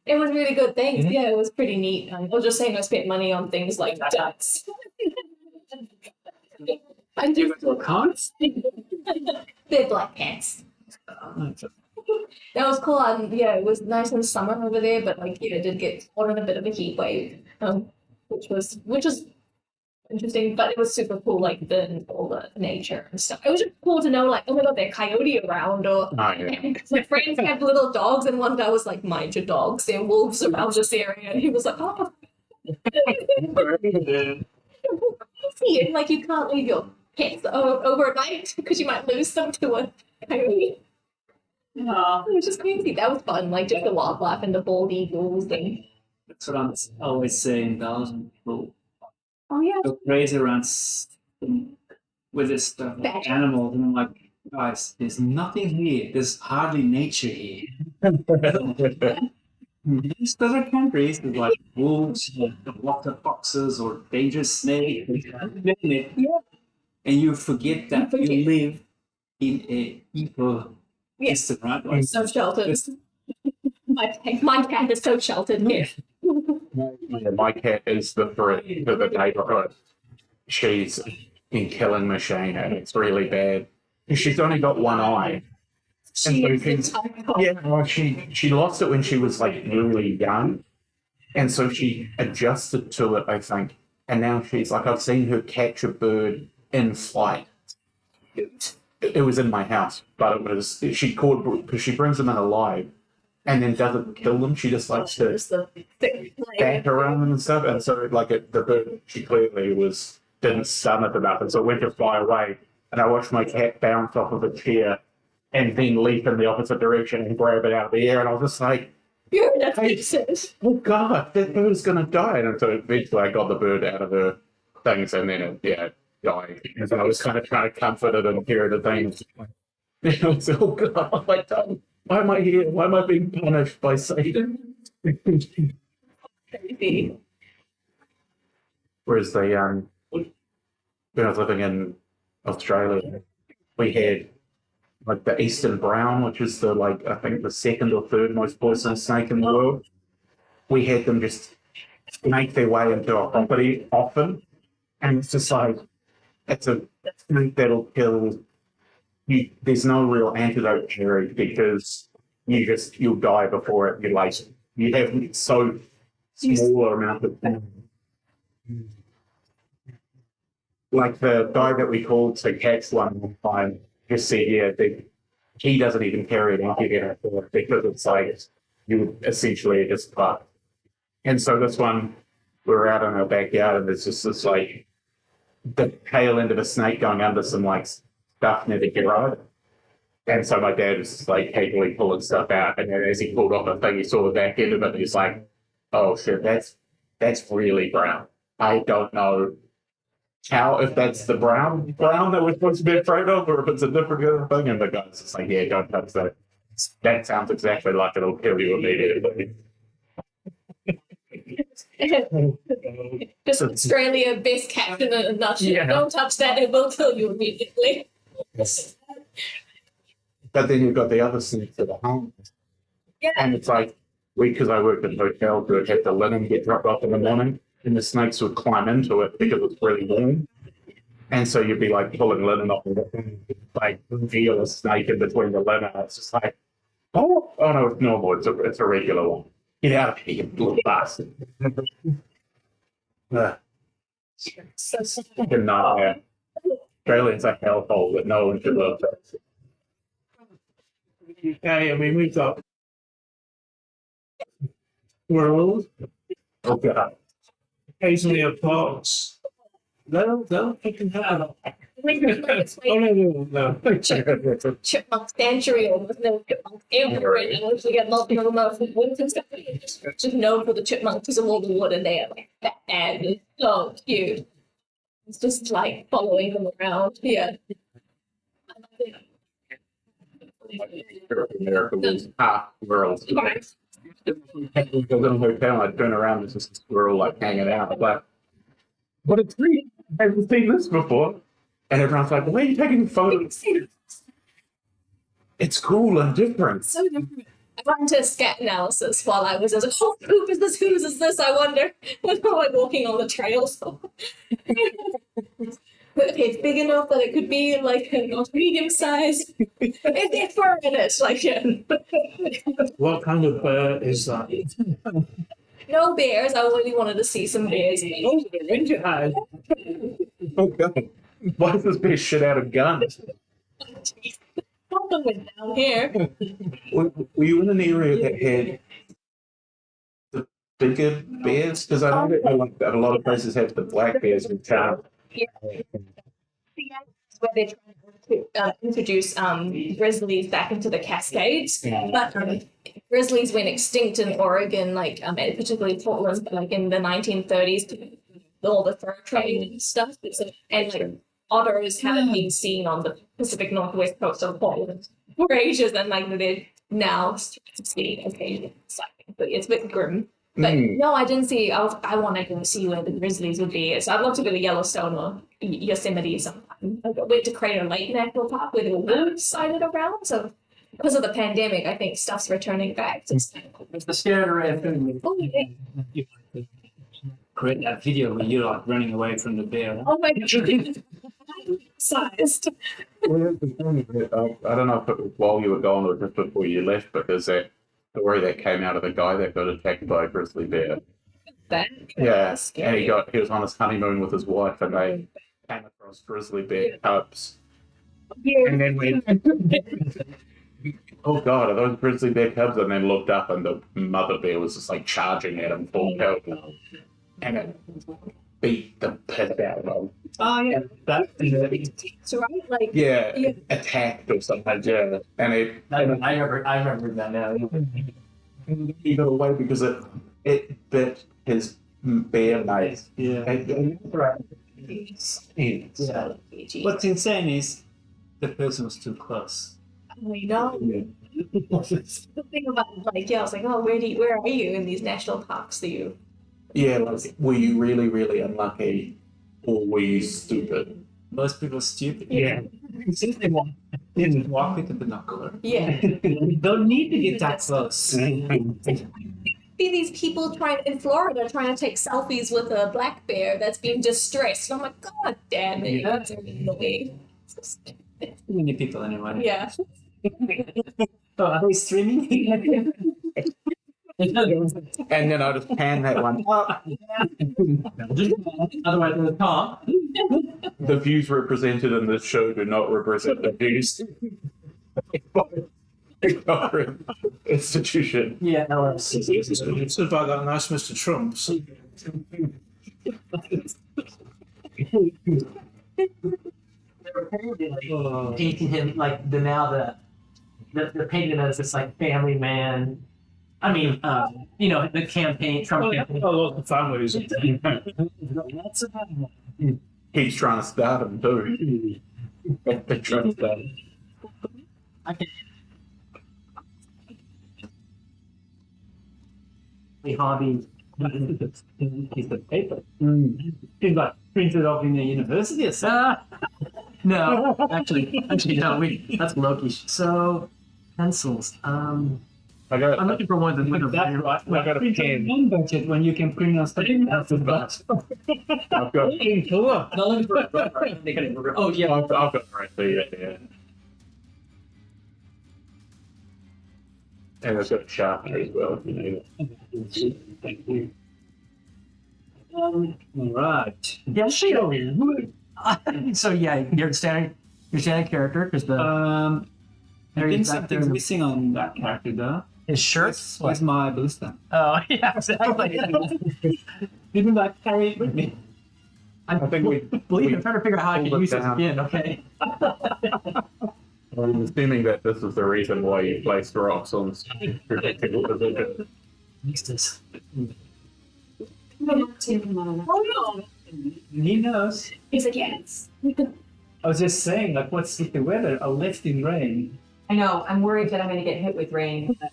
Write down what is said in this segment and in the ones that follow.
It was really good. Thanks. Yeah, it was pretty neat. I was just saying I spent money on things like ducks. I do Your cons? They're black pants. That was cool. Yeah, it was nice in the summer over there, but like it did get caught in a bit of a heat wave, which was interesting. But it was super cool, like all the nature and stuff. It was just cool to know, like, oh my god, there's coyote around, or my friends have little dogs, and one guy was like, "Mind your dogs, there are wolves around this area," and he was like, "Oh." See it, like you can't leave your pets overnight because you might lose them to a coyote. No. It was just crazy. That was fun, like just the wildlife and the bald eagles and. That's what I'm always saying. Thousand people Oh yeah. go crazy around with this stuff, like animals, and I'm like, guys, there's nothing here. There's hardly nature here. Most other countries, there's like wolves, lots of foxes, or dangerous snakes, Yeah. and you forget that you live in a ecosystem, right? Like, So sheltered. My cat is so sheltered here. Yeah, my cat is the threat to the neighborhood. She's in killing machine and it's really bad. She's only got one eye. Well, she lost it when she was like really young. And so she adjusted to it, I think. And now she's like, I've seen her catch a bird in flight. It was in my house, but it was, she caught, because she brings them in alive and then doesn't kill them. She just likes to bat around them and stuff. And so, like, the bird, she clearly didn't stun it enough. And so it went to fly away. And I watched my cat bounce off of a chair and then leap in the opposite direction and grab it out of the air. And I was just like, oh God, that bird's going to die. And so eventually I got the bird out of her things and then it died. And so I was kind of trying to comfort it and carry the things. And I was, oh God, what have I done? Why am I here? Why am I being punished by Satan? Whereas when I was living in Australia, we had like the eastern brown, which is I think the second or third most poisonous snake in the world. We had them just make their way into our property often, and it's just like it's a snake that'll kill you. There's no real antidote for it because you'll die before it. You have so small amount of time. Like the guy that we called to catch one time just said, he doesn't even carry an incubator for it because it's like you essentially just fucked. And so this one, we were out in our backyard and there's just this like the tail end of a snake going under some like stuff near the garage. And so my dad was just like capably pulling stuff out, and then as he pulled off the thing, he saw the back end of it, and he's like, "Oh shit, that's really brown. I don't know if that's the brown that we're supposed to be afraid of, or if it's a different kind of thing." And the guy's just like, "Yeah, don't touch that. That sounds exactly like it'll kill you immediately." Just Australia best captain in a nutshell. Yeah. Don't touch that, it will kill you immediately. But then you've got the other snakes that are harmless. Yeah. And it's like, because I worked in hotels, we'd have the linen get dropped off in the morning, and the snakes would climb into it because it's really warm. And so you'd be like pulling linen off and like feel a snake in between the linen. It's just like, oh no, it's normal. It's a regular one. Get out of here, you little bastard. So Fucking nightmare. Australia's a hellhole that no one should live in. Okay, I mean, we've got squirrels, Oh God. occasionally a fox. They'll fucking have it. it's Oh, like no. chipmunk sanctuary, or with no chipmunks everywhere, and once you get multiple amounts of woods and stuff, it's just known for the chipmunks because of all the wood, and they are like fat and it's so cute. It's just like following them around. Yeah. America was half squirrels. Right. I was in a hotel, I'd turn around, there's just a squirrel like hanging out. I'm like, what a treat! I haven't seen this before. And everyone's like, why are you taking photos? It's cool and different. So different. I got into a scat analysis while I was like, oh, poop is this? Whose is this? I wonder. When I'm like walking on the trails. But okay, it's big enough that it could be like not medium size. It's fur in it, like yeah. What kind of bird is that? No bears. I really wanted to see some bears. Oh, the ranger hide. Oh god. Why does this bear shit out of guns? Something went down here. Were you in an area that had the bigger bears? Because I know that like, a lot of places have the black bears in town. Where they're trying to introduce grizzlies back into the Cascades, but grizzlies went extinct in Oregon, like and particularly Portland, like in the 1930s, all the fur trade and stuff. So, and like otters haven't been seen on the Pacific Northwest coast of Portland for ages, and like they're now starting to see occasionally sighting. But it's a bit grim. But no, I didn't see. I want to go see where the grizzlies would be. So I'd love to go to Yellowstone or Yosemite sometime. I went to Crater Lake National Park where there were wolves sighted around. So because of the pandemic, I think stuff's returning back. It's the scared red thing. Oh, yeah. You create that video where you're like running away from the bear. Oh my god. Sized. I don't know if it was while you were gone or just before you left, because that story that came out of the guy that got attacked by a grizzly bear. That Yeah, scary. and he was on his honeymoon with his wife, and they came across grizzly bear cubs. Yeah. And then we, oh god, are those grizzly bear cubs? And then looked up, and the mother bear was just like charging at him full pelt, and it beat the piss out of him. Oh yeah, So right, like Yeah, Yeah. attacked or something. Yeah, and I remember that now. he got away because it bit his bear mate. Yeah. Right. Yeah. What's insane is the person was too close. I know. The thing about like I was like, oh, where are you in these national parks? Do you? Yeah, like, were you really, really unlucky, or were you stupid? Most people are stupid. Yeah. Since they walk with the binocular. Yeah. You don't need to get that close. See these people in Florida trying to take selfies with a black bear that's being distressed. And I'm like, God damn it, Yeah. that's in the way. Too many people anyway. Yeah. Oh, are they streaming? And then I just pan that one. Otherwise, they can't. The views represented in this show do not represent the views of our institution. Yeah, no, It's about that nice Mr. Trump. So painting him like they're painting him as this like family man. I mean, the campaign, Trump campaign. a lot of families. He's trying to start him too. They're trying to start him. Hobby. piece of paper. He's like printed off in the university or something. No, actually, no. That's Loki. So, pencils. I got I'm looking for one that's with That's a right. I got a Print pen. on budget when you can print on stuff. That's the best. I've got In color. No, looking for a Oh yeah. I've got the right there, yeah. And it's got a sharpener as well if you need it. All right. Yeah, sure. So yeah, you're standing character because the I There think he's back something's there. missing on that character though. his shirts. Where's my ballista? Oh yeah, exactly. Didn't like carry it with me. I think we believe I'm trying to figure out how I pulled can it use his down. skin. Okay. I'm assuming that this is the reason why you placed rocks on predictable position. Eustace. Oh no. He knows. He's like, yes. I was just saying, like, what's with the weather? A lift in rain. I know. I'm worried that I'm going to get hit with rain. But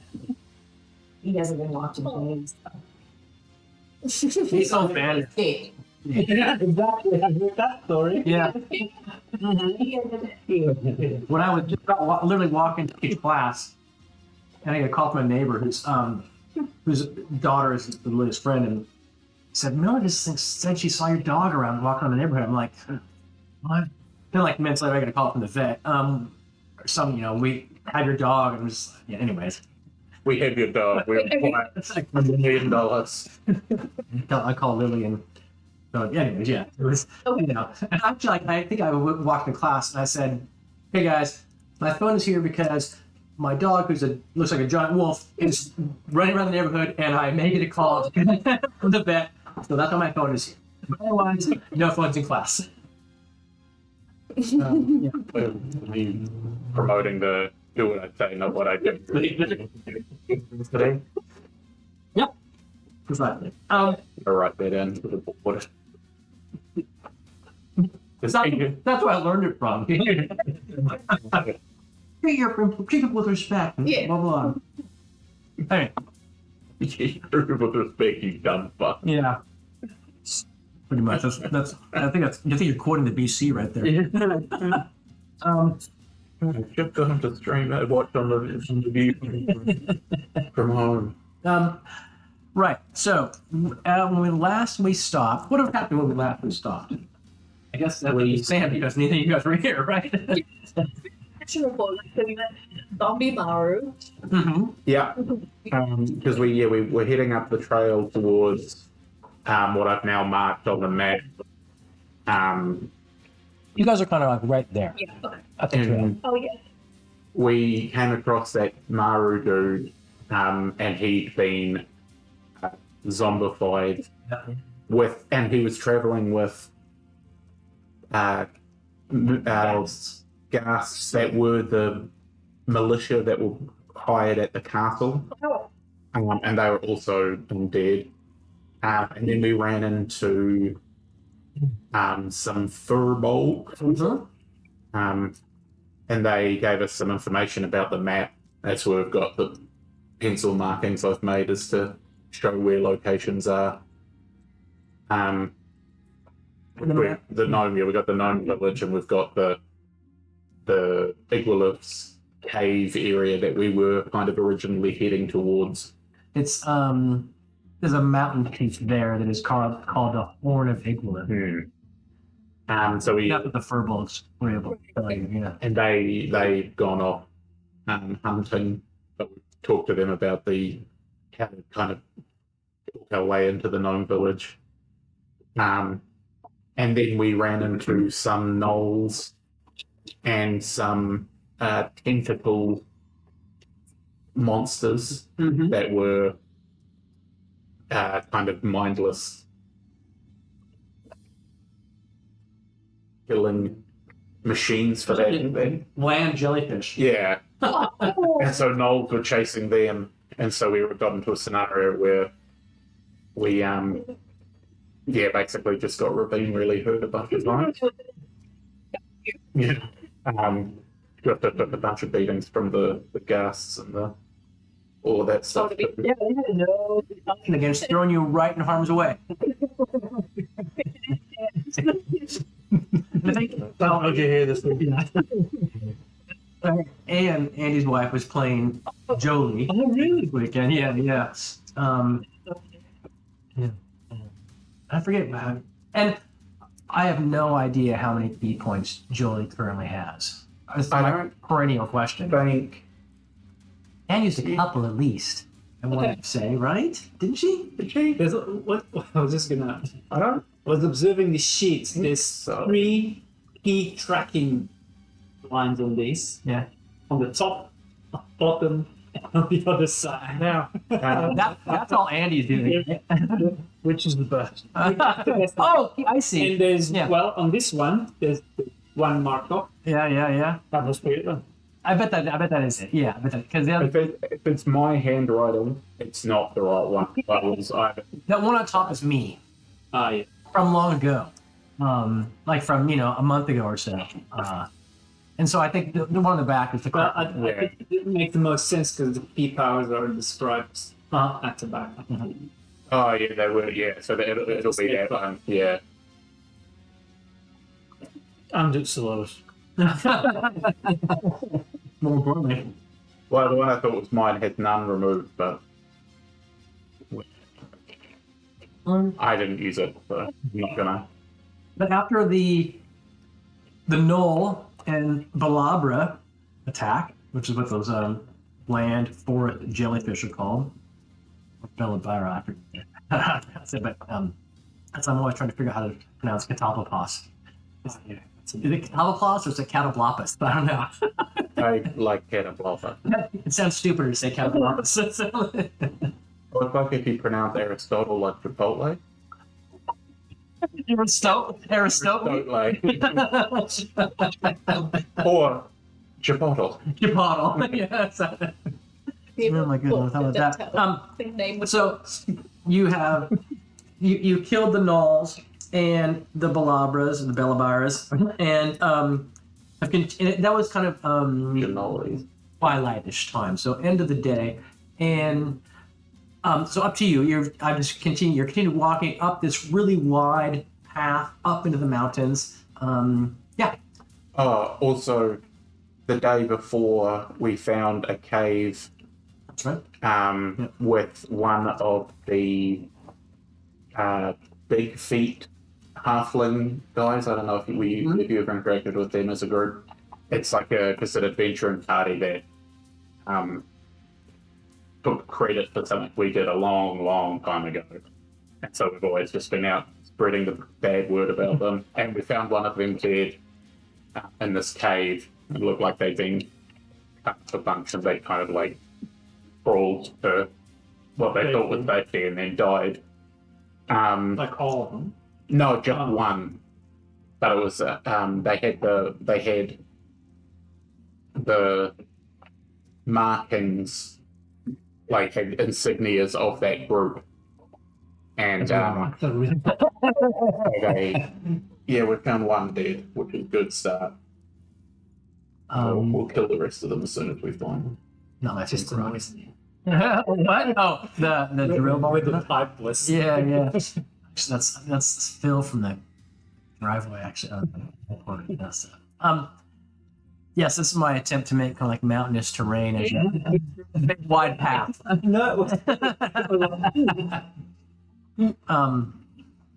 he hasn't been watching things. He's so bad. Escaped. Yeah, exactly. I heard that story. Yeah. When I was just literally walking to his class, and I get a call from my neighbor whose daughter is Lily's friend, and said, Miller just said she saw your dog around walking around the neighborhood. I'm like, what? Then like minutes later, I get a call from the vet. We have your dog, and just anyways. We have your dog. We're It's like $1 million. I call Lily and so anyways, yeah. It was and actually like I think I walked in class and I said, hey guys, my phone is here because my dog, looks like a giant wolf, is running around the neighborhood, and I may get a call from the vet. So that's why my phone is here. But otherwise, no phones in class. Yeah. You promoting the do what I say, not what I do. Today, Yep. Precisely. I'll write that in to the board. That's where I learned it from. Treat people with respect. Yeah. Blah blah. Hey. With respect, you dumb fuck. Yeah. Pretty much. I think you're quoting the BC right there. Just got him to stream it, watch on the view from home. Right. So when we stopped, what happened when we last stopped? I guess that was Sam because neither of you guys were here, right? Action report, like we met Zombie Maru. Mm-hmm. Yeah, because we were heading up the trail towards what I've now marked on the map. You guys are kind of like right there. Yeah. Okay. At the trail. And Oh yeah. we came across that Maru dude, and he'd been zombified and he was traveling with ghasts that were the militia that were hired at the castle, Oh. and they were also undead. And then we ran into some furbolg, Mm-hmm. and they gave us some information about the map. That's where we've got the pencil markings I've made as to show where locations are. The gnome, we've got the gnome village, and we've got the Igwilif's cave area that we were kind of originally heading towards. It's there's a mountain peak there that is called the Horn of Igwilif. So we Not that the furbolgs were able to tell you, yeah. and they've gone off hunting, but we talked to them about how to kind of talk our way into the gnome village. And then we ran into some gnolls and some tentacle monsters Mm-hmm. that were kind of mindless, killing machines for that. Land jellyfish. Yeah. And so gnolls were chasing them, and so we got into a scenario where we basically just got ravine really hurt a bunch of times. Yeah. Got a bunch of beatings from the ghasts and all of that stuff. to be- Yeah, no nothing against throwing you right in harm's way. I think How'd you hear this? and Andy's wife was playing Jolie Oh, really? this weekend. Yeah. Yeah. I forget about it. And I have no idea how many key points Jolie currently has. It's I my don't perennial question. think. Anne used a couple at least. I want to say, right? Didn't she? Did she? There's what I was just gonna. I don't. I was observing the sheets. There's So. 3 key tracking lines on these. Yeah. On the top, bottom, and on the other side. Now, That's all Andy's doing. which is the best? Oh, I see. And there's Yeah. on this one, there's one marked off. Yeah. That must be it then. I bet that is it. Yeah, because the other, If it's my handwriting, it's not the right one. But it was either. that one on top is me Ah, yeah. from long ago, like from a month ago or so. And so I think the one on the back is the Well, correct. I think it didn't make the most sense because the key powers are described at the back. Oh yeah, they were. Yeah, so it'll be that one. Yeah. And it's the lowest. More importantly, Well, the one I thought was mine had none removed, but I didn't use it, so I'm not gonna. But after the Knoll and Balabra attack, which is what those land forest jellyfish are called, or Bellabira, I forget. But that's I'm always trying to figure out how to pronounce Catawbapas. Is it Catawbapas or is it Catawbapas? I don't know. I like Catabloppa. It sounds stupider to say Catawbapas. Well, it's like if you pronounce Aristotle like Chipotle. Aristotle. Chipotle. Or Chipotle. Chipotle. Yes. Oh my goodness, how was that? Name was So you have you killed the Gnolls and the Balabras and the Bellabiras, and that was kind of Cannoli. twilightish time, so end of the day, and so up to you. You're continue walking up this really wide path up into the mountains. Yeah. Also, the day before, we found a cave. That's right. With one of the big feet halfling guys. I don't know if if you ever interacted with them as a group. It's like just an adventuring party that took credit for something we did a long, long time ago. And so we've always just been out spreading the bad word about them. And we found one of them dead in this cave. It looked like they'd been cut to a bunch and they kind of like crawled to what they thought was safety and then died. Like all of them. No, just one. But it was they had the markings, like had insignias of that group, and we found one dead, which is a good start. We'll kill the rest of them as soon as we find them. No, that's just rocks. What? Oh, the drill ball with the pipeless. Yeah. That's Phil from the driveway, actually. Yes, this is my attempt to make kind of like mountainous terrain as a big wide path. No.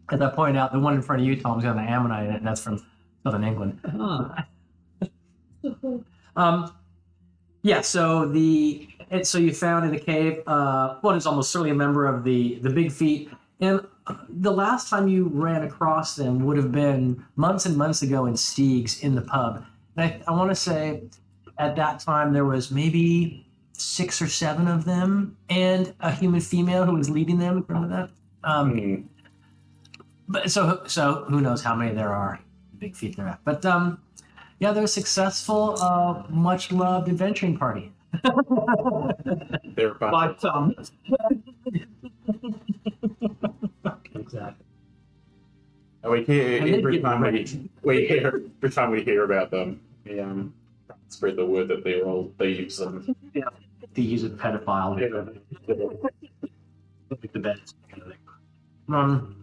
As I pointed out, the one in front of you, Tom's got an ammonite in it, and that's from southern England. Yeah, so you found in the cave, one is almost certainly a member of the Big Feet, and the last time you ran across them would have been months and months ago in Steeg's in the pub. And I want to say at that time there was maybe 6 or 7 of them and a human female who was leading them. Remember that? But so who knows how many there are? Big Feet there. But yeah, they're a successful, much loved adventuring party. They're By some. Exactly. We hear every time we hear about them, we spread the word that they're all thieves and Thieves and pedophiles. Like the best kind of thing.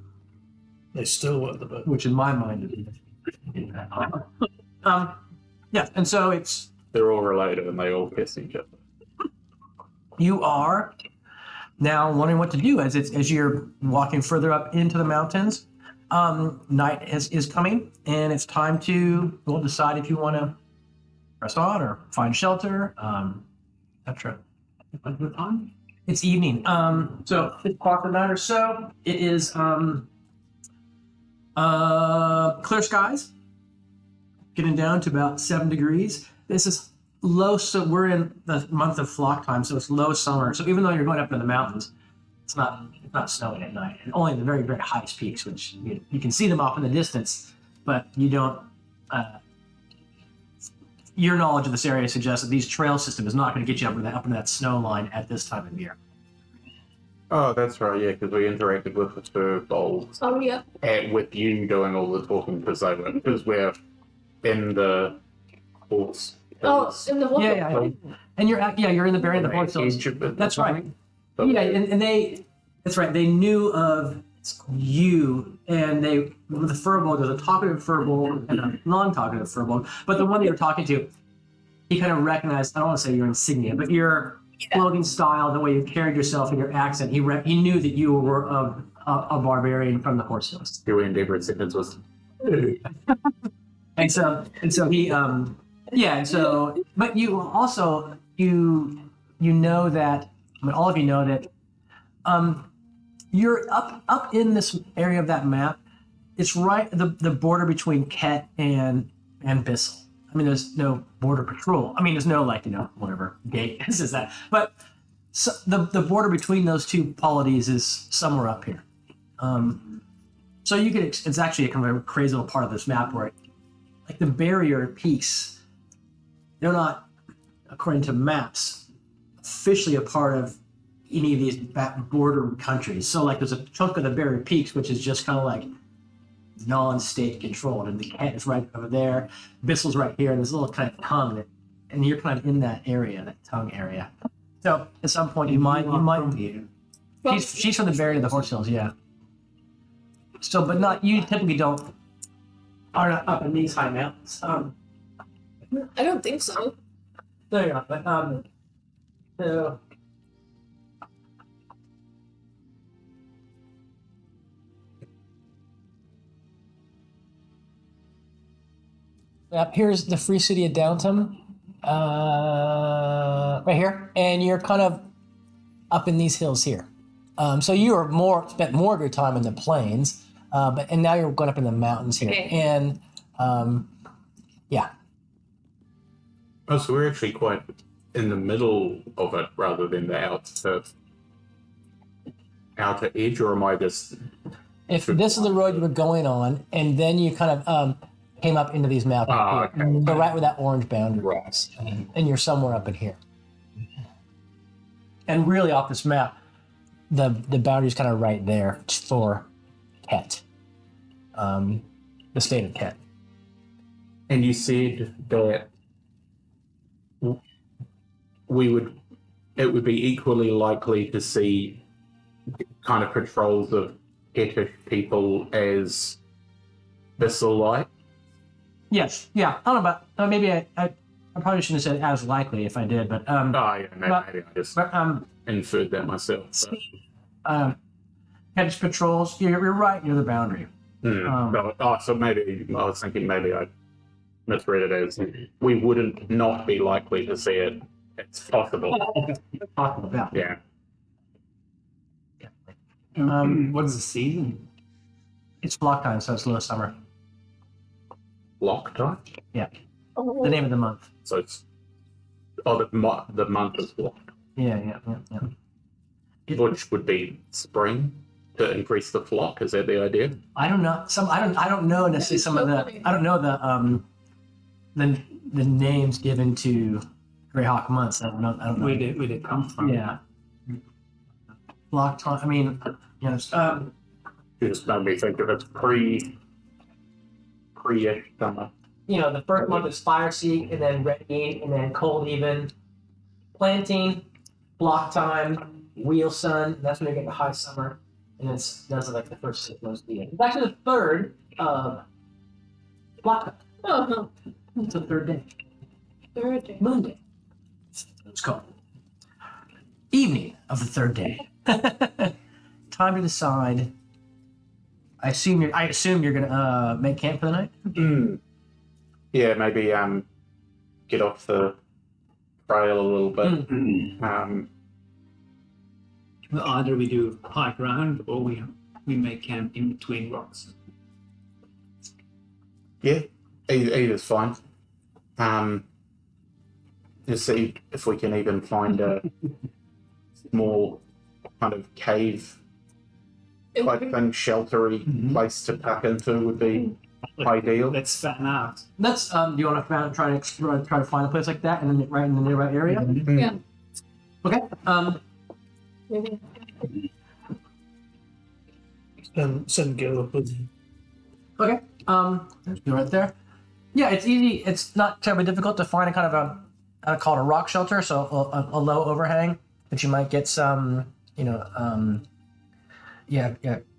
They still work the boat. Which in my mind is yeah, and so they're all related and they all piss each other. you are now wondering what to do as you're walking further up into the mountains. Night is coming, and it's time to decide if you want to press on or find shelter, etc. It's evening. So 5 o'clock at night or so. It is clear skies, getting down to about 7 degrees. This is low, so we're in the month of flock time, so it's low summer. So even though you're going up in the mountains, it's not snowing at night. And only the very, very highest peaks, which you can see them off in the distance, but you don't. Your knowledge of this area suggests that these trail system is not going to get you up into that snow line at this time of year. Oh, that's right, yeah, because we interacted with the fur bowls. Oh yeah. And with you doing all the talking because we're in the horse. In the water. Yeah. And you're in the Barrier of the Horse Hills. That's right. Yeah, and that's right. They knew of you, and with the furbolg, there's a talkative furbolg and a non-talkative furbolg. But the one that you're talking to, he kind of recognized, I don't want to say your insignia, but your clothing style, the way you carried yourself and your accent, he knew that you were a barbarian from the Horse Hills. Your endeavor sentence was. And so he but you also you know that, I mean, all of you know that you're up in this area of that map. It's right the border between Ket and Bissell. I mean, there's no border patrol. I mean, there's no whatever gate is that. But so the border between those two polities is somewhere up here. So you could. It's actually a kind of a crazy little part of this map where, like, the barrier peaks, they're not, according to maps, officially a part of any of these border countries. So, like, there's a chunk of the barrier peaks which is just kind of like non-state controlled, and the Ket is right over there, Bissell's right here, and there's a little kind of tongue and you're kind of in that area, that tongue area. So at some point you might she's from the barrier of the Horse Hills, yeah. So, but not, you typically are not up in these high mountains. I don't think so. No, you're not. But so here's the Free City of Downton, right here, and you're kind of up in these hills here. So you are spent more of your time in the plains, and now you're going up in the mountains here, Okay. and yeah. Oh, so we're actually quite in the middle of it rather than the outer edge, or am I just? If this is the road you were going on, and then you kind of came up into these mountains here, Okay. so right where that orange boundary is, and you're somewhere up in here. And really, off this map, the boundary's kind of right there for Ket, the state of Ket. And you said that it would be equally likely to see kind of patrols of Ketish people as Bissell-like. Yes, yeah. I don't know about maybe I probably shouldn't have said as likely if I did, but Yeah, maybe I just but inferred that myself. But. Ketish patrols. You're right near the boundary. So maybe I was thinking maybe I misread it as we wouldn't not be likely to see it. It's possible. Talking about. Yeah. What is the season? It's block time, so it's low summer. Lock time? The name of the month. So it's the month is blocked, Yeah. which would be spring to increase the flock. Is that the idea? I don't know. I don't know necessarily some of the. I don't know the names given to Greyhawk months. I don't know. Where did it come from? Yeah. Block time. I mean, You just made me think of it's pre-ish summer. the first month is fire seek, and then red bean, and then cold even, planting, block time, wheel sun. That's when you get the high summer, and those are like the first 6 months of the year. It's actually the third block time. Oh, It's the third day. third day. Moon day. It's called evening of the third day. Time to decide. I assume you're gonna make camp for the night. Yeah, maybe get off the trail a little bit. Well, either we do high ground or we make camp in between rocks. Yeah, either's fine. Just see if we can even find a small kind of cave type thing, sheltery place to tuck into would be ideal. Let's fan out. That's do you want to try to find a place like that, and then right in the nearby area? Yeah. Okay. Maybe. Send Gil up with you. Okay. You're right there. Yeah, it's easy. It's not terribly difficult to find a kind of I call it a rock shelter, so a low overhang that you might get some,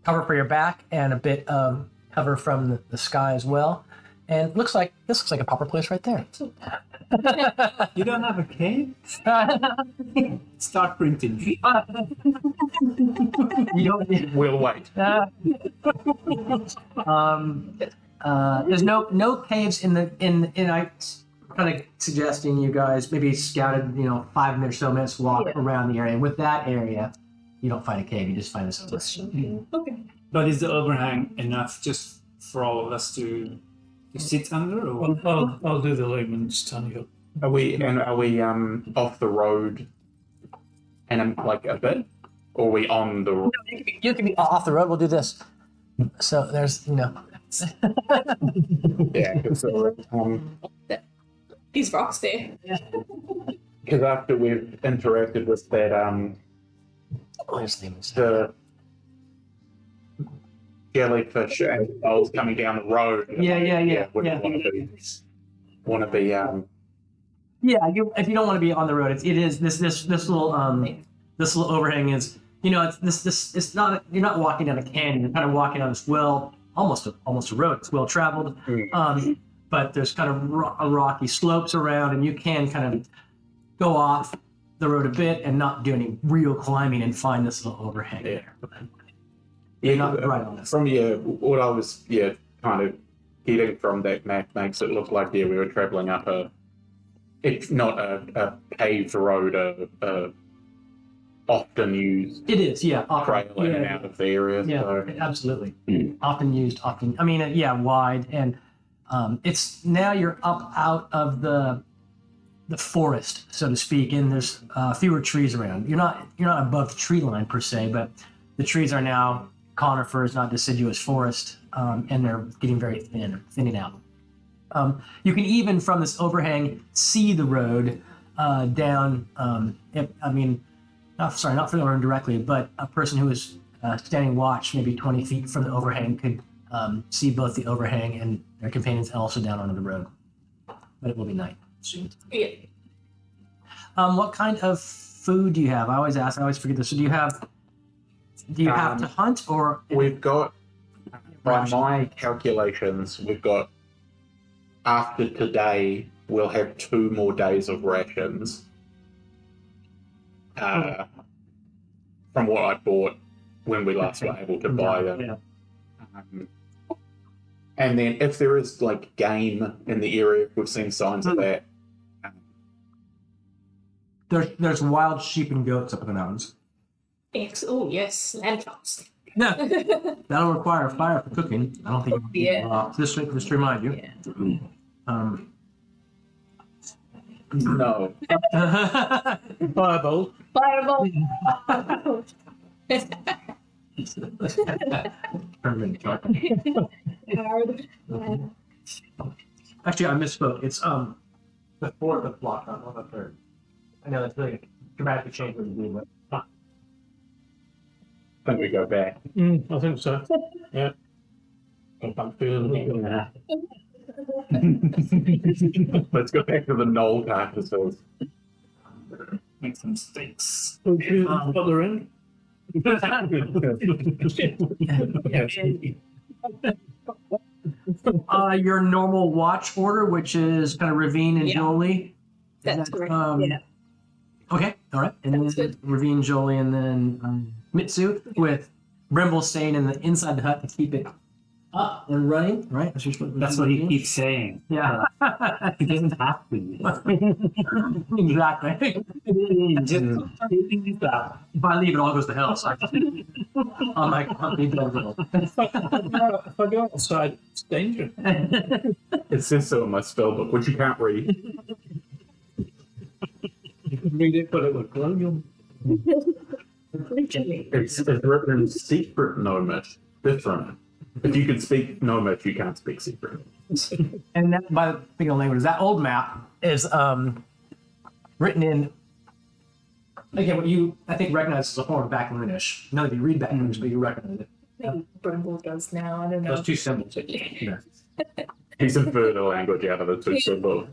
cover for your back and a bit of cover from the sky as well. And this looks like a proper place right there. You don't have a cave? Start printing. You don't. We'll wait. There's no caves in I kind of suggesting you guys maybe scouted 5 minutes or so minutes walk around the area. And with that area, you don't find a cave. You just find this. Okay. But is the overhang enough just for all of us to sit under? Or? I'll do the layman's tally up. Are we off the road and like a bit? Or are we on the road? You can be off the road. We'll do this. So there's Yeah, so, These rocks there. because after we've interacted with that, the jellyfish and bowls coming down the road. Yeah. Wouldn't want to be If you don't want to be on the road, it is this little overhang is it's not, you're not walking down a canyon. You're kind of walking on this almost a road. It's well traveled, but there's kind of rocky slopes around, and you can kind of go off the road a bit and not do any real climbing and find this little overhang there. You're not right on this. From what I was kind of getting from that map makes it look like we were traveling up it's not a paved road, a often used It is, yeah. trail in and out of the area. Yeah, So. absolutely. Often used, wide, and it's now you're up out of the forest, so to speak, and there's fewer trees around. You're not above the tree line per se, but the trees are now conifers, not deciduous forest, and they're getting very thinning out. You can even from this overhang see the road down. Not from the road directly, but a person who is standing watch maybe 20 feet from the overhang could see both the overhang and their companions also down onto the road. But it will be night soon. Yeah. What kind of food do you have? I always forget this. So do you have to hunt, or We've got, by my calculations, we've got, after today, we'll have 2 more days of rations. From what I bought when we last were able to buy them. Yeah. And then if there is like game in the area, we've seen signs of that. There's wild sheep and goats up in the mountains. Oh yes, lamb chops. Yeah, that'll require fire for cooking. I don't think. Just to remind you. Yeah. No. Fireball. Fireball. Actually, I misspoke. It's the 4th block, not the 3rd. I know that's really dramatically changed what you do, but I think we go back. I think so. Yeah. I'm feeling Let's go back to the knoll carcasses. Make some steaks. other end. your normal watch order, which is kind of Ravine and Jolie. That's correct. Yeah. Okay, all right. And That's then Ravine, Jolie, and then Mitsu with Brimble staying inside the hut to keep it up and running, right? That's what he keeps saying. Yeah. He doesn't have to. Exactly. Just If I leave, it all goes to hell. So I'm like, I'll leave it all. If I go outside, it's dangerous. It says so in my spell book, which you can't read. You can read it, but it would blow you. It's written in secret Gnomish. Different. If you can speak Gnomish, you can't speak secret. And that, by speaking of languages, that old map is written in, again, what you, I think, recognize as a form of Backlunish. None of you read Backlunish, but you recognize it. Maybe Brimble does now. I don't know. Those 2 symbols. Yeah. He's inferred a language out of the 2 symbols.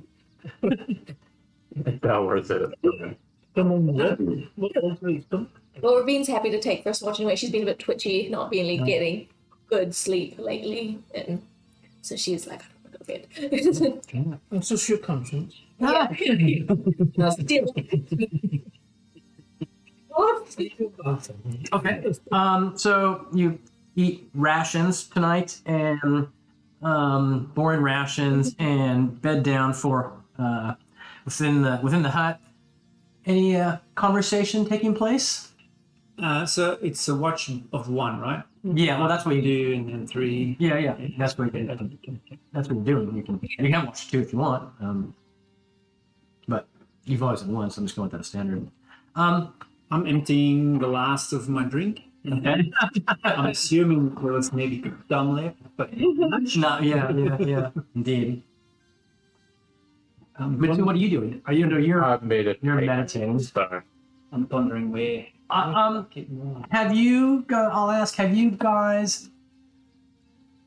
Dalwar said it. Okay. Come on, what else is done? Well, Ravine's happy to take first watch anyway. She's been a bit twitchy, not really getting good sleep lately, and so she's like, look good. That's just your conscience. Yeah. Still. What? Okay. So you eat rations tonight, and boring rations, and bed down for within the hut. Any conversation taking place? So it's a watch of one, right? Yeah. Well, that's what you do. Do, and then three. Yeah. That's what you're doing. You can watch two if you want. But you've always had one, so I'm just going with that standard. I'm emptying the last of my drink. Okay. I'm assuming there was maybe some left, but No, yeah, indeed. Mitsu, what are you doing? Are you you're meditating? So, I'm pondering where. Have you? I'll ask. Have you guys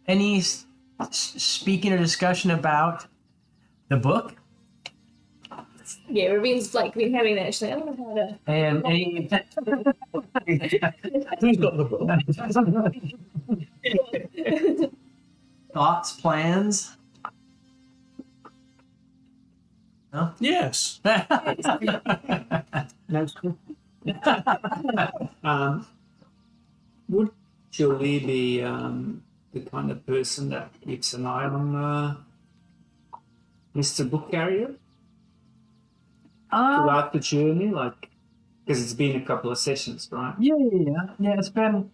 any speaking or discussion about the book Yeah, Raveen's like been having that. She's like, I don't know how to. and any? Who's got the book? Thoughts, plans? No? Yes. Would Jolie be the kind of person that keeps an eye on Mr. Book Carrier throughout the journey? Like, because it's been a couple of sessions, right? Yeah. It's been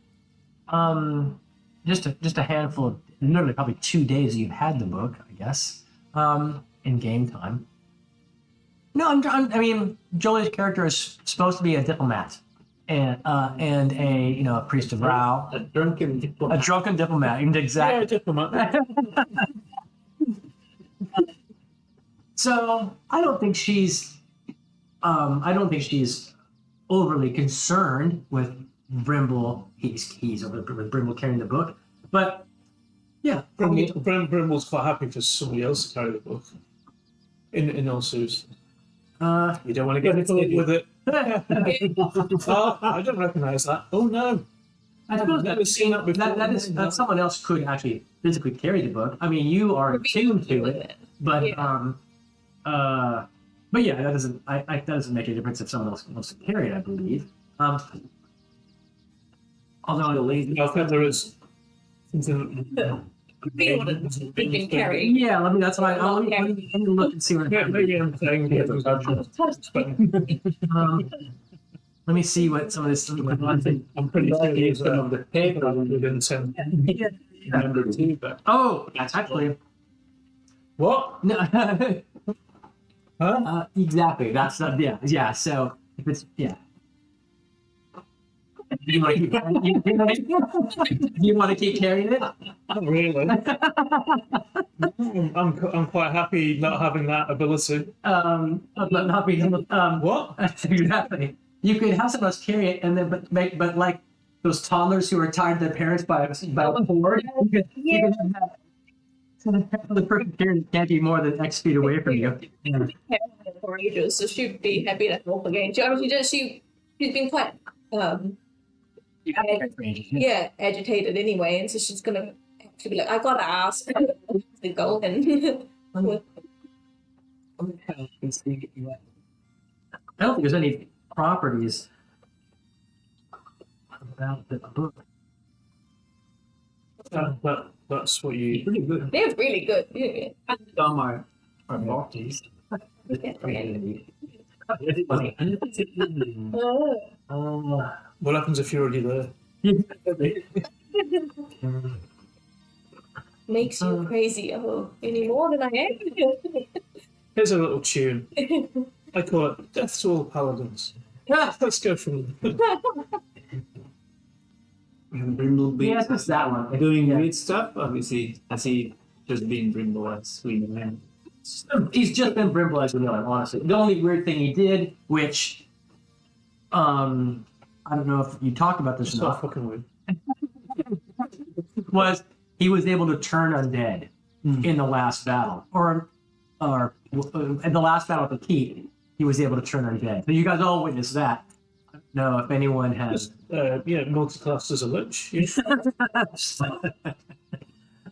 just a handful of literally probably 2 days you've had the book, I guess, in game time. No, I mean, Jolie's character is supposed to be a diplomat and a priest of Rao, A drunken a diplomat. drunken diplomat. Yeah, Exactly. diplomat. So I don't think she's overly concerned with Brimble. He's over with Brimble carrying the book, but yeah, Brimble's quite happy for somebody else to carry the book. In all seriousness. You don't want to get into it with it. Oh, I don't recognise that. Oh no. I suppose I've never seen that before. that someone else could actually physically carry the book. I mean, you are attuned to it, but yeah, that doesn't make a difference if someone else wants to carry it, I believe. Although I believe, I think there is something. Raveen would have been carrying. yeah, let me look and see what. Yeah, maybe I'm saying different cultures. Let me see what some of this. I'm pretty sure Maybe there's some of the paper within 10. number two, but Oh, actually, What? no. Huh? Exactly. That's not. Yeah. So if it's you want to keep carrying it? Not really. I'm quite happy not having that ability. But not being What? exactly. You could have someone else carry it, and then but like those toddlers who are tied to their parents by a cord. You could have that. So the person carrying it can't be more than X feet away from you. For ages, so she'd be happy to help again. She's been quite agitated anyway, and so she's gonna have to be like, I gotta ask to go and I don't think there's any properties about the book. That's what you. pretty good. they're really good. Yeah. Done my boxes. What happens if you're already there? Makes you crazy any more than I am. Here's a little tune. I call it Death to All Paladins. Let's go from there. And Brimble be Yeah, it's that one. doing Yeah. weird stuff. Obviously, has he just been Brimble as we know him? He's just been Brimble as we know him, honestly. The only weird thing he did, which I don't know if you talked about this It's not enough, fucking weird. was he was able to turn undead in the last battle, or in the last battle at the keep, he was able to turn undead. So you guys all witnessed that. I don't know if anyone has. Multi-classed as a lich. Yeah.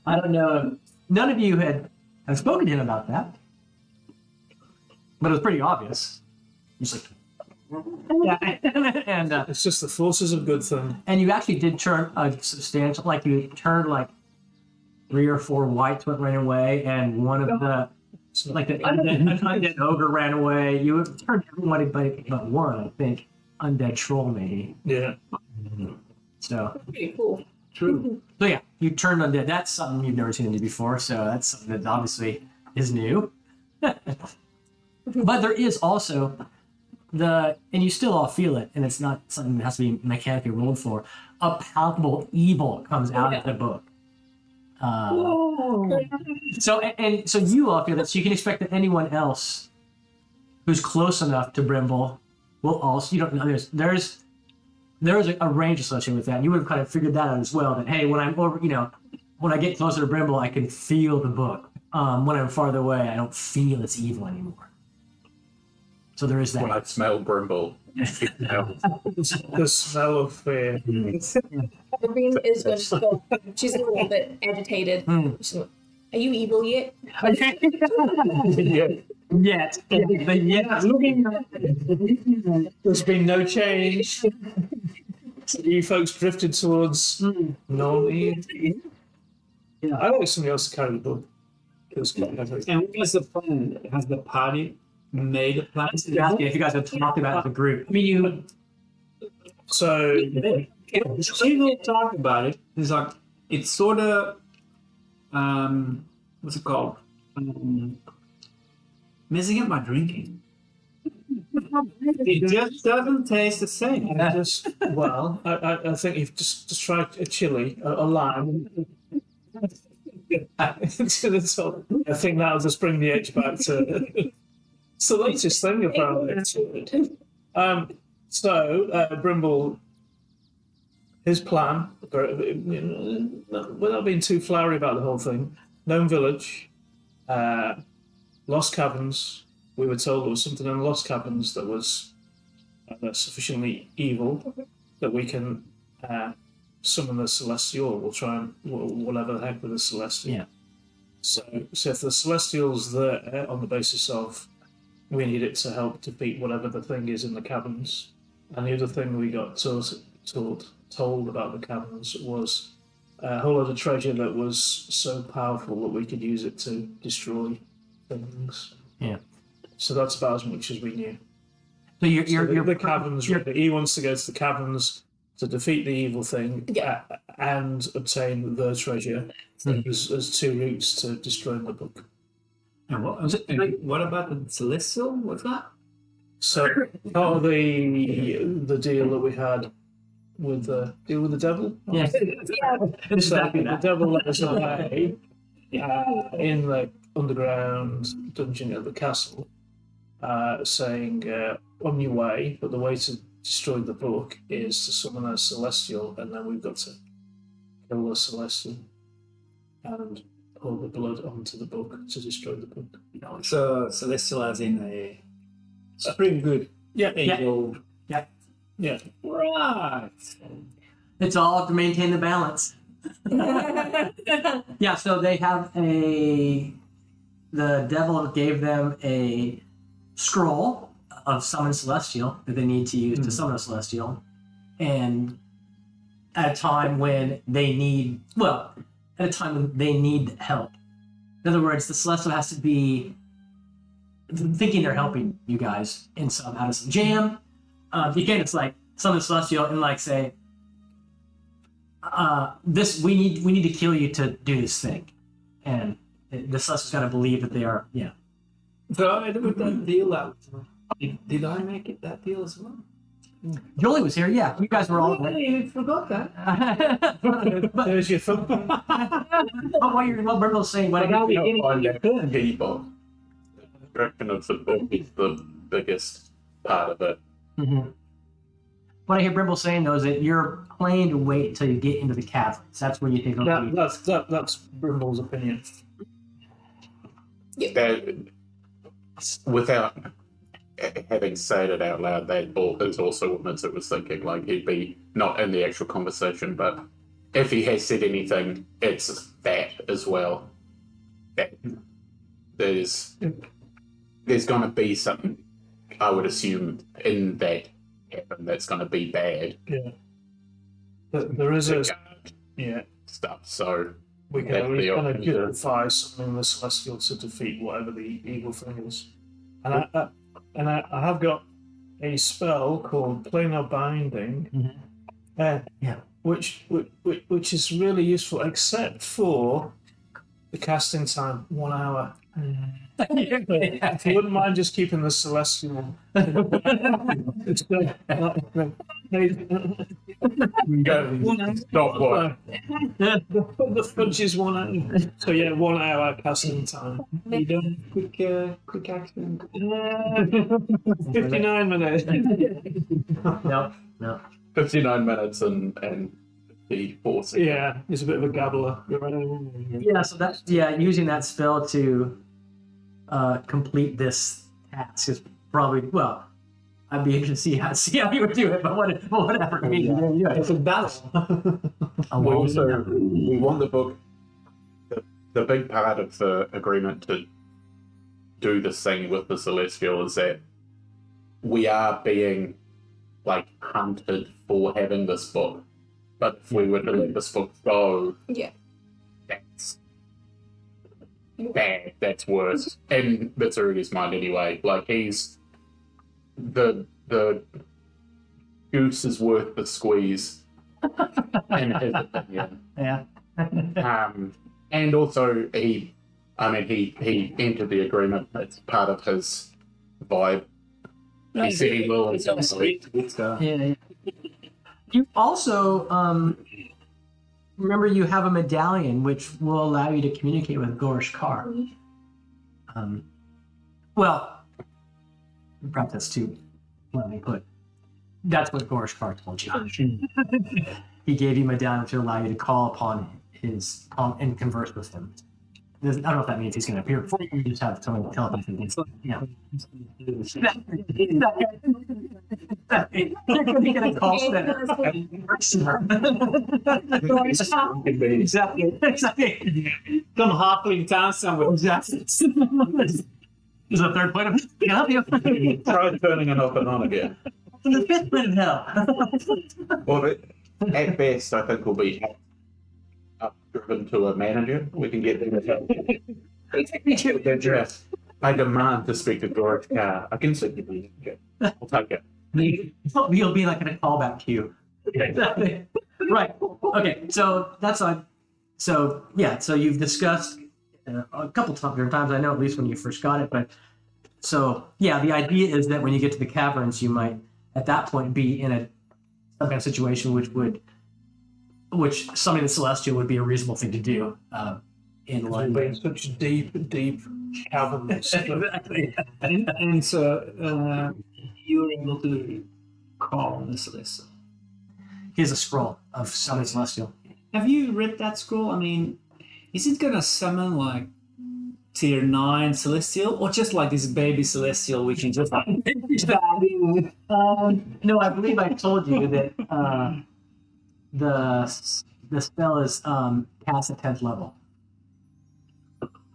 I don't know. None of you had I've spoken to him about that. But it was pretty obvious. He's like, yeah. And It's just the forces of good thing. and you actually did turn a substantial, like you turned like 3 or 4 whites went right away, and one of the like an undead ogre ran away. You turned everybody but one, I think, undead troll maybe. Yeah. So Pretty cool. True. so yeah, you turned undead. That's something you've never seen him do before. So that's something that obviously is new. But there is also and you still all feel it, and it's not something that has to be mechanically rolled for. A palpable evil comes out of the book. So you all feel that, so you can expect that anyone else who's close enough to Brimble will also. You don't know there's a range associated with that, and you would have kind of figured that out as well. That hey, when I'm over, when I get closer to Brimble, I can feel the book. When I'm farther away, I don't feel its evil anymore. So there is that. When I smell Brimble, The smell of fear. Arhmin is going to go. She's a little bit agitated. She's like, are you evil yet? Yet. There's been no change. You folks drifted towards non-evil. Yeah. I like somebody else to carry the book. And what was the plan? Has the party made a plan? Yeah, if you guys have talked about it as a group. I mean, you. So People talk about it. It's like it's sort of what's it called? Messing up my drinking. It just doesn't taste the same. I think you've just tried a chili, a lime. To the top. I think that'll just bring the edge back to. It's the latest thing apparently. So Brimble, his plan, without being too flowery about the whole thing, known village, Lost Caverns. We were told there was something in the Lost Caverns that was sufficiently evil that we can summon the Celestial. We'll try and whatever the heck with the Celestial. Yeah. So if the Celestial's there on the basis of we need it to help defeat whatever the thing is in the caverns, and the other thing we got told about the caverns was a whole lot of treasure that was so powerful that we could use it to destroy things. Yeah. So that's about as much as we knew. So you're The caverns. He wants to go to the caverns to defeat the evil thing and obtain the treasure. There's 2 routes to destroying the book. And what about the Celestial? What's that? So part of the deal that we had with the devil. Yes. The devil let us away in the underground dungeon at the castle, saying on your way, but the way to destroy the book is to summon a Celestial, and then we've got to kill the Celestial and pour the blood onto the book to destroy the book. So Celestial as in a supreme good angel. Yeah. Right. It's all to maintain the balance. Yeah, so they have the devil gave them a scroll of summon Celestial that they need to use to summon a Celestial. And at a time when they need help. In other words, the Celestial has to be thinking they're helping you guys in out of some jam. You can't just like summon the Celestial and like say, we need to kill you to do this thing, and the Celestial's got to believe that they are. Yeah. So with that deal out, did I make it that deal as well? Jolie was here. Yeah, you guys were all there. You forgot that. There's your thumb. What Brimble saying? What people. I reckon it's the biggest part of it. Mm-hmm. What I hear Brimble saying though is that you're planning to wait until you get into the caverns. That's where you think. That's Brimble's opinion. That, without having said it out loud, that is also what Mitsu was thinking. Like, he'd be not in the actual conversation, but if he has said anything, it's that as well. That there's going to be something, I would assume, in that happen that's going to be bad. Yeah. There is a yeah. Stuff. So We can that's always the kind of option. justify something the celestial to defeat whatever the evil thing is. And I have got a spell called Planar Binding, Yeah. which is really useful, except for the casting time, 1 hour. If you wouldn't mind just keeping the celestial. It's good. Stop what? The fudge is 1 hour. So yeah, 1 hour casting time. You don't quick action. 59 minutes. No. 59 minutes and 54 seconds. Yeah, he's a bit of a gabbler. You're right. Yeah, so that's using that spell to complete this task is probably I'd be interested to see how you would do it, but whatever. It's a battle. We want the book. The big part of the agreement to do this thing with the Celestial is that we are being hunted for having this book. But if we were to let this book go, that's bad. That's worse. In Mitsurugi's mind, anyway. He's the goose is worth the squeeze, in his opinion. Yeah. And also he entered the agreement. It's part of his vibe. He said he will. Yeah. You also remember you have a medallion which will allow you to communicate with Gorish Kar. Well, perhaps that's too bluntly put. That's what Gorish Kar told you. He gave you a medallion to allow you to call upon his and converse with him. I don't know if that means he's going to appear before you. You just have someone telepathy. Yeah. You're going to be getting call center. Exactly. Come halfway down somewhere. Exactly. There's a third point of can I help you? Try turning it off and on again. The fifth point of hell. Well, at best, I think we'll be driven to a manager. We can get them to address. I demand to speak to George Carr. I can speak to the manager. I'll take it. You'll be like in a callback queue. Exactly. Right. Okay. So that's on. So yeah. So you've discussed a couple times. I know at least when you first got it, but so yeah. The idea is that when you get to the caverns, you might at that point be in some kind of situation which summoning the Celestial would be a reasonable thing to do. In We've been such deep caverns. Exactly. And so you're able to call the Celestial. Here's a scroll of summoning Celestial. Have you read that scroll? I mean, is it gonna summon tier 9 Celestial or just this baby Celestial which is just No, I believe I told you that the spell is cast at 10th level.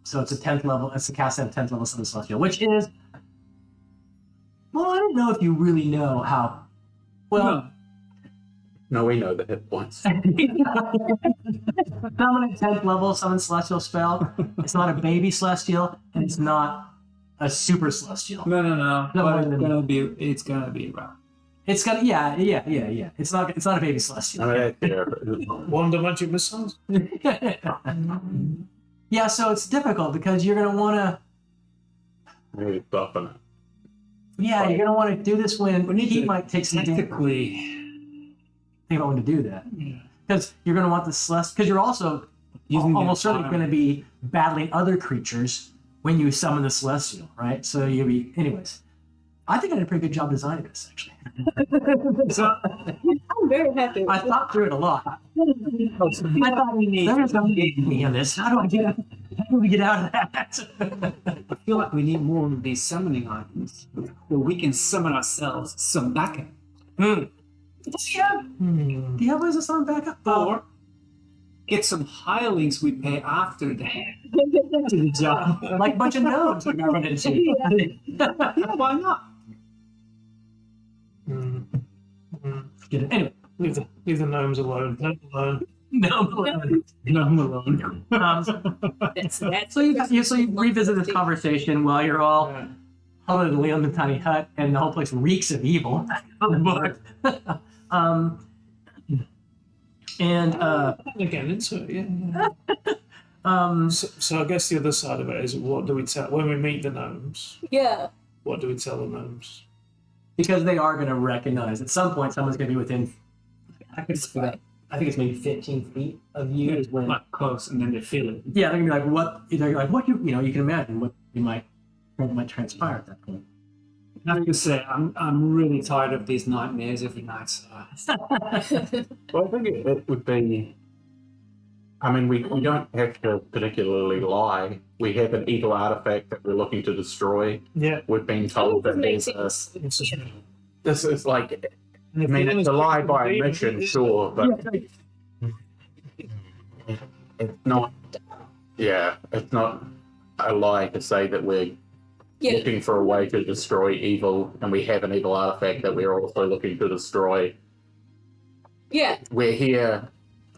So it's a 10th level. It's a cast at 10th level Summon Celestial, which is I don't know if you really know how. Well, No, we know the hit points. summon a 10th level Summon Celestial spell. It's not a baby Celestial, and it's not a super Celestial. No. But it's gonna be rough. It's got yeah. It's not a baby Celestial. Wonder magic missiles. Yeah, so it's difficult because you're gonna want to. Really buffing it. Yeah, you're gonna want to do this when he might take some damage. Technically, Think about when to do that because you're gonna want the Celestial because you're also almost certainly going to be battling other creatures when you summon the Celestial, right? So you'll be, anyways. I think I did a pretty good job designing this, actually. I'm very happy. I thought through it a lot. I thought there's no need me on this. How do we get out of that? I feel like we need more of these summoning items so we can summon ourselves some backup. Do you have ways to summon backup? Or get some hirelings we pay after that to the job. Like a bunch of gnomes we're gonna run into. Yeah, why not? Get it. Anyway, Leave the gnomes alone. Leave them alone. gnome alone. So you revisit this conversation while you're all huddled in the tiny hut, and the whole place reeks of evil. The book. Again, into it, yeah. So I guess the other side of it is, what do we tell when we meet the gnomes? Yeah. What do we tell the gnomes? Because they are going to recognize at some point someone's going to be within. I think it's maybe 15 feet of you. Is when Like close, and then they feel it. yeah, they're going to be like, what? They're like, what? You know, you can imagine what might transpire at that point. I have to say, I'm really tired of these nightmares every night. So. Well, I think it would be. I mean, we don't have to particularly lie. We have an evil artifact that we're looking to destroy. Yeah. We've been told that Makes there's a. sense. It's just, This is like. I mean, it's a lie by omission, sure, but it's not. Yeah, it's not a lie to say that we're Yeah. looking for a way to destroy evil, and we have an evil artifact that we're also looking to destroy. Yeah. We're here.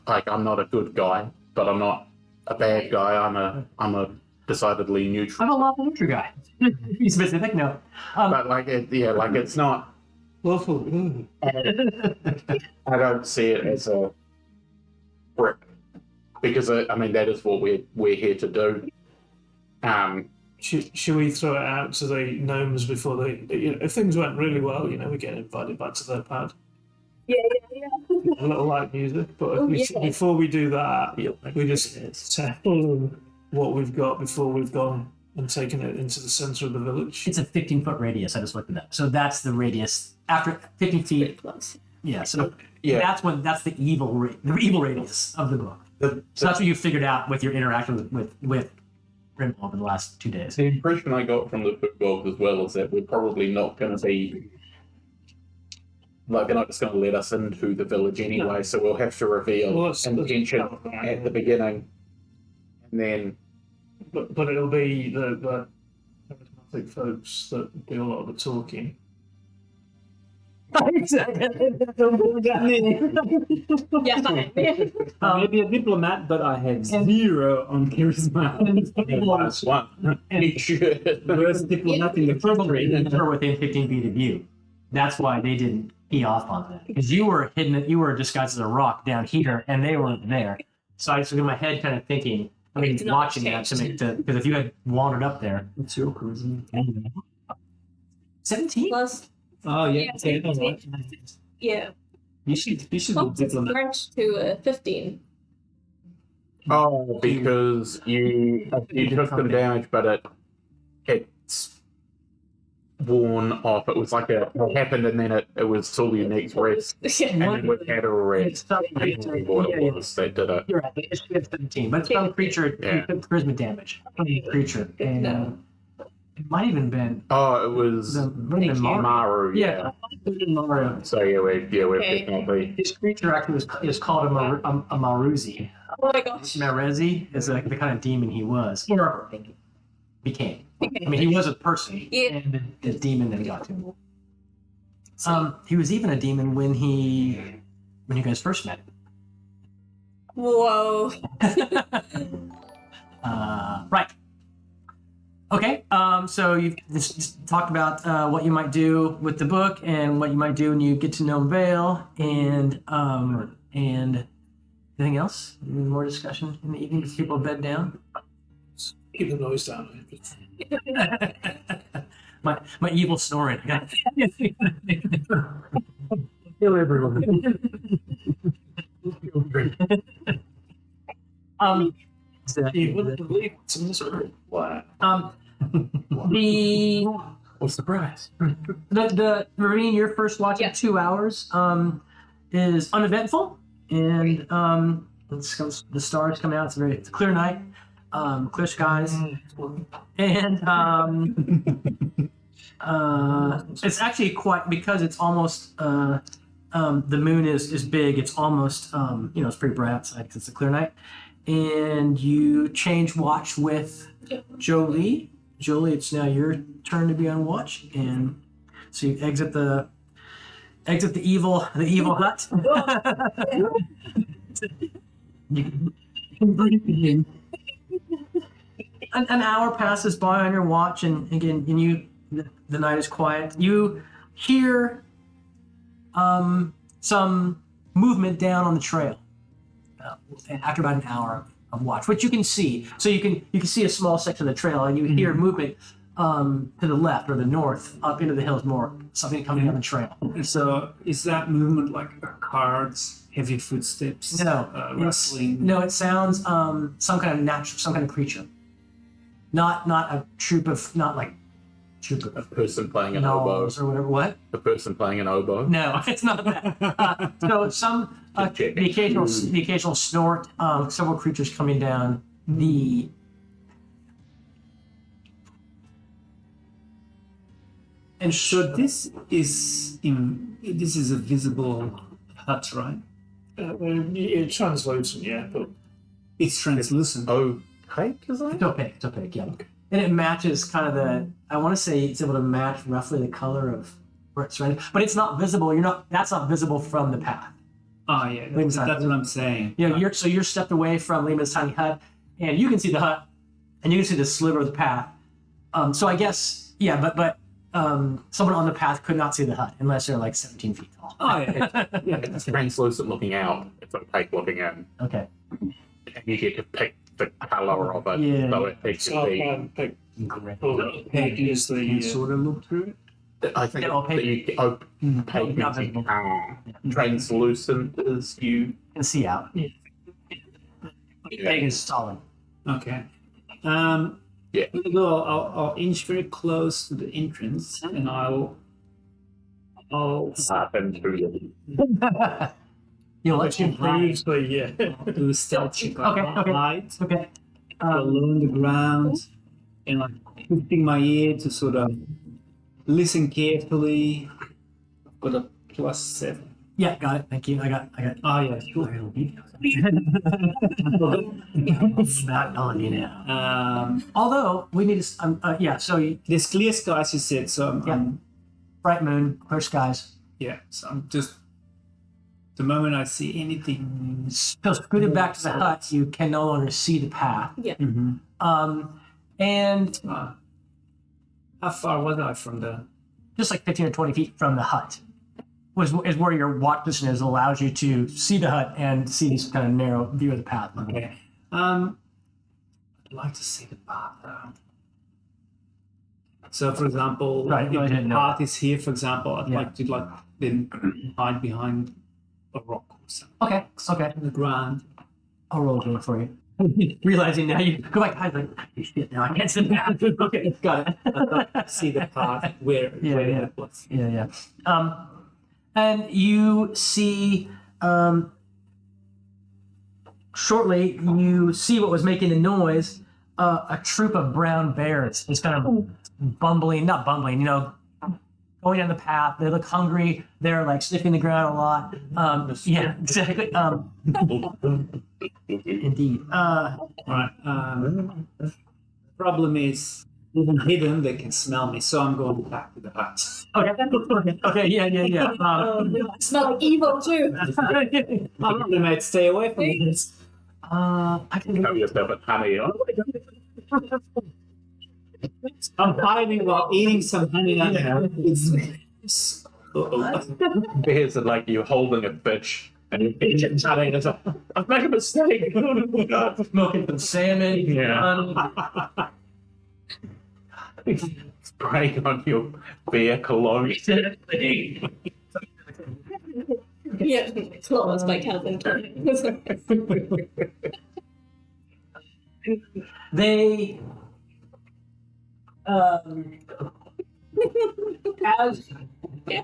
Like, I'm not a good guy, but I'm not a bad guy. I'm a decidedly neutral. I'm a lawful neutral guy. Be specific, no. But like, it's not. lawful. I don't see it as a brick because I mean that is what we're here to do. Should we throw it out to the gnomes before they? If things went really well, we get invited back to their pad. Yeah. A little light music, but before we do that, we just tell them what we've got before we've gone and taken it into the center of the village. It's a 15-foot radius. I just looked it up. So that's the radius after 15 feet. Plus. Yeah. So Yeah. that's the evil radius of the book. So that's what you figured out with your interaction with Grimble over the last 2 days. The impression I got from the football as well is that we're probably not going to be. Like, they're not just going to let us into the village anyway, so we'll have to reveal intention at the beginning. And then. But it'll be the charismatic folks that do a lot of the talking. Yeah, fine. Maybe a diplomat, but I have 0 on charisma. -1. Worst diplomat in the country. You're within 15 feet of you. That's why they didn't key off on that. Because you were hidden, you were disguised as a rock down here, and they weren't there. So I was in my head kind of thinking, It's not watching that because if you had wandered up there. What's your charisma? 17? Plus. Oh yeah, Yeah, all right. Yeah. You should be Plus it's diplomat. ranked to 15. Oh, because you took some damage, but it's worn off. It was like it happened, and then it was till your next rest, Yeah. and then we had a rest. It's some creature. What it was that did it. You're right. It's 17, but it's some creature. Yeah. Charisma damage. Some creature. And it might even been Oh, it was Maru. Maru. Yeah. Maru. So we're Okay. definitely. His creature actually is called a Maruzi. Oh my gosh. Marezi is like the kind of demon he was, or became. I mean, he was a person, Yeah. and the demon that got to him. He was even a demon when you guys first met. Whoa. Right. Okay. So you've just talked about what you might do with the book and what you might do when you get to know Vale, and anything else? Any more discussion in the evening before people bed down? Keep the noise down. my evil snoring. Kill everyone. You wouldn't believe what's in this room. Wow. The What's the price? the Marine, your first watch Yeah. of 2 hours is uneventful, and the stars come out. It's a clear night, clear skies, and it's actually quite, because it's almost the moon is big. It's almost it's pretty bright outside because it's a clear night. And you change watch with Jolie. Jolie, it's now your turn to be on watch, and so you exit the evil hut. You breathe in. An hour passes by on your watch, and again, the night is quiet. You hear some movement down on the trail after about an hour of watch, which you can see. So you can see a small section of the trail, and you hear movement to the left or the north, up into the hills more. Something coming down the trail. So is that movement like cards, heavy footsteps, rustling? No, it sounds some kind of creature. Not a troop of A person playing an oboe. gnolls or whatever. What? A person playing an oboe. No, it's not that. So some the occasional snort of several creatures coming down the. And so this is a visible hut, right? It's translucent, yeah, but It's translucent. Opaque, is it? It's opaque, yeah. And it matches kind of I want to say it's able to match roughly the color of where it's surrounded, but it's not visible. That's not visible from the path. Oh yeah, Lima's that's hut. what I'm saying. You're stepped away from Lima's tiny hut, and you can see the hut, and you can see the sliver of the path. So I guess, yeah, but someone on the path could not see the hut unless they're like 17 feet tall. Oh yeah. It's translucent looking out. It's opaque looking in. Okay. And you get to pick the colour of it. Yeah. So it makes so it I pick Great. pink is You the sort of look through it. I think Yeah, opaque. opaque Not means visible. translucent is you. Can see out. Yeah. Opaque is solid. Okay. Yeah. I'll inch very close to the entrance, and I'll Happen to you. You'll which let you improves the do a stealth check. Okay, okay. Hide, Okay. along the ground, and like twisting my ear to sort of listen carefully. I've got a +7. Yeah, got it. Thank you. I got. Oh yeah, sure. Not on you now. Although we need to. So There's clear skies, you said, so I'm bright moon, clear skies. yeah. So I'm just the moment I see anything. So scooted back to the hut, you can no longer see the path. Mm-hmm. And How far was I from the? just like 15 or 20 feet from the hut is where your watch position is, allows you to see the hut and see this kind of narrow view of the path. Okay. I'd like to see the path though. So, for example, Right, no, I if the didn't know path is here, for example, I'd Yeah. like to then hide behind a rock or something Okay. on the ground. I'll roll again for you. Realizing now you go back to hide, like, shit, now I can't sit down. Okay, got it. I'd like to see the path where Yeah. it was. Yeah. And you see, shortly, you see what was making the noise. A troop of brown bears is kind of not bumbling, going down the path. They look hungry. They're like sniffing the ground a lot. Yeah, exactly. Indeed. Right. Problem is, even hidden, they can smell me, so I'm going back to the hut. Okay, yeah. Smell like evil too. They might stay away from me. I can Cover yourself in honey. Oh my God. I'm hiding while eating some honey. Bears are like you're holding a fish and you're eating honey and it's like, I've made a mistake. Oh God. smoking some salmon. Yeah. Spraying on your bear cologne. Yeah, claws by Calvin Klein. They, as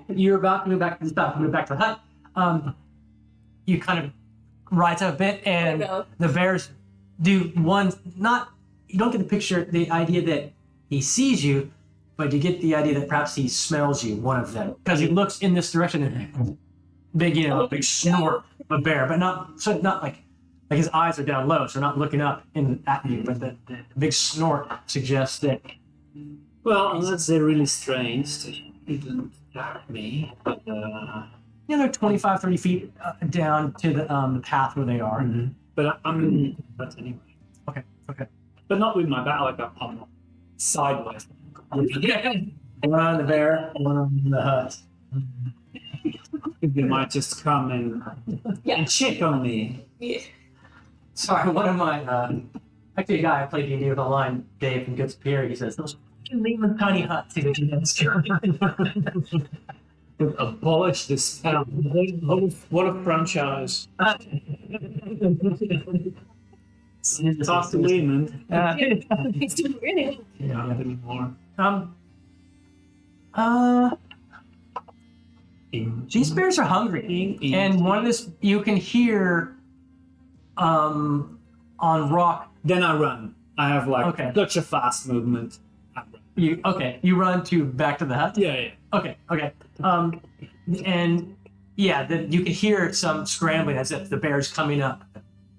you're about to move back to the hut, you kind of rise up a bit, and Oh, no. the bears do one. You don't get the idea that he sees you, but you get the idea that perhaps he smells you. One of them, because he looks in this direction big, a big snort of a bear, but not like his eyes are down low, so not looking up at you, but the big snort suggests that. Well, unless they're really strange, they didn't attack me. But, They're 25, 30 feet down to the path where they are. but I'm but anyway. Okay. But not with my back, like I'm sideways. One on the bear, one on the hut. They might just come and check on me. Yeah. Sorry, one of my actually a guy I played D&D with online, Dave from Good Superior, he says those leave tiny huts. Abolish this spell. What a franchise. Talk to Lehman. He's doing really well. Not anymore. These bears are hungry, and one of this you can hear on rock. Then I run. I have such a fast movement. You run back to the hut. Yeah. Okay. And then you can hear some scrambling as if the bear's coming up,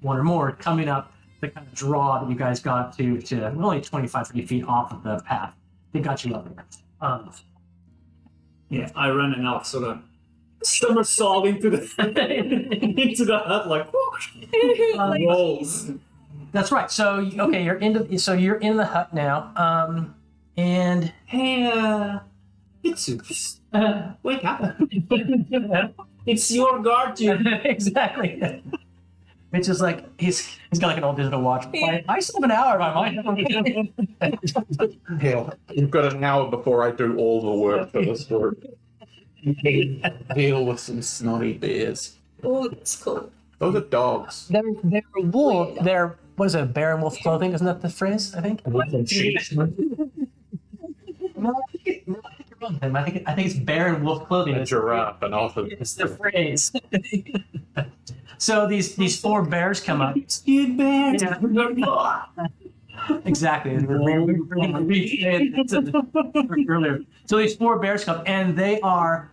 one or more coming up the kind of draw that you guys got to only 25, 30 feet off of the path. They got you up there. Yeah, I run and I'll sort of somersault into the hut like rolls. That's right. So you're in the hut now. And Hey, Itsus, wake up! It's your guardian. exactly. It's just like he's got like an old digital watch. I still have an hour in my mind. Hell, you've got an hour before I do all the work for this work. Deal with some snotty bears. Oh, that's cool. Those are dogs. They're wool. They're what is it? Bear in wolf clothing? Isn't that the phrase? I think. No, I think you're wrong, Tim. I think it's bear in wolf clothing. A giraffe and often. It's the phrase. So these four bears come up. Cute bear. Yeah. Exactly. Earlier. So these four bears come, and they're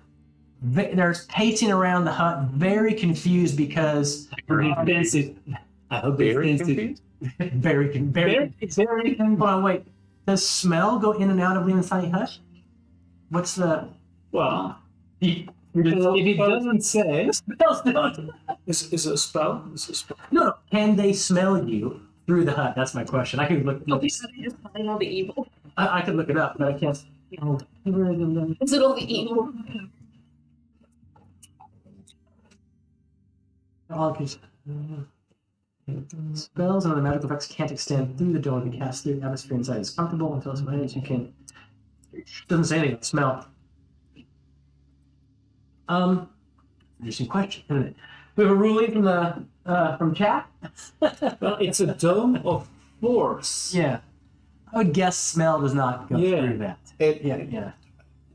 pacing around the hut, very confused because Defensive. I hope they're Very defensive. confused? very. Hold on, wait. Does smell go in and out of Leon's tiny hut? What's the? Well, If if it doesn't say, smells don't. Is it a spell? No. Can they smell you through the hut? That's my question. I could look. Is it all the evil? I could look it up, but I can't. Is it all the evil? Spells and other magical effects can't extend through the door and be cast through the atmosphere inside. It's comfortable until it's managed. You can. Doesn't say anything about smell. Interesting question, isn't it? We have a ruling from chat. well, it's a dome of force. Yeah, I would guess smell does not go through that. Yeah.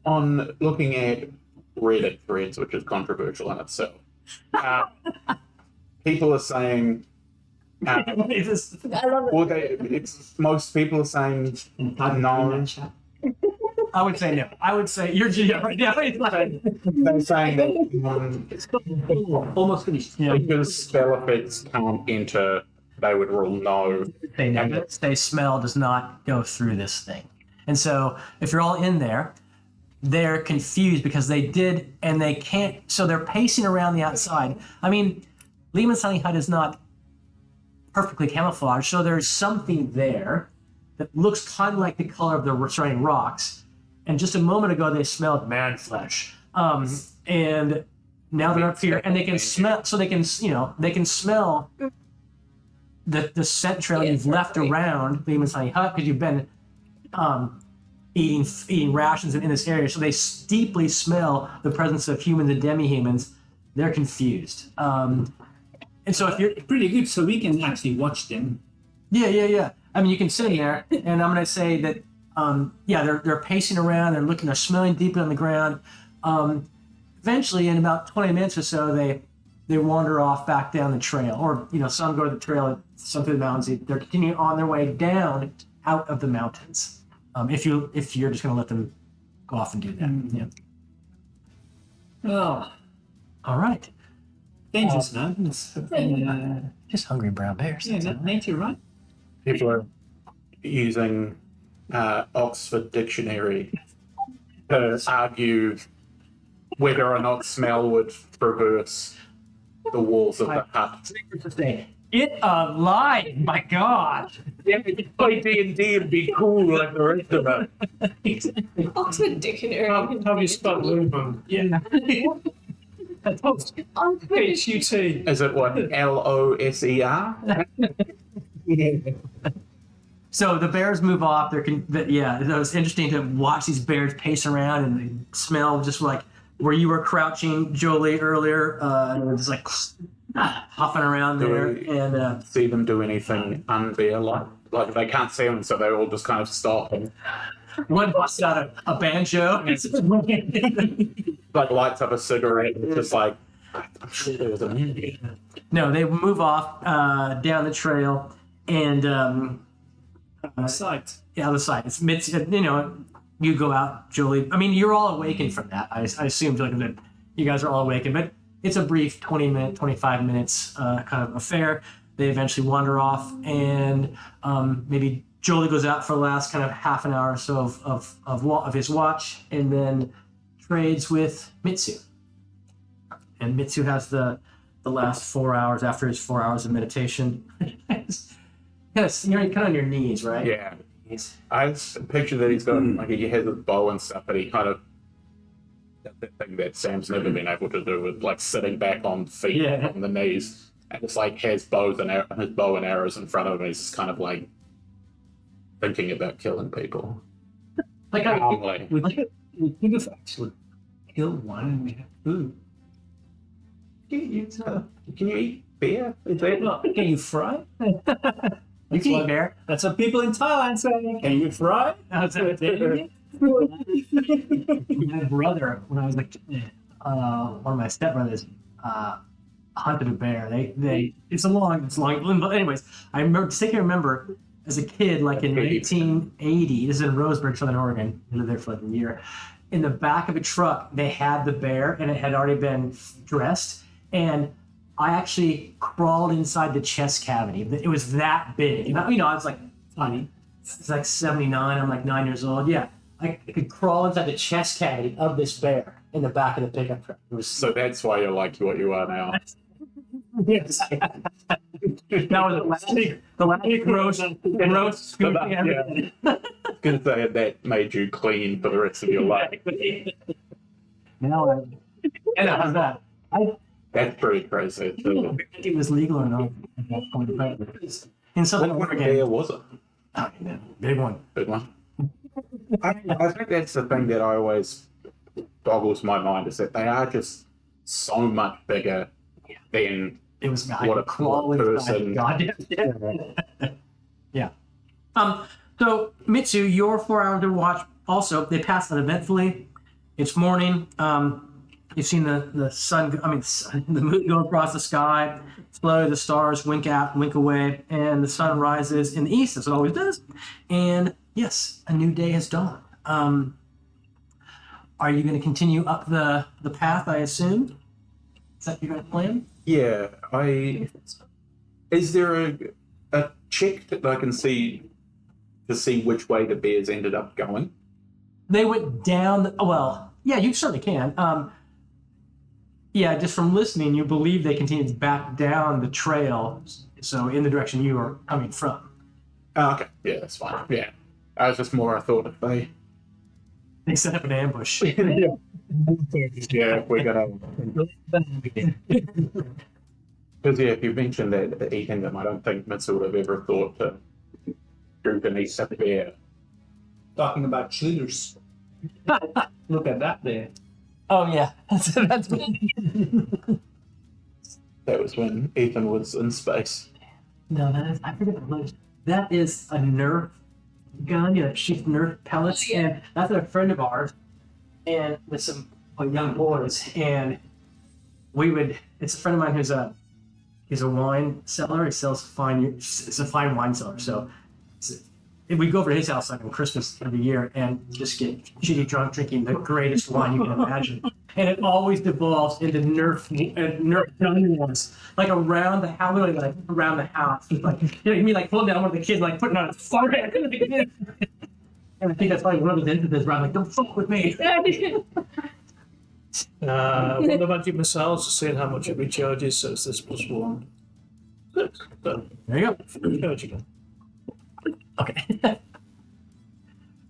On looking at Reddit threads, which is controversial in itself, people are saying. I love it. Well, most people are saying no. I would say no. I would say you're right now. They're saying that Almost finished. because spell effects can't enter, they would rule no. They smell does not go through this thing. And so if you're all in there, they're confused because they did and they can't. So they're pacing around the outside. I mean, Lehman's tiny hut is not perfectly camouflaged, so there's something there that looks kind of like the color of the surrounding rocks. And just a moment ago, they smelled man flesh. And now they're up here, and they can smell. So they can smell the scent trail you've left around Lehman's tiny hut because you've been eating rations in this area. So they deeply smell the presence of humans and demi-humans. They're confused. And so if you're Pretty good, so we can actually watch them. Yeah. I mean, you can sit in there, and I'm going to say that, they're pacing around, they're smelling deeply on the ground. Eventually, in about 20 minutes or so, they wander off back down the trail, or some go to the trail, some through the mountains. They're continuing on their way down out of the mountains. If you're just going to let them go off and do that, yeah. Well, All right. Dangerous, man. It's, Just hungry brown bears. yeah, nature, right? People are using Oxford Dictionary to argue whether or not smell would traverse the walls of the hut. It alive, my God. Yeah, play D&D and be cool like the rest of us. Oxford Dictionary. Have you spelled Lumen? Yeah. H-U-T. Is it what, Loser? So the bears move off. Yeah, it was interesting to watch these bears pace around and they smell just like where you were crouching, Jolie, earlier. And it was just like hopping around there. And See them do anything unbear-like? Like they can't see them, so they all just kind of stop and one busts out a banjo. like lights up a cigarette. It's just like, I'm sure there was a movie. No, they move off down the trail and Sight. yeah, the side. It's you go out, Julie. I mean, you're all awakened from that. I assume like that you guys are all awakened, but it's a brief 25 minutes kind of affair. They eventually wander off, and maybe Jolie goes out for the last kind of half an hour or so of his watch, and then trades with Mitsu. And Mitsu has the last 4 hours after his 4 hours of meditation. Yes, you're kind of on your knees, right? Yeah. I just picture that he's got like he has a bow and stuff, but he kind of does that thing that Sam's never been able to do with like sitting back on feet Yeah. on the knees, and just like has his bow and arrows in front of him. He's just kind of like thinking about killing people. Like Calmly. We could have actually killed one and we have food. Can you eat beer? Is that Can you fry? you can eat bear. That's what people in Thailand say. Can you fry? That's what my brother, when I was like one of my stepbrothers, hunted a bear. It's long. But anyways, I remember as a kid, like in 1980. This is in Roseburg, Southern Oregon. I lived there for like a year. In the back of a truck, they had the bear, and it had already been dressed. And I actually crawled inside the chest cavity. It was that big. I was like, funny. It's like 79. I'm like 9 years old. Yeah. I could crawl inside the chest cavity of this bear in the back of the pickup truck. It was So that's why you're like what you are now. yes. That was the last roast scooping everything. Gonna say that made you clean for the rest of your life. Now, how's that? That's pretty crazy. I don't think it was legal or not at that point. But in Southern What Oregon, beer was it? oh, man, big one. Good one. I think that's the thing that I always boggles my mind is that they are just so much bigger than It was what a crawl person. Goddamn. Yeah. So Mitsu, your 4 hours to watch. Also, they passed uneventfully. It's morning. You've seen the sun. The moon go across the sky. Slowly, the stars wink out, wink away, and the sun rises in the east, as it always does. And yes, a new day has dawned. Are you going to continue up the path? I assume. Is that your plan? Yeah, is there a check that I can see to see which way the bears ended up going? They went down. Well, yeah, you certainly can. Yeah, just from listening, you believe they continued back down the trail, so in the direction you are coming from. Oh, okay, yeah, that's fine. Yeah, I was just more. I thought if they. They set up an ambush. Yeah, we're gonna. Because if you mentioned that eating them, I don't think Mitsu would have ever thought to do beneath a bear. Talking about cheaters. Look at that there. Oh yeah, that's me. That was when Ethan was in space. No, I forget the name. That is a Nerf gun. Yeah, shoots Nerf pellets, and that's a friend of ours, and with some young boys, and we would. It's a friend of mine he's a wine seller. He sells it's a fine wine seller. So we go over to his house like on Christmas every year and just get shitty drunk drinking the greatest wine you can imagine. and it always devolves into Nerf gun wars, like around the house, literally like around the house. It's like, you know, me like pulling down one of the kids, like putting on his forehead. And I think that's probably one of the instances where I'm like, don't fuck with me. One of anti-missiles, seeing how much it recharges, so it's this +1. Good. Done. There you go. Recharge again. Okay.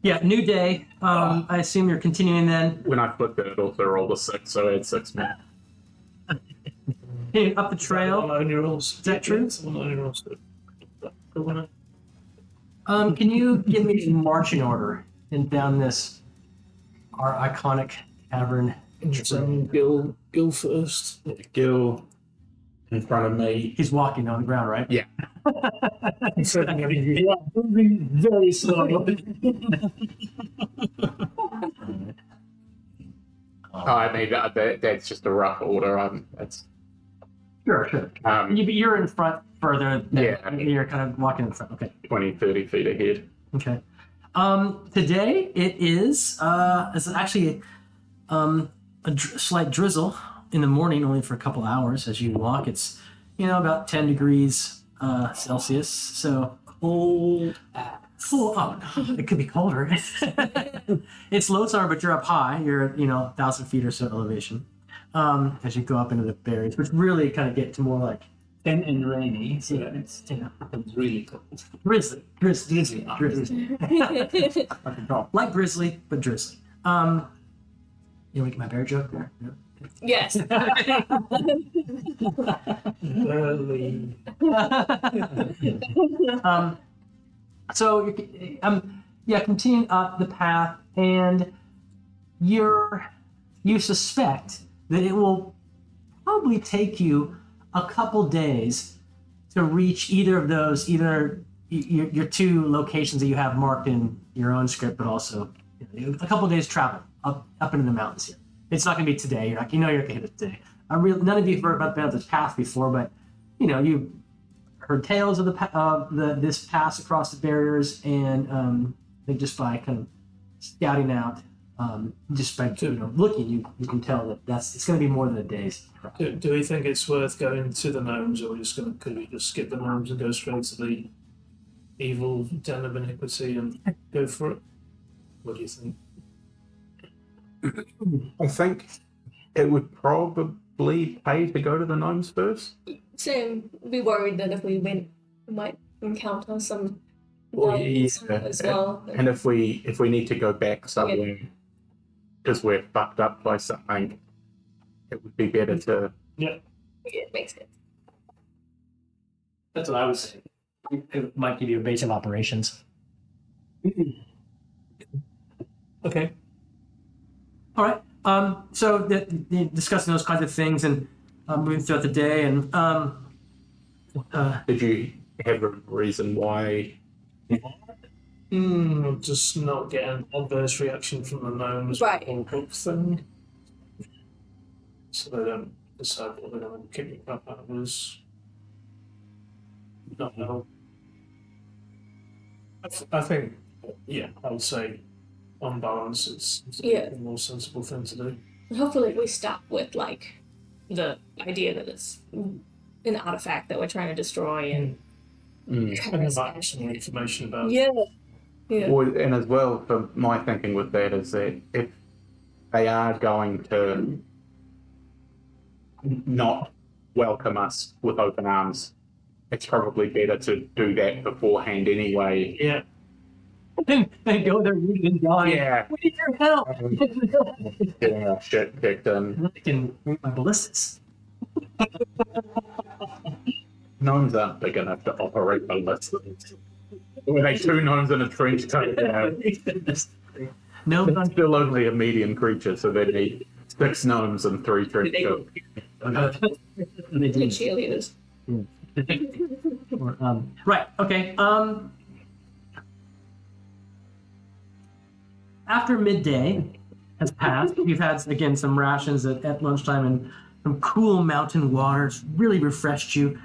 Yeah, new day. I assume you're continuing then. When I flipped it, it also rolled a 6, so I had 6 more. Heading up the trail. One only rolls. Is that true? One only rolls. Can you give me a marching order and down this our iconic cavern? Gil first. Gil in front of me. He's walking on the ground, right? Yeah. Yeah, moving very slowly. I mean, that's just a rough order. It's Sure. You're in front further. Yeah. You're kind of walking in front. Okay. 20, 30 feet ahead. Okay. Today it is it's actually slight drizzle in the morning, only for a couple hours as you walk. It's about 10 degrees Celsius. So cold. Oh no, it could be colder. It's low summer, but you're up high. You're at 1,000 feet or so elevation as you go up into the berries, which really kind of get to more like And rainy, so it's really cold. drizzly. Drizzly. Like grizzly, but drizzly. You want to get my bear joke there? No? Yes. Early. So continuing up the path, and you suspect that it will probably take you a couple days to reach either of those, either your two locations that you have marked in your own script, but also a couple days travel up into the mountains here. It's not going to be today. You're not going to hit it today. None of you have heard about this path before, but you heard tales of this pass across the barriers, and I think just by kind of scouting out, just by looking, you can tell that it's going to be more than a day's travel. Do we think it's worth going to the gnomes, or could we just skip the gnomes and go straight to the evil den of iniquity and go for it? What do you think? I think it would probably pay to go to the gnomes first. Same. We worried that if we went, we might encounter some Well, gnomes yeah. as well. And if we need to go back somewhere because we're fucked up by something, it would be better to. Yeah, it makes sense. That's what I would say. It might give you a base of operations. Okay. All right. So discussing those kinds of things and moving throughout the day, and Did you have a reason why? Just not get an adverse reaction from the gnomes Right. or book thing. So they don't decide what they're going to kick the crap out of us. Not know. I think, I would say on balance it's Yeah. a more sensible thing to do. And hopefully we stop with the idea that it's an artifact that we're trying to destroy and And there might be some more information about yeah. Well, and as well, for my thinking with that is that if they are going to not welcome us with open arms, it's probably better to do that beforehand anyway. Yeah. and go there rooted and dying. Yeah. We need your help. Getting our shit kicked in. I can bring my ballistics. Gnomes aren't big enough to operate ballistics. Were they two gnomes in a trench coat? No, It's still only a medium creature, so they need 6 gnomes and 3 trench coats. they The do. cheerleaders. Right. Okay. After midday has passed, you've had again some rations at lunchtime and some cool mountain water. It's really refreshed you.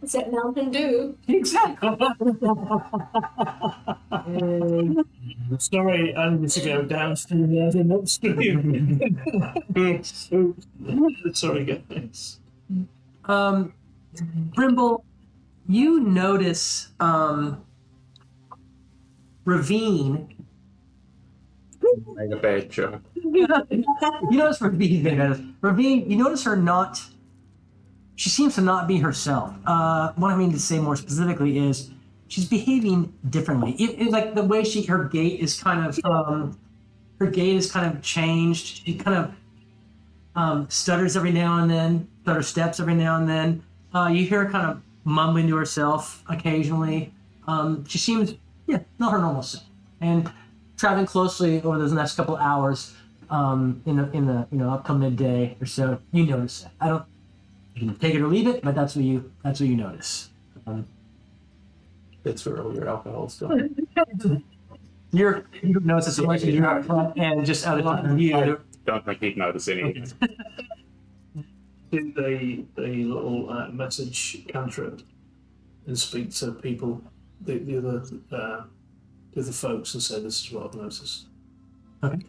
Is that Mountain Dew? Exactly. Sorry, I need to go downstairs and upstream. Sorry, guys. Brimble, you notice Ravine. Made a bad joke. You notice Ravine, you notice her not. She seems to not be herself. What I mean to say more specifically is she's behaving differently. It's like the way her gait is kind of changed. She kind of stutters every now and then, stutter steps every now and then. You hear her kind of mumbling to herself occasionally. She seems, not her normal self. And traveling closely over those next couple hours, in the up till midday or so, you notice that. You can take it or leave it, but that's what you notice. That's where all your alcohol's gone. You notice as much as you're out front and just out of view. Don't think he'd notice anything. Do the little message cantrip and speak to people, the other folks, and say this is what I've noticed. Okay.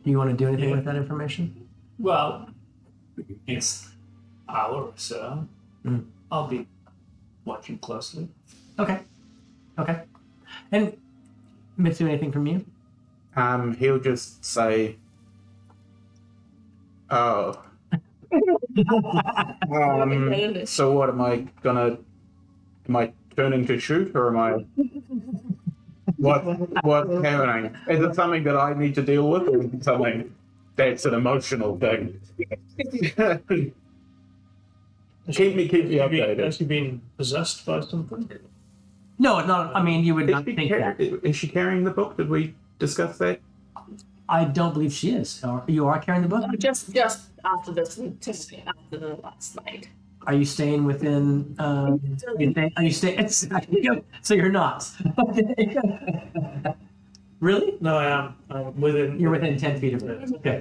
Do you want to do anything with that information? Well, next hour or so, I'll be watching closely. Okay. And Mitsu, anything from you? He'll just say, "Oh, so what am I gonna? Am I turning to shoot, or am I? What's happening? Is it something that I need to deal with, or is it something that's an emotional thing?" Keep me updated. Has she been possessed by something? No, not. I mean, you would not think that. Is she carrying the book? Did we discuss that? I don't believe she is. You are carrying the book? Just after this, after the last night. Are you staying within? Are you staying? So you're not. Really? No, I am. I'm within. You're within 10 feet of it. Okay.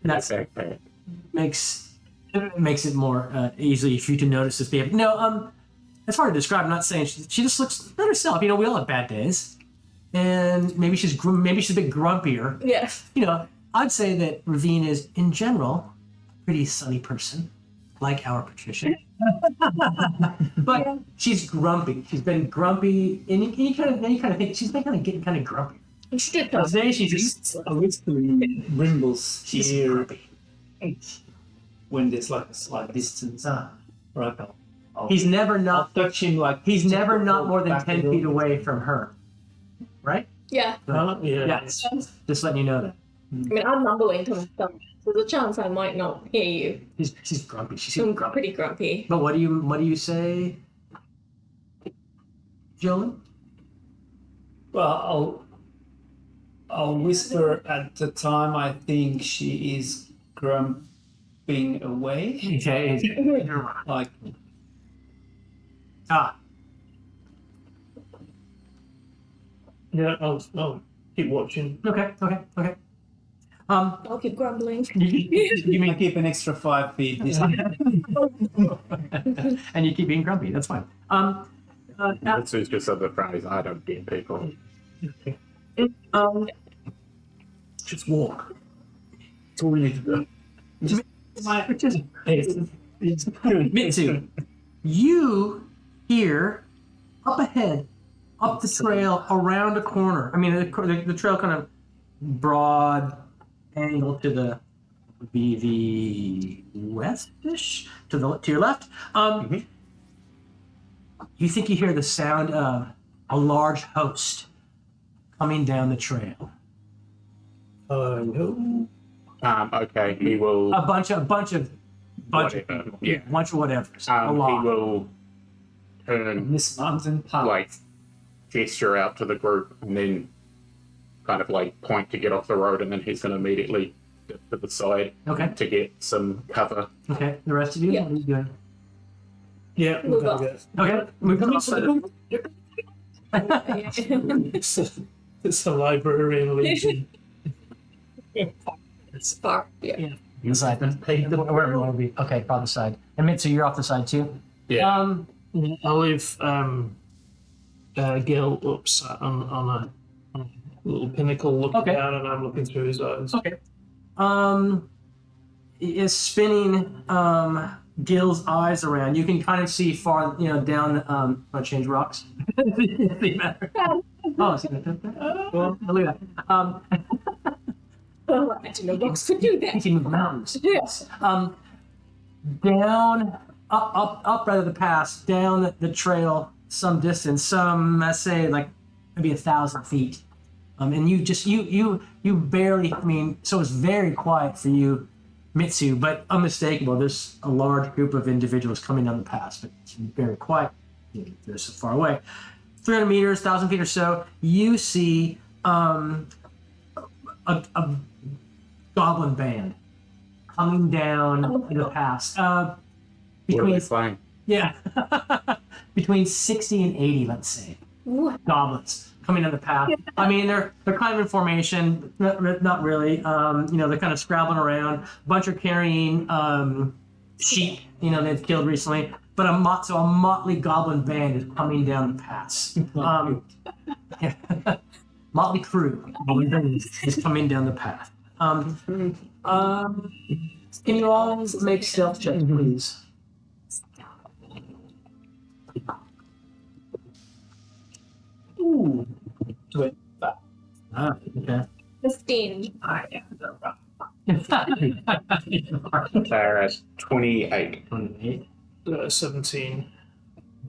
That's Backpack. makes it more easily for you to notice this behavior. No, it's hard to describe. I'm not saying she just looks not herself. We all have bad days, and maybe she's a bit grumpier. Yes. I'd say that Ravine is in general a pretty sunny person, like our Patricia. But she's grumpy. She's been grumpy, and you kind of think she's been getting kind of grumpy. She did Today she's just Whispering Rimble's she's ear grumpy. when there's like a slight distance. Right. He's never I'll not. touch him like He's never not more than back 10 a feet little. away from her. Right? Yeah. Yeah. Yes. Just letting you know that. I mean, I'm mumbling to myself. There's a chance I might not hear you. She's grumpy. She's I'm grumpy. pretty grumpy. But what do you say, Jolene? Well, I'll whisper at the time I think she is grumping away. Okay. Like, Yeah. I'll keep watching. Okay. I'll keep grumbling. you may keep an extra 5 feet. And you keep being grumpy. That's fine. That's who's just at the front. Is I don't get people. Just walk. That's all we need to do. Mitsu, you hear up ahead, up the trail, around a corner. I mean, the trail kind of broad angle to the westish to your left. You think you hear the sound of a large host coming down the trail. Okay, he will. A bunch of Whatever, yeah. bunch of whatever. A He lot. will turn, This mountain path. like, gesture out to the group, and then kind of like point to get off the road, and then he's going to immediately dip to the side Okay. to get some cover. Okay. The rest of you, Yeah. what are you doing? Yeah. Move we're up. gonna Okay. Move on. It's a librarian legion. It's far. Yeah. The side. Wherever you want to be. Okay, on the side. And Mitsu, you're off the side too. Yeah. I'll leave Gil up sat on a little pinnacle looking Okay. down, and I'm looking through his eyes. Okay. Is spinning Gil's eyes around. You can kind of see far, down. Want to change rocks? See better. Oh, see that? Well, look at that. Oh, I didn't know rocks could do You that. can move mountains. Yes. Down, up rather the pass, down the trail some distance, let's say like maybe 1,000 feet. And you barely, so it's very quiet for you, Mitsu, but unmistakable. There's a large group of individuals coming down the pass, but it's very quiet. They're so far away. 300 meters, 1,000 feet or so, you see a goblin band coming down the pass. What are Between they playing? Yeah. Between 60 and 80, let's say. What? Goblins coming down the path. I mean, they're kind of in formation, not really. They're kind of scrabbling around. A bunch are carrying sheep, they've killed recently. But a motley goblin band is coming down the pass. Motley crew is coming down the path. Can you all make stealth checks, please? Ooh. Wait, that. Okay. 15. They're 28. 28. 17.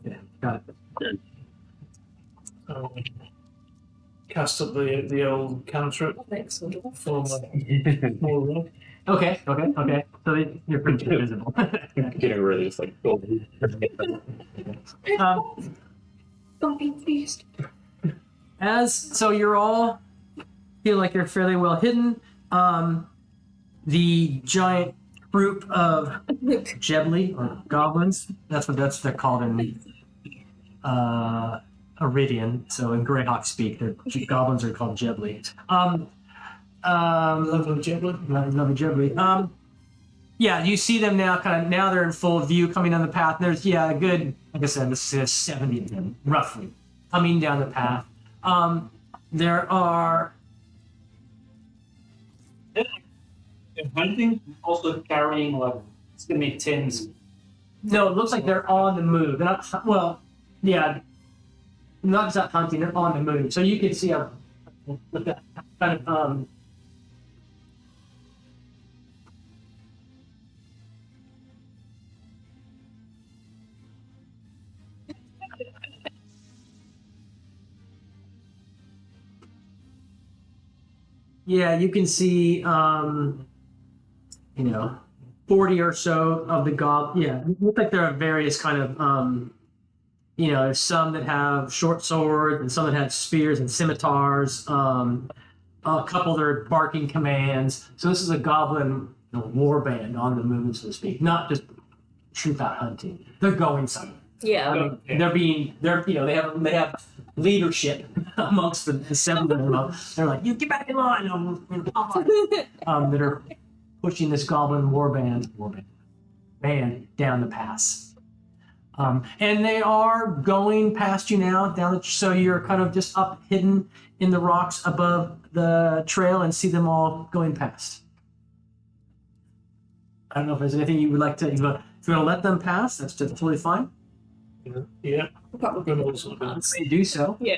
Yeah, got it. Cast up the old cantrip Excellent. for my Okay. So you're pretty visible. Getting really just like, oh. Don't be pleased. So you're all feel like you're fairly well hidden. The giant group of Jebli or goblins. That's what they're called in Iridian. So in Greyhawk speak, goblins are called Jebli. lovely Jebli. Lovely Jebli. Yeah, you see them now. Now they're in full view coming down the path. There's a good, like I said, this is 70 of them roughly coming down the path. There are. They're hunting, also carrying like it's gonna be tins. No, it looks like they're on the move. They're not. Well, yeah, not just out hunting. They're on the move. So you can see a kind of Yeah, you can see 40 or so of the goblins. Yeah, it looks like there are various kind of there's some that have short swords and some that have spears and scimitars. A couple that are barking commands. So this is a goblin war band on the move, so to speak. Not just troop out hunting. They're going somewhere. Yeah. They have leadership amongst the 7 of them. They're like, you get back in line. That are pushing this goblin war band down the pass. And they are going past you now so you're kind of just up hidden in the rocks above the trail and see them all going past. I don't know if there's anything you would like to. If you want to let them pass, that's just totally fine. Yeah. Probably. They do so. Yeah.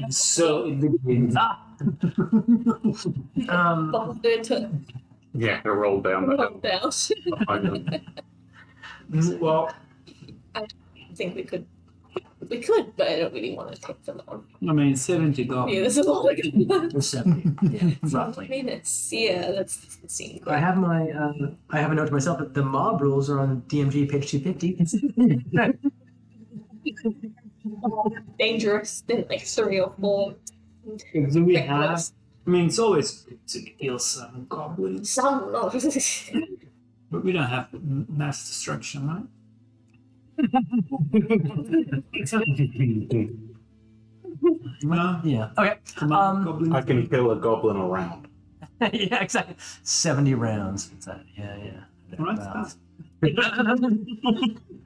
So it begins. Bubble into Yeah, to roll down the hill. down. behind them. Well, I think we could, but I don't really want to take them on. I mean 70 goblins. Yeah, there's a lot of There's 70, yeah, roughly. minutes. Yeah, that doesn't seem I have I have a note to myself that the mob rules are on DMG page 250. dangerous. Then like 3 or 4. Do we have? I mean, it's always good to kill some goblins, Some not. but we don't have mass destruction, right? No, Yeah. Okay. come on, goblins. I can kill a goblin around. Yeah, exactly. 70 rounds. Yeah. Right, Rounds.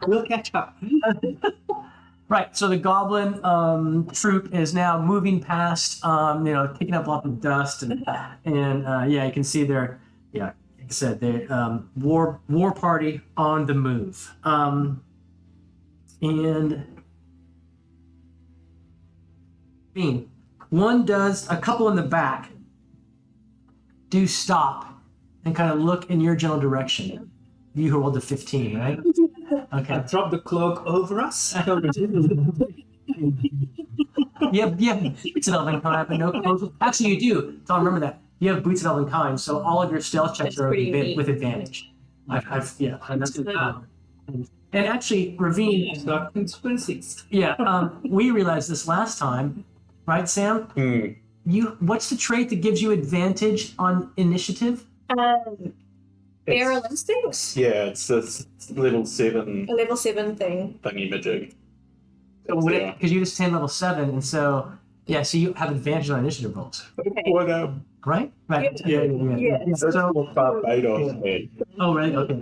We'll catch up. Right, so the goblin troop is now moving past, picking up lots of dust, and yeah, you can see their, like I said, the war party on the move, a couple in the back do stop and kind of look in your general direction. You who rolled the 15, right? Okay. I drop the cloak over us. Yep. Boots of Elven Kind, but no clothes. Actually, you do. So I remember that. You have Boots of Elven Kind, so all of your stealth checks That's are pretty neat. with advantage. And that's good. And actually, Ravine, Got consequences. we realized this last time, right, Sam? What's the trait that gives you advantage on initiative? Barrel instincts? Yeah, it's this level 7 A level 7 thing. thingy majig. Because you just 10 level 7, and so you have advantage on initiative rolls, What right? Right. Yeah. that's So, what Barbados had. oh, right. Okay.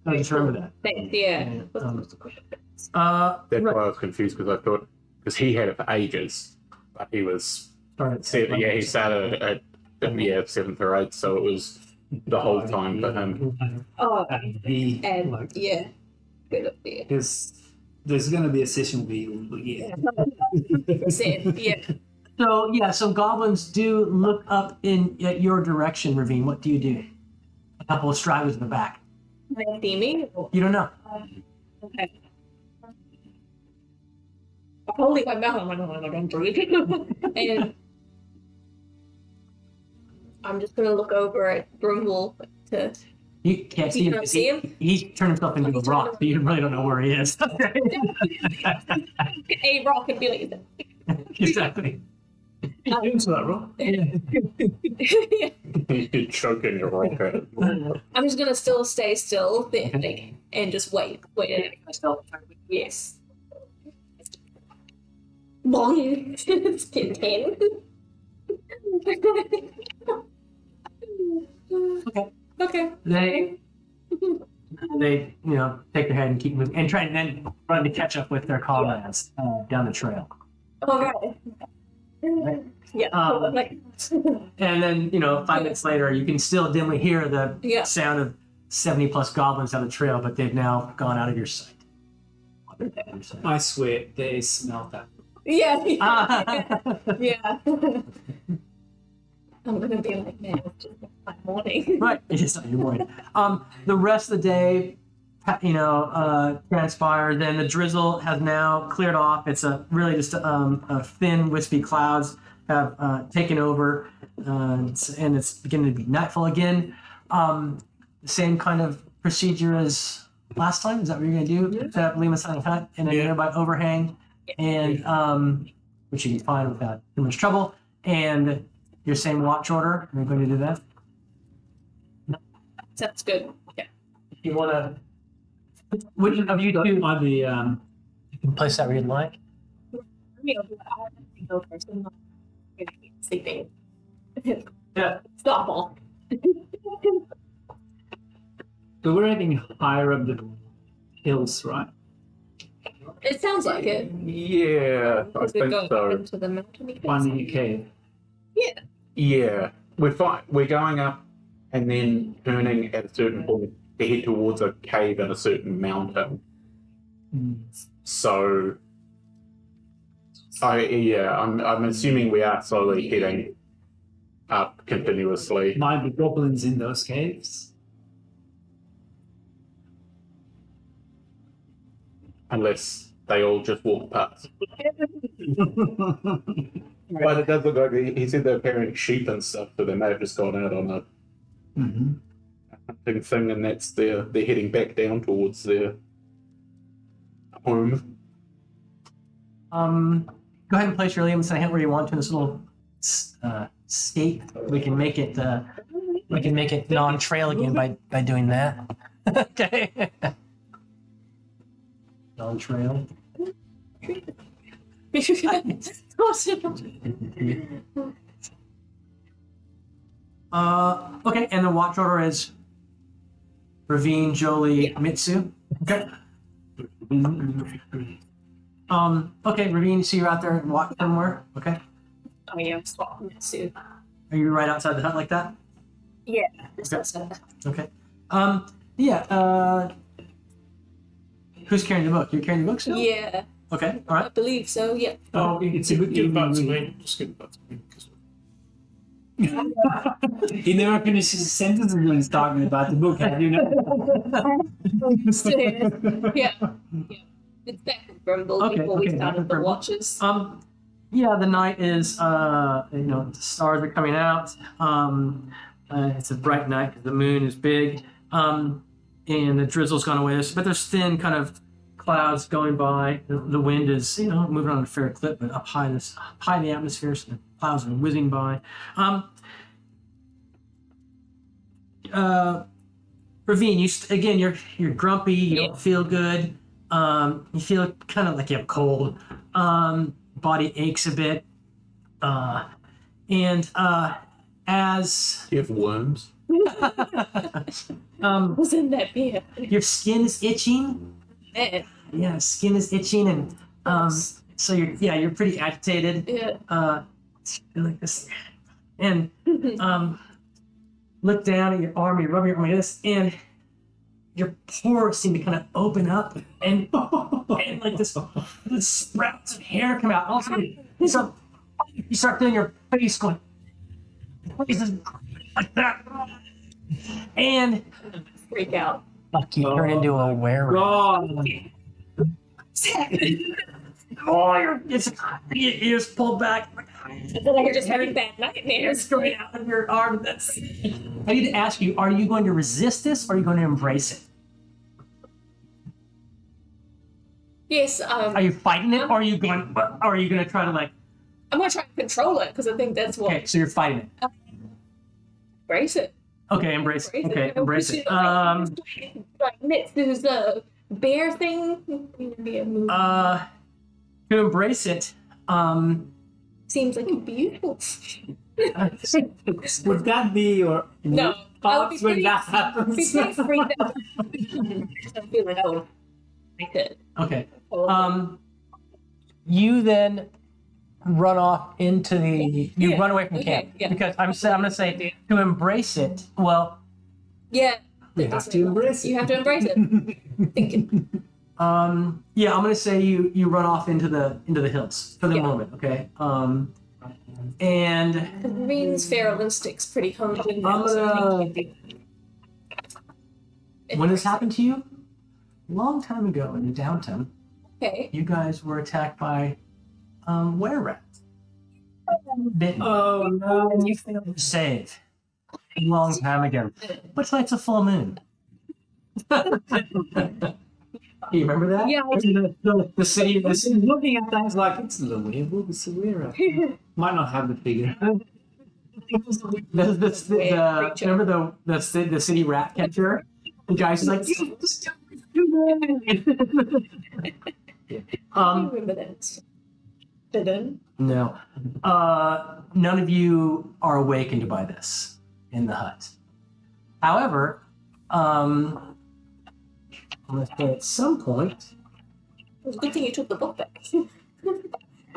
I just remember that. Yeah. That's Right. why I was confused because he had it for ages, but he was Started. he started at 7th or 8th, so it was the whole time for him. Oh, And yeah. Good idea. there's going to be a session where you'll yeah. 100%. Yeah. So goblins do look up at your direction, Ravine. What do you do? A couple of stragglers in the back. Am I theming? You don't know. Okay. Holy my mouth, I'm like, don't breathe. And I'm just gonna look over at Broomwall to You can't see You him. don't see him? He turned himself into a rock, so you really don't know where he is. a rock and be like, Exactly. Into that rock. You're choking your rocket. I'm just gonna stay still there, like, and just wait. Yes. Bong. It's 10. Okay. They take their head and keep moving and try and then run to catch up with their comrades down the trail. All right. Yeah. Like, And then 5 minutes later, you can still dimly hear the Yeah. sound of 70 plus goblins down the trail, but they've now gone out of your sight. I swear they smell that. yeah. Yeah. I'm gonna be like, man, it's just my morning. Right, it's not your morning. The rest of the day, transpired. Then the drizzle has now cleared off. It's really just a thin, wispy clouds have taken over, and it's beginning to be nightfall again. The same kind of procedure as last time. Is that what you're going to do? Yeah. Set up Lima Silent Hut in a nearby overhang, and which you can find without too much trouble. And your same watch order. Are you going to do that? Sounds good. Yeah. If you want to, which of you two Might be you can place that where you'd like? I'll go first. I'm not gonna be sleeping. Yeah. Stop all. so we're heading higher up the hills, right? It sounds like it. Yeah, I Because we're think going up so. into the mountain. One cave. Yeah, we're going up and then turning at a certain point to head towards a cave in a certain mountain. So, I'm assuming we are slowly heading up continuously. Might be goblins in those caves. Unless they all just walk past. But it does look like he said they're carrying sheep and stuff, so they may have just gone out on a hunting thing, and they're heading back down towards their home. Go ahead and place your Liam and hit where you want to in this little scape. We can make it non-trail again by doing that. Okay. Non-trail. Okay, and the watch order is Ravine, Jolie, Mitsu. Okay. Okay, Ravine, so you're out there and walk somewhere. Okay. Oh yeah, I'm swapping it soon. Are you right outside the hut like that? Yeah. Okay. Okay. Yeah. Who's carrying the book? You're carrying the book still? Yeah, Okay. All I right. believe so. Yeah. Oh, It's a good give it back to evening. me. Just give it back to me. 'Cause- He never finishes his sentences when he's talking about the book, have you know? Yeah. It's back from Grumble Okay, before we okay, started the Grumble. watches. Yeah, the night is, the stars are coming out. It's a bright night because the moon is big, and the drizzle's gone away. But there's thin kind of clouds going by. The wind is, moving on a fair clip, but up high in the atmosphere, so the clouds are whizzing by. Ravine, you're grumpy. You don't feel good. You feel kind of like you have a cold. Body aches a bit. As Do you have worms? Was in that beer. your skin is itching. Man. Yeah, skin is itching, and so you're pretty agitated. Yeah. Like this, and look down at your arm. You rub your arm like this, and your pores seem to kind of open up, and like this sprouts of hair come out. Also, you start feeling your face going like that, and Freak out. like you turn into a werewolf. Oh, your ears pulled back. Then I just having bad nightmares. It's going out of your arm. I need to ask you: are you going to resist this, or are you going to embrace it? Yes. Are you fighting it, or are you going? Or are you going to try to like? I'm gonna try to control it because I think that's what Okay, so you're fighting it. embrace it. Okay, embrace it. Okay, embrace it. Like Mitsu's the bear thing. To embrace it. Seems like it'd be useful. Would that be your No, I would be thoughts when pretty, that be happens? pretty freaked out. I feel like I would like it. Okay. You then run off into the. You Yeah, run away from okay, camp yeah. because I'm gonna say to embrace it. Well, Yeah. You have to embrace it. You have to embrace it. Thinking. yeah, I'm gonna say you run off into the hills for the Yeah. moment. Okay. And Reen's feral instinct's pretty honed in now, I'm so I gonna- think when this happened to you, a long time ago in Downton, okay. you guys were attacked by were-rats. Bitten. Oh no. And you failed to save a long time ago. But tonight's a full moon. You remember that? Yeah, I The city. The city. Looking at that, it's like it's a werewolf, it's a werewolf. Might not have the figure. Remember the city rat catcher? The guy's just like. I remember that. Didn't. No. None of you are awakened by this in the hut. However, I'm going to say at some point. It was a good thing you took the book back.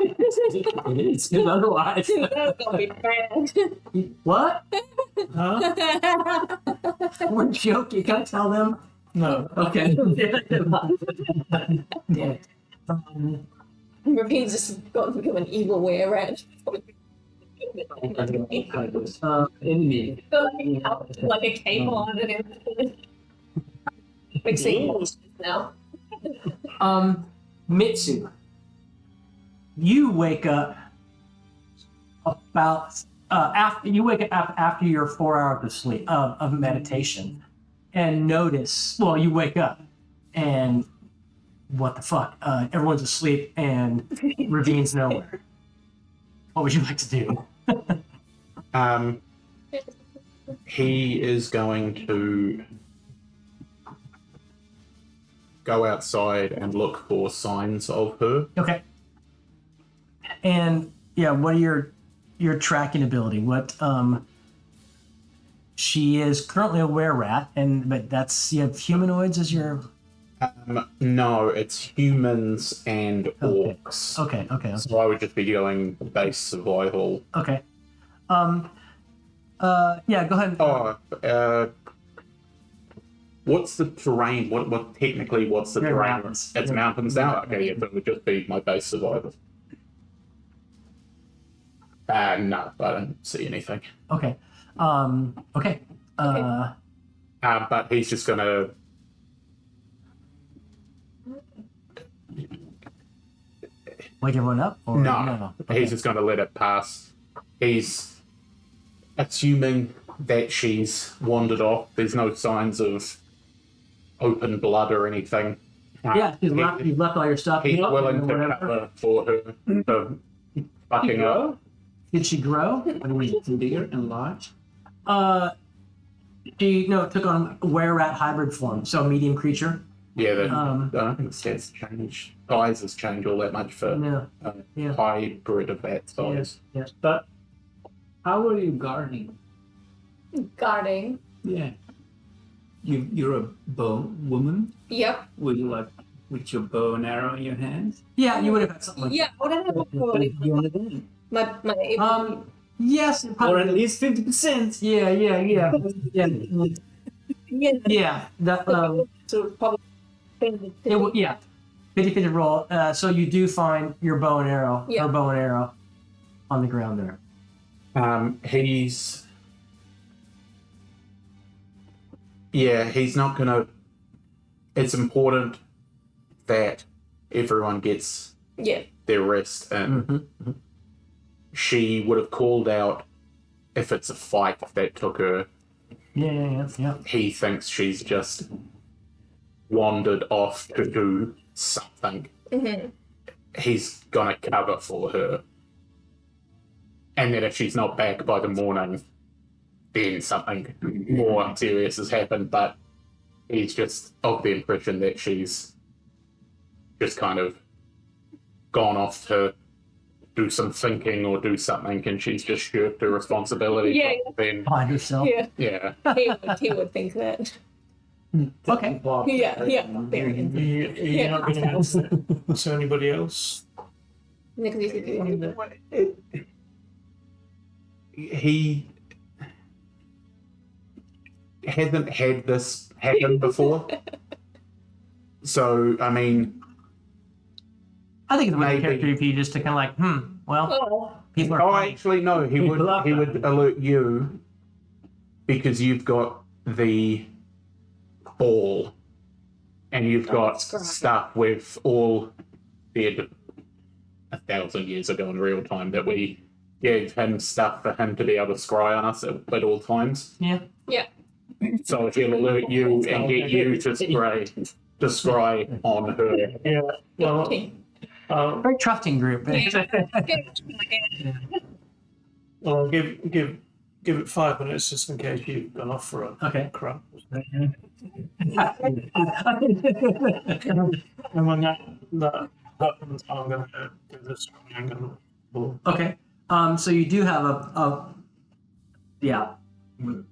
It is, because otherwise. That's gonna be bad. What? Huh? We're joking. Can I tell them? No. Okay. Yeah. Raveen's just got to become an evil were rat. Enemy. Like a cape on and everything. Big scenes now. Mitsu, you wake up about after your 4 hours of sleep of meditation, and notice. Well, you wake up, and what the fuck? Everyone's asleep, and Ravine's nowhere. What would you like to do? He is going to go outside and look for signs of her. Okay. And yeah, what are your tracking ability? What She is currently a were-rat, but that's you have humanoids as your. No, it's humans and Okay. orcs. Okay. So I would just be going base survival. Okay. Yeah. Go ahead. What's the terrain? What technically? What's the They're terrain? mountains. It's They're- mountains now. Okay, yeah, that would just be my base survival. No, I don't see anything. Okay. Okay. But he's just gonna. Wake everyone up? Or No, Okay. he's just gonna let it pass. He's assuming that she's wandered off. There's no signs of open blood or anything. Yeah, you've left all your stuff. He's Yep, willing and to whatever. cover for her for fucking up. Did she grow? What do we get bigger and large? She took on were-rat hybrid form, so medium creature. Yeah, I Um, don't think the stats change. Sizes change all that much for Yeah. Yeah. hybrid of that size. Yes. But how are you gardening? Guarding. Yeah. You're a bow woman Yep. with your bow and arrow in your hands. Yeah, you would have had something like Yeah. What have Or my that. Yes. it at probably, least 50%. yeah. Yeah. That so it's probably yeah. 50-50 roll. So you do find your bow and arrow, Yeah. her bow and arrow, on the ground there. He's not gonna. It's important that everyone gets yeah. their rest, and Mm-hmm. she would have called out if it's a fight that took her. Yeah. He thinks she's just wandered off to do something. Mm-hmm. He's gonna cover for her. And then if she's not back by the morning, then something more serious has happened. But he's just of the impression that she's just kind of gone off to do some thinking or do something, and she's just shirked her responsibility. Yeah. Then, Find yourself. Yeah. yeah. He would think that. Okay. Yeah. Very You're not going to answer to anybody else. Because you said you wanted to. He hasn't had this happen before. So, I mean, I think it's a Maybe. character if you just to kind of like, well, Oh. people are. oh, actually, no, he People love would alert you because you've got the ball and you've got Scry. stuff with all dead 1,000 years ago in real time that we gave him stuff for him to be able to scry on us at all times. Yeah. So he'll alert you and get you to scry on her. Yeah. Well, Very trusting group. I'll give it 5 minutes just in case you've gone off for a Okay. crap. And when that happens, I'm going to do this. I'm going to. Okay. So you do have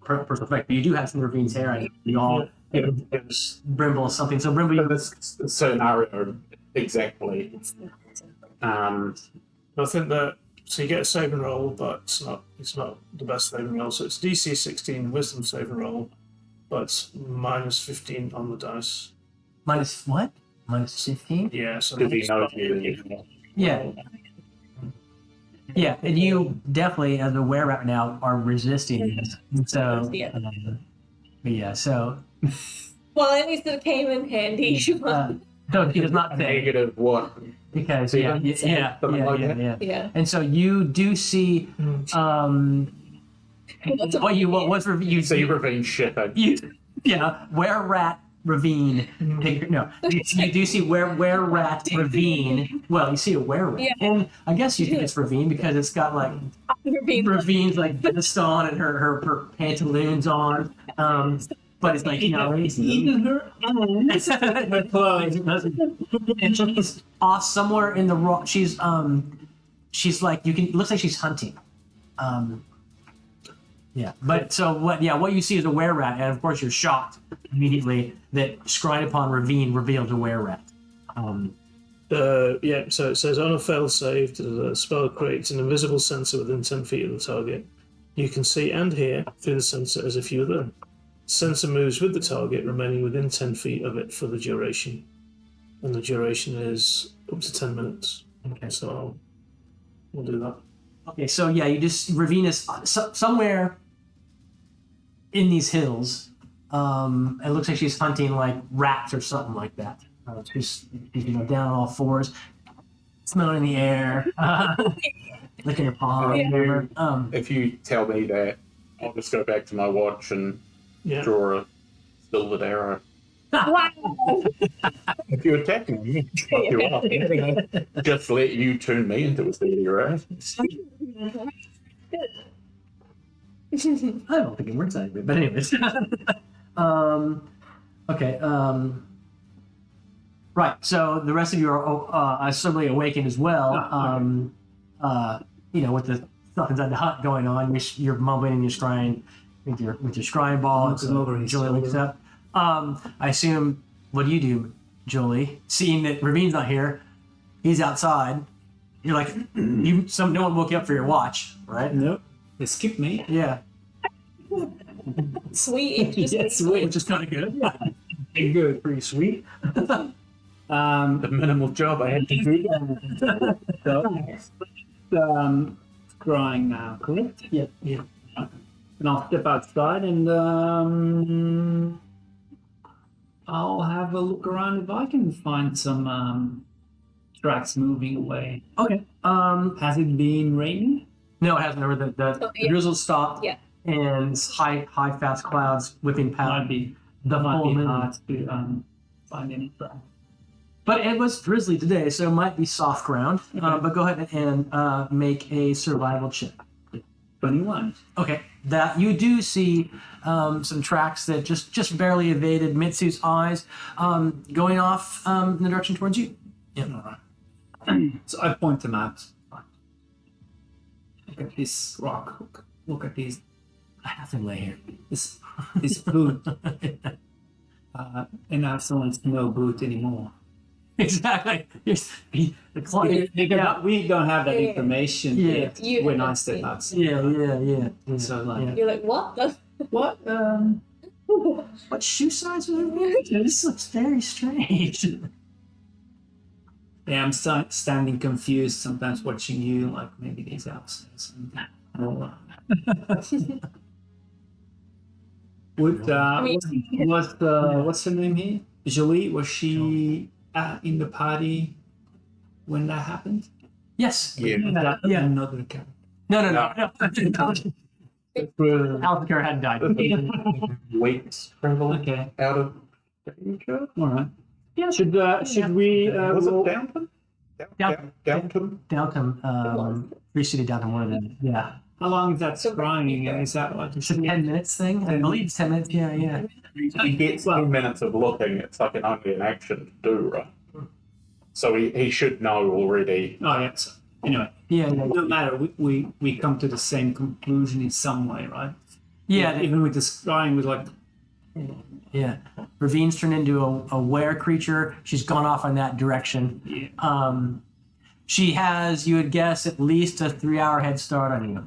personal effect, but you do have some ravines here, and you all Brimble something. So Brimble, For this scenario, exactly. I think that so you get a saving roll, but it's not the best saving roll. So it's DC 16 Wisdom saving roll, but it's minus 15 on the dice. minus what? Minus 15? Yeah, so Does he know you? Yeah. Yeah, and you definitely, as a were-rat now, are resisting this. And so, Yeah. yeah, so, Well, at least it came in handy. no, he does not say, Negative what? because, So you yeah, don't yeah, say yeah, something like that? yeah. Yeah. And so you do see, what was reviewed? So you ravine shipping. Were-rat ravine. You do see were-rat ravine. Well, you see a were-rat. Yeah. And I guess you think it's ravine because it's got like ravines like vest on and her pantaloons on. But it's like, Even her own. her clothes. And she's off somewhere in the rock. She's like, looks like she's hunting. Yeah, but so what? Yeah, what you see is a were-rat, and of course you're shocked immediately that scrying upon ravine revealed a were-rat. So it says on a failed save, the spell creates an invisible sensor within 10 feet of the target. You can see and hear through the sensor as if you were there. Sensor moves with the target, remaining within 10 feet of it for the duration. And the duration is up to 10 minutes. Okay. So we'll do that. Okay, so yeah, you just ravine is somewhere in these hills. It looks like she's hunting like rats or something like that. She's down on all fours, smelling the air, licking her paw. Whatever. If you tell me that, I'll just go back to my watch and draw a silvered arrow. Wow. If you're attacking me, fuck you up. Just let you turn me into a silvered arrow. I don't think it works that way, but anyways. Okay. Right. So the rest of you are suddenly awakened as well. With the stuff inside the hut going on, you're mumbling and you're scrying with your scrying ball. And so Jolie wakes up. I assume. What do you do, Jolie? Seeing that Ravine's not here, he's outside. You're like, no one woke you up for your watch, right? Nope. They skipped me. Yeah. Sweet. Yeah, sweet. Which is kind of good. Good. Pretty sweet. The minimal job I had to do. Crying now, correct? Yeah. And I'll step outside and I'll have a look around if I can find some tracks moving away. Okay. Has it been raining? No, it hasn't. The drizzle stopped. Yeah. And it's high, fast clouds whipping past. Might be the might full be moon. hard to find any tracks. But it was drizzly today, so it might be soft ground. Okay. But go ahead and make a survival check. 21. Okay. That you do see some tracks that just barely evaded Mitsu's eyes, going off in the direction towards you. Yeah. All right. So I point them out. Look at this rock. Look at this. I have to lay here. This boot. And I have no boot anymore. Exactly. The We don't have that information Yeah. yet when I step outside. Yeah. So like, You're like, what? what? What shoe size was it? This looks very strange. Yeah, I'm standing confused sometimes watching you, like maybe these outstairs. What's her name here? Jolie, was she in the party when that happened? Yes. Yeah. That another character. No. Althakar hadn't died. Weeks prevalent Okay. out of danger. All right. Yeah. Should we? Was it roll- Downton? Downton. Downton? Downton, preceded Downton one of them. Yeah. How long is that scrying? And is that like It's a 10 minutes thing? I believe it's 10 minutes. Yeah. He gets 10 minutes of looking. It's like only an action to do, right? So he should know already. Oh yeah. So, anyway, Yeah. no matter. We come to the same conclusion in some way, right? Yeah. Even with the scrying, with like. Yeah. Ravine's turned into a were creature. She's gone off in that direction. Yeah. She has, you would guess, at least a 3-hour head start on you.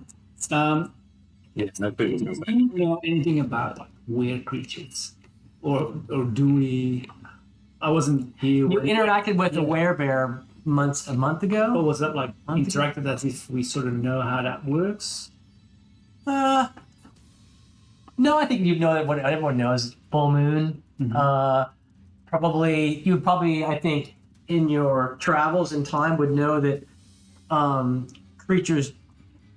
Yeah, no Do you know anything about like weird creatures, or do we? I wasn't here. You interacted with a werebear a month Or ago. was that like interacted as if we sort of know how that works? No, I think you know that what everyone knows. Full moon. Mm-hmm. You would probably, I think, in your travels in time would know that creatures,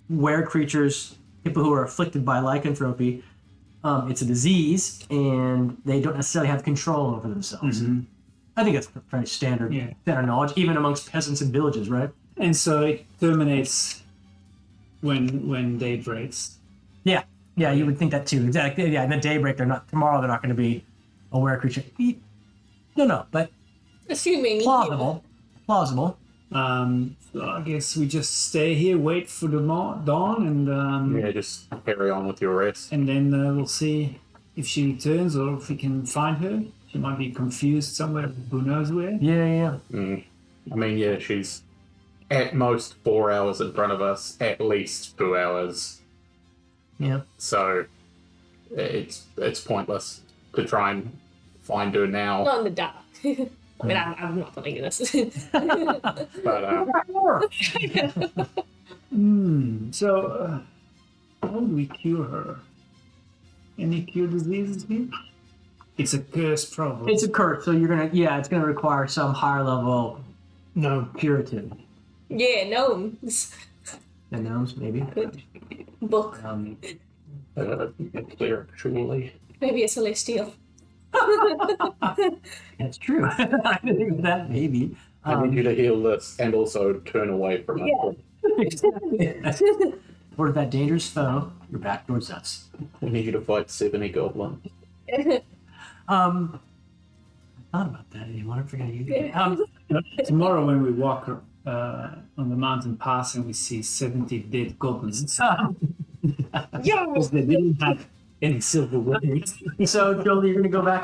were creatures, people who are afflicted by lycanthropy, it's a disease and they don't necessarily have control over themselves. Mm-hmm. I think that's very standard, standard knowledge, even amongst peasants in villages, right? And so it terminates when day breaks. Yeah, you would think that too. Exactly. Yeah, in the daybreak, they're not going to be a were creature. No, but Assuming. plausible. So I guess we just stay here, wait for the dawn, and Yeah, just carry on with your rest. and then we'll see if she returns or if we can find her. She might be confused somewhere, who knows where. Yeah. I mean, yeah, she's at most 4 hours in front of us, at least 2 hours. Yeah. So it's pointless to try and find her now. Not in the dark. I mean, I'm not telling you this. But So, how do we cure her? Any cure diseases here? It's a curse, probably. It's a curse, so it's gonna require some higher level No. curative. Yeah, gnomes. The gnomes, maybe. Book. clear, surely. Maybe a celestial. That's true. I didn't think of that. Maybe. I need you to heal this and also turn away from us. Exactly. For that dangerous foe, you're back towards us. We need you to fight 70 goblins. I thought about that anymore. I forgot you. Tomorrow, when we walk on the mountain pass and we see 70 dead goblins, because they didn't have any silver weapons. So, Jolie, you're gonna go back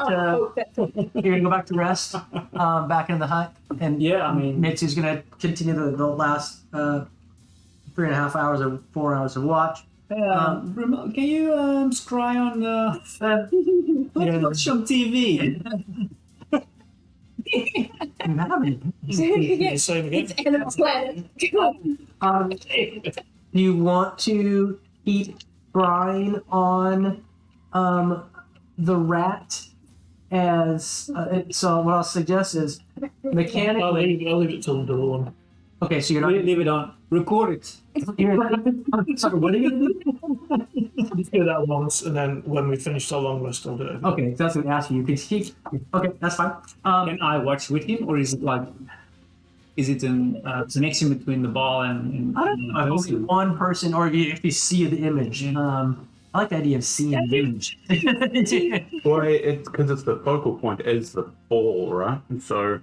to rest, back in the hut, and Yeah, I mean, Mitsu's gonna continue the last 3.5 hours or 4 hours of watch. can you scry on let's watch some TV? Yeah. Same again. It's Animal Planet. Do you want to keep brine on the rat as so what I'll suggest is mechanically I'll leave it till dawn. okay, so you're not Leave it on. Record it. sorry, what are you gonna do? Let's do that once, and then when we finish our long rest, I'll do it. Okay, that's what I asked you. You could keep okay, that's fine. Can I watch with him, or is it like, is it an connection between the ball and I don't know. Only one person, or if you see the image. I like the idea of seeing the image. Well, because it's the focal point is the ball, right? And so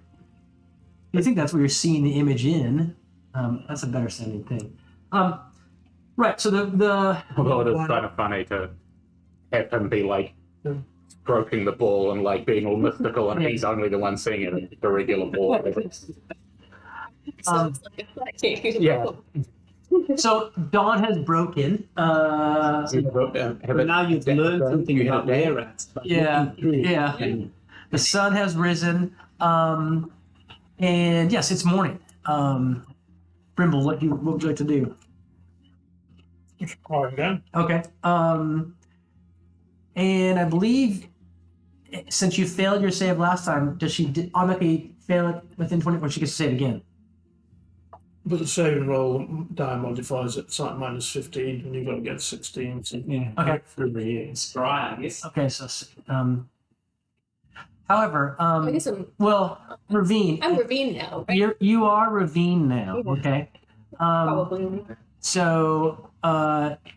I think that's what you're seeing the image in. That's a better sounding thing. Right. So the although it is kind of funny to have him be like stroking the ball and like being all mystical, and he's only the one seeing it, the regular ball. Sounds like a flat cake. Yeah. so dawn has broken. But now you've learned something about where rats. Yeah. The sun has risen, and yes, it's morning. Brimble, what would you like to do? All right, again. Okay. And I believe since you failed your save last time, does she automatically fail it within 20, or she gets to save again? But the saving roll die modifies it. It's like minus 15, and you've got to get 16. So Yeah. Okay. Scry, I guess. Okay. So, however, I guess I'm Ravine. Ravine now, right? You are Ravine now. Okay. Probably. So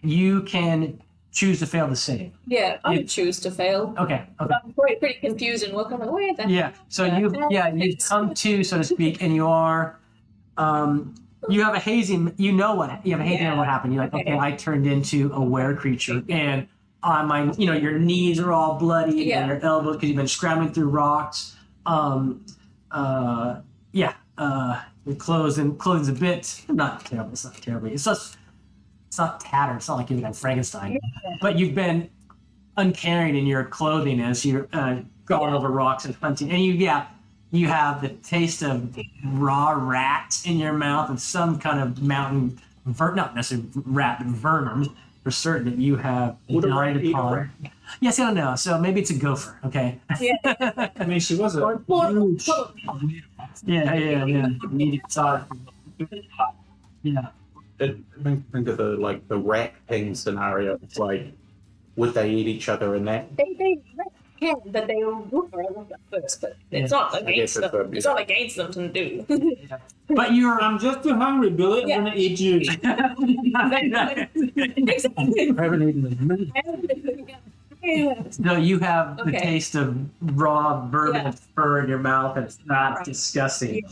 you can choose to fail the save. Yeah, I would choose to fail. Okay. Okay. I'm pretty confused and looking like, where the Yeah. So you've come to, so to speak, and you are you have a hazing. You have a hazing of what happened. You're like, okay, I turned into a were creature, and your knees are all bloody and your elbows because you've been scrambling through rocks. Your clothing's a bit not terrible. It's not terribly. It's not tattered. It's not like you've been Frankenstein, but you've been uncaring in your clothing as you're going over rocks and hunting, and you have the taste of raw rat in your mouth of some kind of mountain, not necessarily rat, but vermin for certain that you have died upon. Yes, I don't know. So maybe it's a gopher. Okay. Yeah. I mean, she was a huge. Yeah. Medium size. Yeah. It makes me think of the rat ping scenario. It's like, would they eat each other in that? They can, but they will at first, but it's not against it's them. It's not against them to do. But I'm just too hungry, Billy. I'm gonna eat you. Exactly. I haven't eaten them. No, you have the taste of raw vermin and fur in your mouth, and it's not disgusting.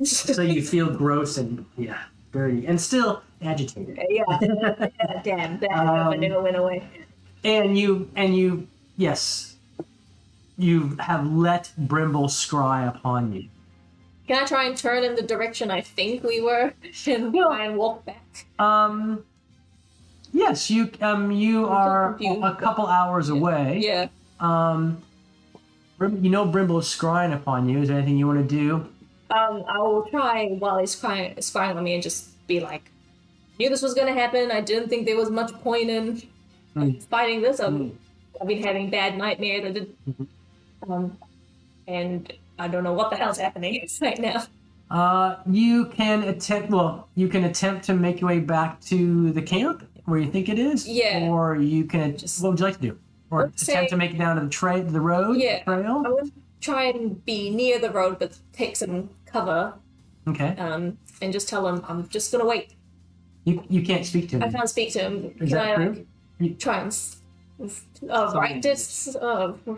So you feel gross and dirty and still agitated. Yeah. Damn, that never went away. And you, yes, you have let Brimble scry upon you. Can I try and turn in the direction I think we were and try and walk back? Yes, you are confused. a couple hours away. Yeah. You know Brimble is scrying upon you. Is there anything you want to do? I will try while he's scrying on me and just be like, knew this was gonna happen. I didn't think there was much point in fighting this. I've been having bad nightmares. And I don't know what the hell's happening right now. You can attempt to make your way back to the camp where you think it is. Yeah. Or you can. What would you like to do? Or Let's attempt to make it down to the road. Yeah. Trail. I will try and be near the road, but take some cover. Okay. And just tell him I'm just gonna wait. You can't speak to him. I can't speak to him. Is that true? Try and write this?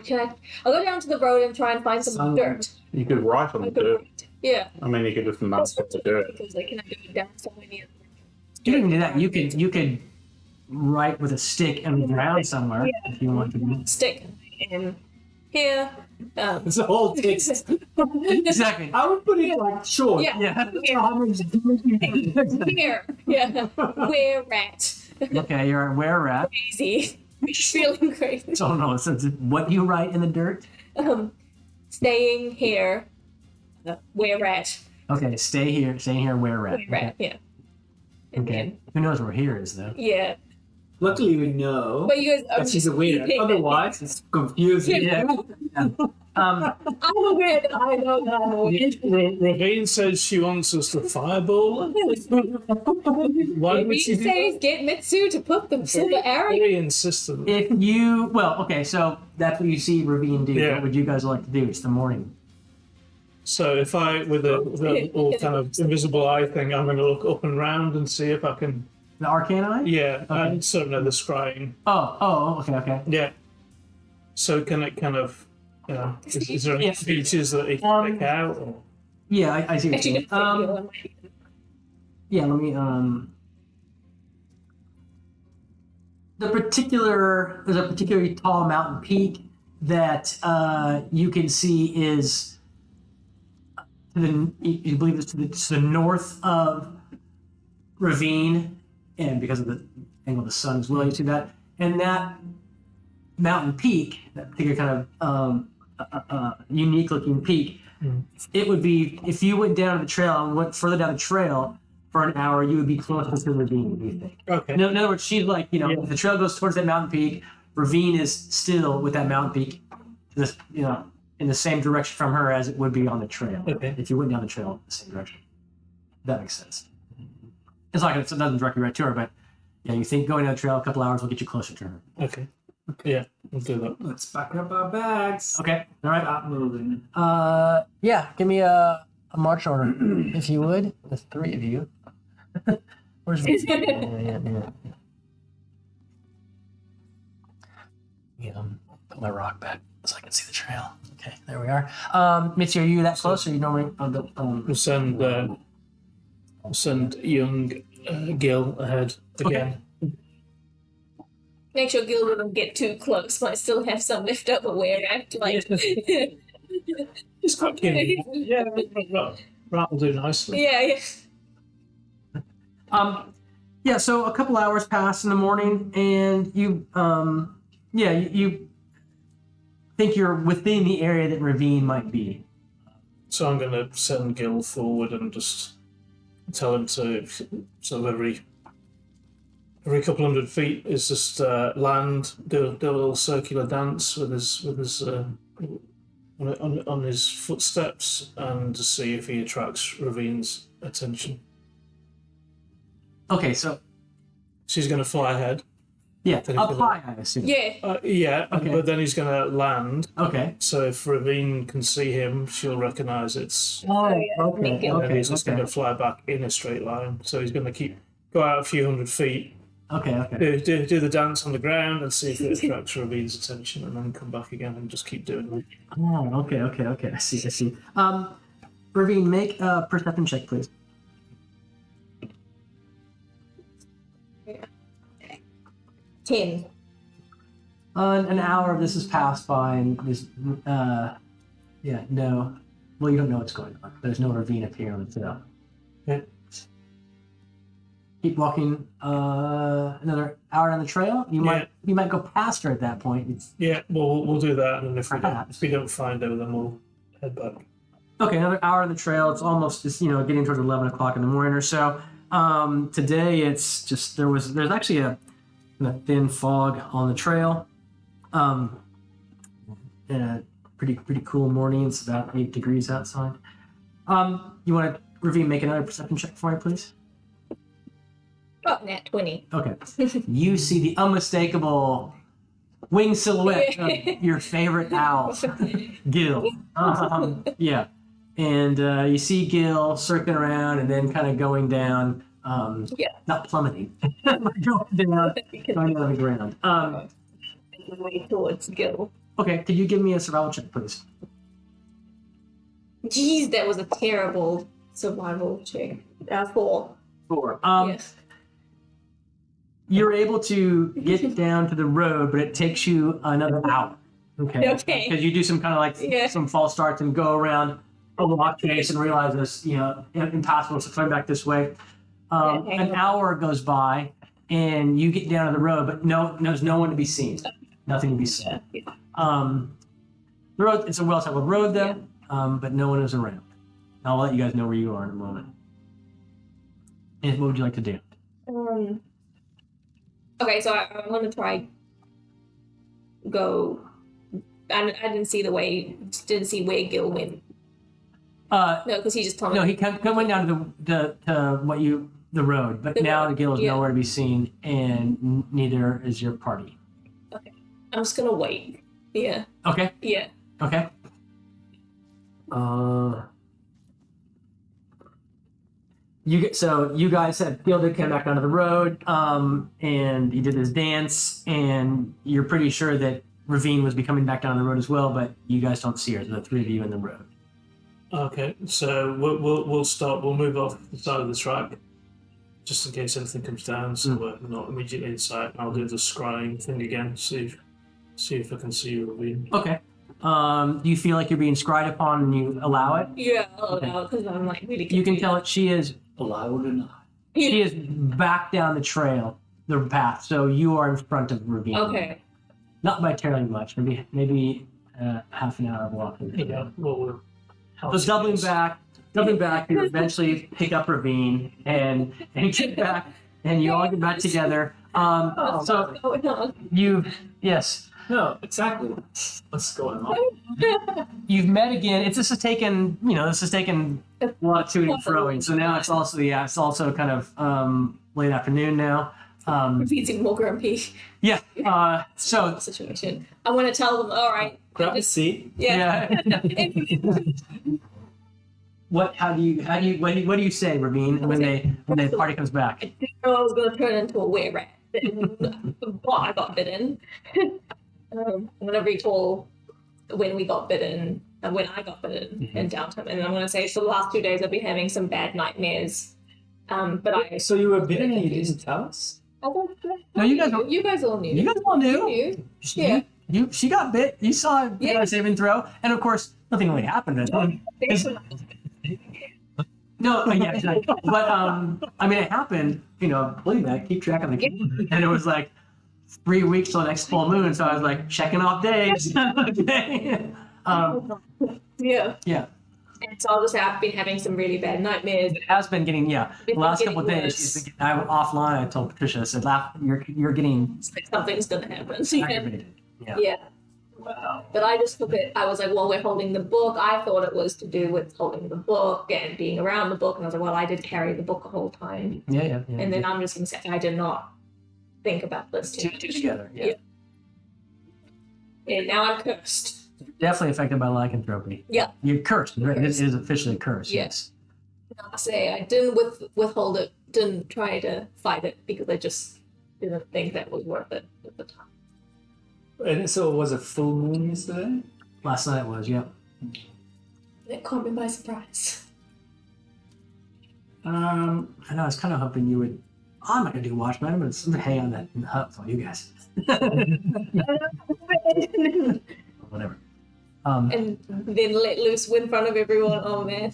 Can I? I'll go down to the road and try and find some dirt. You could write on the I could dirt. write. Yeah. I mean, you could just mask the dirt. Because like, can I go down somewhere near? You can do that. You could write with a stick in the ground somewhere if you want to. Stick in here. It's a whole text. Exactly. I would put it like short. Yeah. Yeah. Here. Yeah. Where rat? Okay, you're at where at? Crazy. Feeling crazy. So no, it's what you write in the dirt. Staying here. Where rat? Okay, staying here, where at? Where rat? Yeah. And Okay. Who knows where here is though? then- yeah. Luckily, we know But you guys. that she's aware. Otherwise, it's confusing. Yeah. I'm aware that I know that I'm aware. Ravine says she wants us to fireball. Why would He she do says that? get Mitsu to put the silver arrow. Very insistent. If you so that's what you see Ravine do. Yeah. What would you guys like to do? It's the morning. So if I, with a little kind of invisible eye thing, I'm going to look up and round and see if I can. The arcane eye? Yeah, I sort of know the scrying. Oh, okay. Yeah. So can it kind of, is there any Yeah. features that it can pick out? Or? Yeah, I see what Actually, you mean. Yeah, let me there's a particularly tall mountain peak that you can see is you believe it's to the north of Ravine, and because of the angle of the sun as well, you see that. And that mountain peak, that particular kind of unique looking peak, it would be, if you went down the trail and went further down the trail for an hour, you would be closer to Ravine, do you think? Okay. In other words, she's like, if the trail goes towards that mountain peak, Ravine is still with that mountain peak, this, in the same direction from her as it would be on the trail. Okay. If you went down the trail in the same direction. That makes sense. It's like it doesn't directly right to her, but you think going down the trail a couple hours will get you closer to her. Okay. Yeah, we'll do that. Let's pack up our bags. Okay. All right. Start moving. Give me a march order, if you would. The three of you. Where's my... Yeah. Put my rock back so I can see the trail. Okay, there we are. Mitzi, are you that close, or you normally We'll send young Gil ahead again. Make sure Gil wouldn't get too close. Might still have some leftover wear act. Like, He's quite keen. Yeah, that will do nicely. yeah. So a couple hours pass in the morning, and you you think you're within the area that Ravine might be. So I'm going to send Gil forward and just tell him to sort of every couple hundred feet is just land, do a little circular dance with his on his footsteps, and to see if he attracts Ravine's attention. Okay, so She's going to fly ahead. yeah, up high, I assume. Yeah. Yeah, Okay. but then he's going to land. Okay. So if Ravine can see him, she'll recognise it's. Oh, okay, And then he's just okay. going to fly back in a straight line. So he's going to go out a few hundred feet, Okay. do the dance on the ground, and see if it attracts Ravine's attention, and then come back again and just keep doing it. Oh, okay. I see. Ravine, make a perception check, please. Ten. An hour of this has passed by, and this, no. Well, you don't know what's going on. There's no ravine up here on the trail. Okay. Keep walking another hour on the trail. You might go past her at that point. Yeah, we'll do that, and then if Perhaps. we don't find her, then we'll head back. Okay, another hour on the trail. It's almost just getting towards 11 o'clock in the morning or so. Today it's just there's actually a thin fog on the trail. And a pretty cool morning. It's about 8 degrees outside. You want to Ravine make another perception check for me, please? Oh, nat 20. Okay. You see the unmistakable wing silhouette of your favorite owl, Gil. Yeah. And you see Gil circling around and then kind of going down, not plummeting, but going down on the ground. Making my way towards Gil. Okay, could you give me a survival check, please? Jeez, that was a terrible survival check. 4. 4. Yes. You're able to get down to the road, but it takes you another hour. Okay. Okay. Because you do some kind of some false starts and go around a rock face and realize it's impossible to come back this way. An hour goes by and you get down to the road, but there's no one to be seen. Nothing to be seen. The road, it's a well-traveled road though, but no one is around. I'll let you guys know where you are in a moment. And what would you like to do? Okay, so I want to try go. I didn't see where Gil went. No, because he just told me. No, he went down to the road, but now the Gil is nowhere to be seen, and neither is your party. Okay, I'm just gonna wait. Yeah. Okay. Yeah. Okay. You guys said Gil did come back onto the road, and he did his dance, and you're pretty sure that Ravine was coming back down the road as well, but you guys don't see her. The three of you in the road. Okay, so we'll stop. We'll move off the side of the track, just in case anything comes down, so we're not immediately in sight. I'll do the scrying thing again. See if I can see Ravine. Okay. Do you feel like you're being scried upon and you allow it? Yeah, because I'm like really confused. You can tell that she is Allowed or not? She is back down the trail, the path. So you are in front of Ravine. Okay. Not by terribly much. Maybe half an hour of walking. Yeah. Well, So doubling back, you eventually pick up Ravine and get back, and you all get back together. So yes. No, exactly. What's going on? You've met again. This has taken a lot of to and froing. So now it's also kind of late afternoon now. Ravine's even more grumpy. Yeah. So Situation. I want to tell them. All right. Grab a seat. Yeah. What do you say, Ravine, when the party comes back? I didn't know I was going to turn into a were rat. Well, I got bitten. I'm going to retell when we got bitten and when I got bitten in downtime. And I'm going to say, so the last 2 days I've been having some bad nightmares. So you were bitten and you didn't tell us? No, you guys all knew. You guys all knew. You knew. Yeah. She got bit. You saw a saving throw, and of course, nothing really happened. No, yeah, exactly. But I mean, it happened. Believe that. Keep track of the game, and it was like 3 weeks till the next full moon. So I was like checking off days. Okay. Yeah. Yeah. And so I've been having some really bad nightmares. It has been getting the last couple of days. Worse. She's been offline. I told Patricia, I said, "You're getting It's like something's gonna happen." aggravated." Yeah. Yeah. Wow. But I just took it. I was like, well, we're holding the book. I thought it was to do with holding the book and being around the book. And I was like, well, I did carry the book the whole time. Yeah. And then I'm just gonna say I did not think about this two together. Yeah. And now I'm cursed. Definitely affected by lycanthropy. Yeah. You're cursed. It Cursed. is officially a curse. Yeah. Yes. I say I didn't withhold it, didn't try to fight it because I just didn't think that was worth it at the time. And so it was a full moon yesterday? Last night was, yeah. It caught me by surprise. I know. I was kind of hoping you would. I'm not gonna do watchman. I'm gonna hang on that in the hut for you guys. Whatever. And then let loose in front of everyone. Oh man.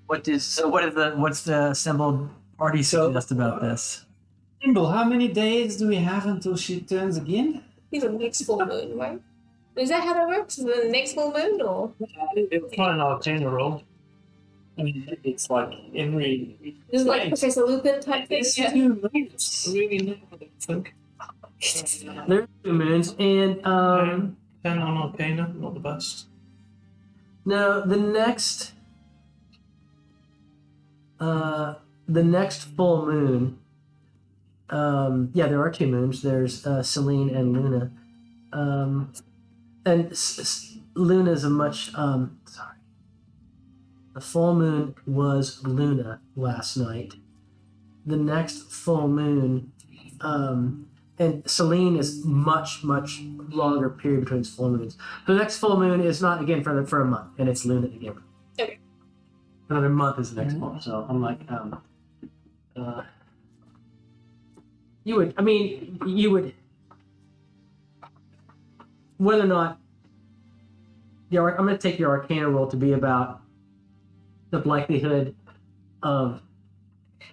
What's the assembled party suggest about this? Nimble, how many days do we have until she turns again? He's a next full moon, right? Is that how that works? Is it the next full moon or? It's not an arcana roll. I mean, it's like every. This is like Professor Lupin type thing. It's Yeah. 2 minutes. Really, no, I don't think. There's 2 moons, and 10 on arcana, not the best. no, the next full moon. Yeah, there are 2 moons. There's Selene and Luna. And Luna's a much sorry. The full moon was Luna last night. The next full moon, and Selene is much longer period between full moons. The next full moon is not again for a month, and it's Luna again. Okay. Another month is the next month, so I'm like, you would, whether or not, I'm going to take your Arcana roll to be about the likelihood of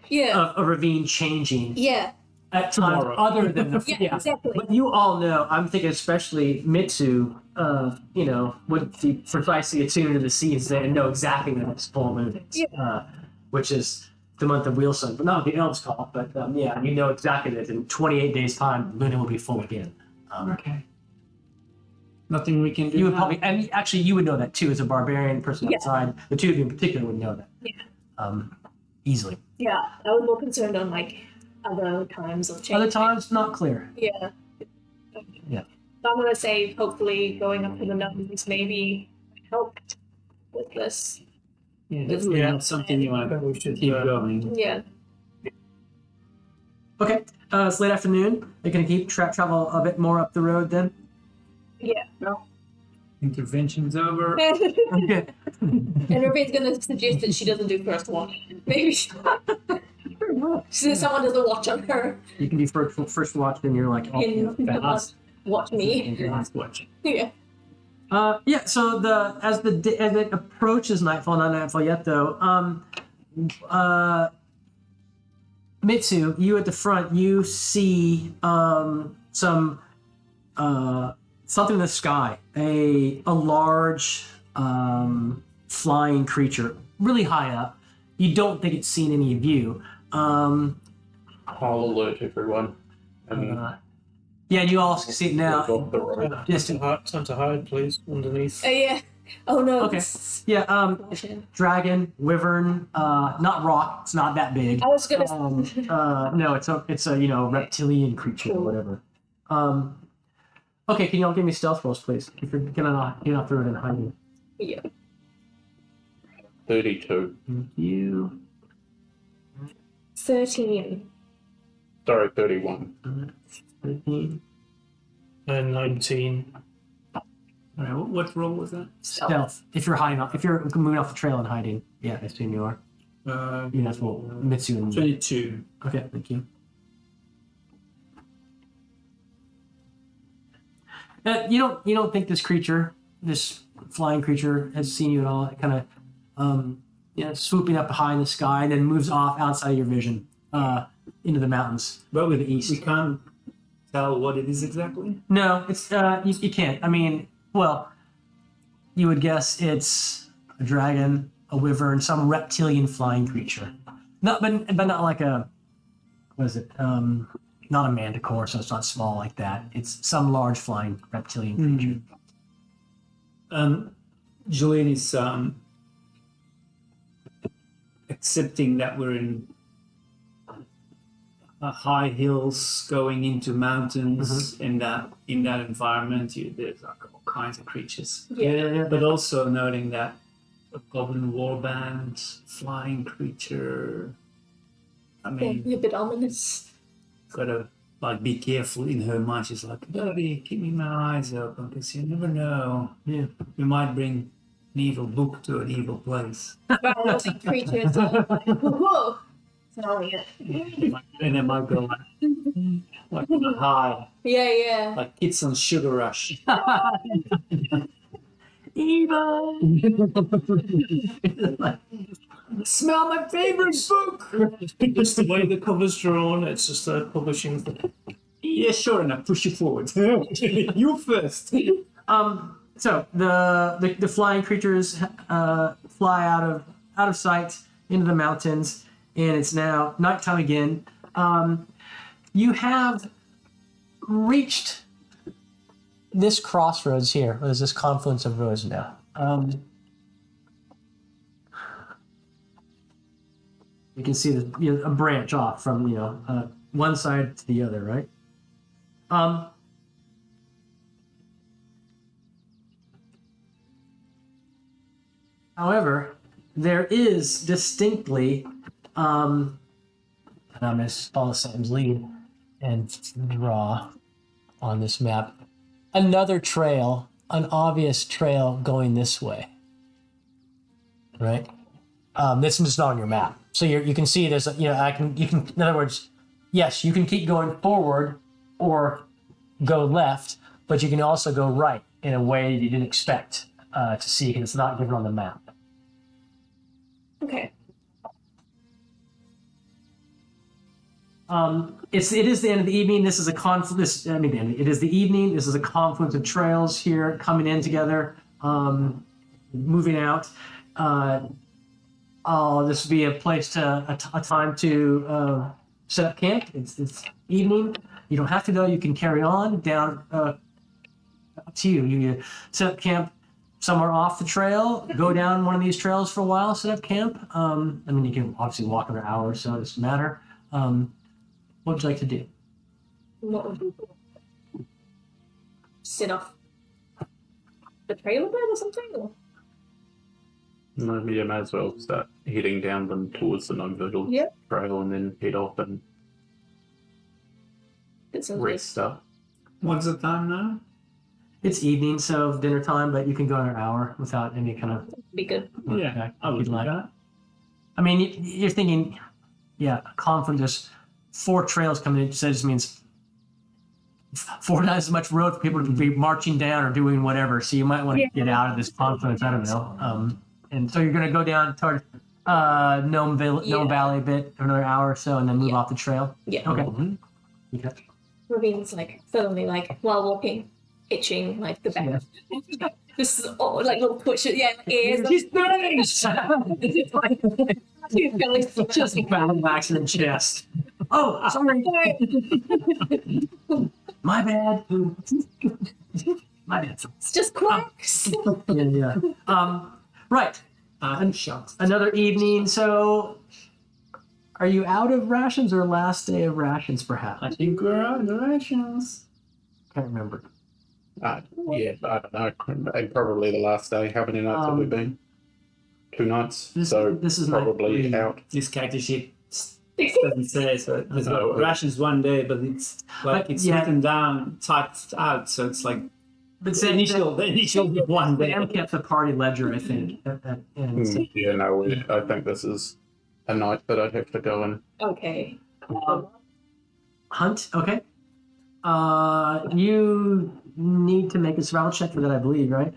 Yeah. a ravine changing Yeah. at times Tomorrow. other than the Yeah. Exactly. But you all know, I'm thinking especially Mitsu, would be precisely attuned to the seasons and know exactly when it's full moon is, which is the month of Wheel Sun, but not the elves call, but you know exactly that in 28 days' time, Luna will be full again. Okay. Nothing we can do. You would now? probably, and actually, you would know that too as a barbarian person outside. The two of you in particular would know that. Yeah. Easily. Yeah. I was more concerned on like other times of change. Other times, not clear. Yeah. Yeah. So I'm gonna say hopefully going up to the numbers maybe helped with this. Yeah, definitely Yeah. not something you want Then we to should keep going. Yeah. Okay, it's late afternoon. You're going to keep travel a bit more up the road then? Yeah. Intervention's over. Okay. And everybody's gonna suggest that she doesn't do first watch. Maybe so someone doesn't watch on her You can be first watch, then you're like, and fast. watch me. Last watch. Yeah. So as it approaches nightfall, not nightfall yet though. Mitsu, you at the front, you see some something in the sky, a large flying creature, really high up. You don't think it's seen any of you. I'll alert everyone. Yeah, you all see it now. Off the road. Time to hide, please, underneath. Yeah. Oh no. Okay. Yeah. Dragon, wyvern, not rock. It's not that big. I was gonna. No, it's a reptilian creature or whatever. Okay, can y'all give me stealth rolls, please? If you're not through it in hiding. Yeah. 32. Thank you. 13. Sorry, 31. 13. And 19. All right, what role was that? Stealth. If you're moving off the trail and hiding, yeah, I assume you are. That's what Mitsu and 22. Okay, thank you. You don't think this creature, this flying creature, has seen you at all? It kind of, swooping up high in the sky and then moves off outside of your vision, into the mountains. But with the east, we can't tell what it is exactly. No, it's you can't. I mean, well, you would guess it's a dragon, a wyvern, some reptilian flying creature. But not like a, what is it? Not a manticore, so it's not small like that. It's some large flying reptilian creature. Julian is accepting that we're in high hills going into mountains. In that environment, there's like all kinds of creatures. Yeah. But also noting that a goblin warband, flying creature. I mean, A bit ominous. gotta like be careful in her mind. She's like, gotta be keeping my eyes open because you never know. Yeah. We might bring evil book to an evil place. But those creatures are like, whoa. So, yeah. And it might go like on a high, Yeah. like kids on Sugar Rush. Evil. Smell my favorite book! It's the way the cover's drawn. It's just a publishing thing. Yeah, sure, and I push you forward. You first. So the flying creatures fly out of sight into the mountains, and it's now nighttime again. You have reached this crossroads here. There's this confluence of roads now. You can see a branch off from one side to the other, right? However, there is distinctly, and I'm going to follow Sam's lead and draw on this map, another trail, an obvious trail going this way, right? This is not on your map. So you can see there's, in other words, yes, you can keep going forward or go left, but you can also go right in a way you didn't expect to see because it's not given on the map. Okay. It is the end of the evening. This is a confluence. It is the evening. This is a confluence of trails here coming in together, moving out. This would be a place a time to set up camp. It's evening. You don't have to though. You can carry on down. Up to you. You set up camp somewhere off the trail. Go down one of these trails for a while. Set up camp. You can obviously walk another hour or so. It doesn't matter. What would you like to do? What would you do? Sit off the trail a bit or something? Or? Maybe I might as well start heading down them towards the non-visual trail and then head off and rest up. What's the time now? It's evening, so dinner time, but you can go another hour without any kind of... Be good. Yeah, I would like that. I mean, you're thinking, conflict, there's 4 trails coming in, so it just means 4 times as much road for people to be marching down or doing whatever, so you might want to get out of this confluence, I don't know. And so you're going to go down toward Gnome Valley a bit for another hour or so, and then move off the trail? Yeah. Okay. Mm-hmm. Okay. Ravine's suddenly while walking, itching the back. This is all little pushes, ears. She's nice! Just battle axe in the chest. Oh, sorry. My bad. My bad. It's just quacks. Yeah. Right. Another evening. So, are you out of rations or last day of rations, perhaps? I think we're out of rations. Can't remember. I don't know. And probably the last day. How many nights have we been? 2 nights. This is probably night 3. out. This character sheet doesn't say, so there's rations one day, but it's written down, typed out, so it's like But the initial one day. Sam kept the party ledger, I think. I think this is a night that I'd have to go and Okay. Hunt, okay. You need to make a survival check for that, I believe, right?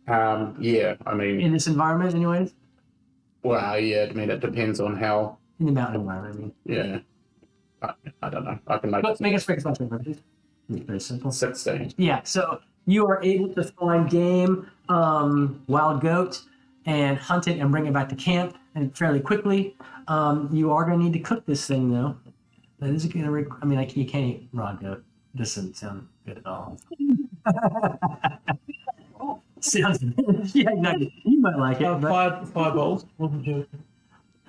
In this environment, anyways? it depends on how. In the mountain environment, I mean. Yeah. I don't know. I can make But make a survival check, please. Very simple. 16. Yeah, so you are able to find game, wild goat, and hunt it and bring it back to camp and fairly quickly. You are going to need to cook this thing, though. That is going to you can't eat raw goat. This doesn't sound good at all. Sounds yeah, exactly. You might like it. But... Fire bowls. What would you?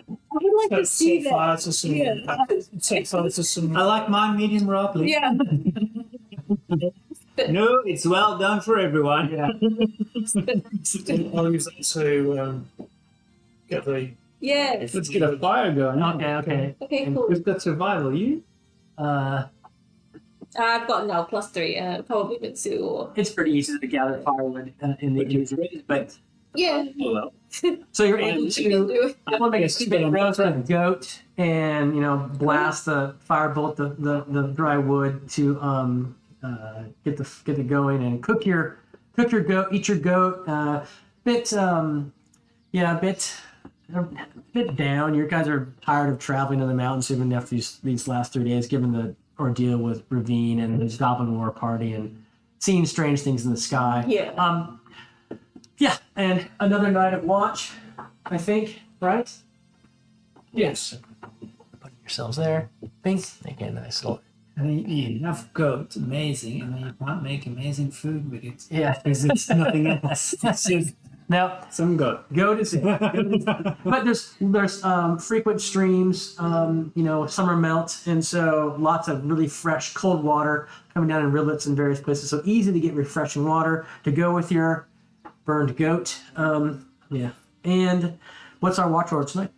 I would like to see Set that. fire to some. Set fire to some. I like mine medium raw, please. Yeah. No, it's well done for everyone. Yeah. I'll use that to get the. Yes. Let's get a fire going. Okay. Okay, And cool. who's got survival? You? I've got now +3. Probably Mitsu or. It's pretty easy to gather firewood in the images, but Yeah. Oh, well. So you're Yeah, able You can to. do it. I want to make a spit roast with a goat, and blast the firebolt the dry wood to get the going, and cook your goat, eat your goat. Bit a bit down. You guys are tired of traveling in the mountains even after these last 3 days, given the ordeal with Ravine and the Goblin War party and seeing strange things in the sky. Yeah. Yeah, and another night of watch, I think, right? Yes. Put yourselves there. Bing. Make a nice little. And then you have goat, amazing, and then you can't make amazing food with it. Yeah. Because it's nothing else. It's just Now, some goat. goat is it. But there's frequent streams, summer melt, and so lots of really fresh cold water coming down in rivulets in various places. So easy to get refreshing water to go with your burned goat. Yeah. And what's our watch order tonight?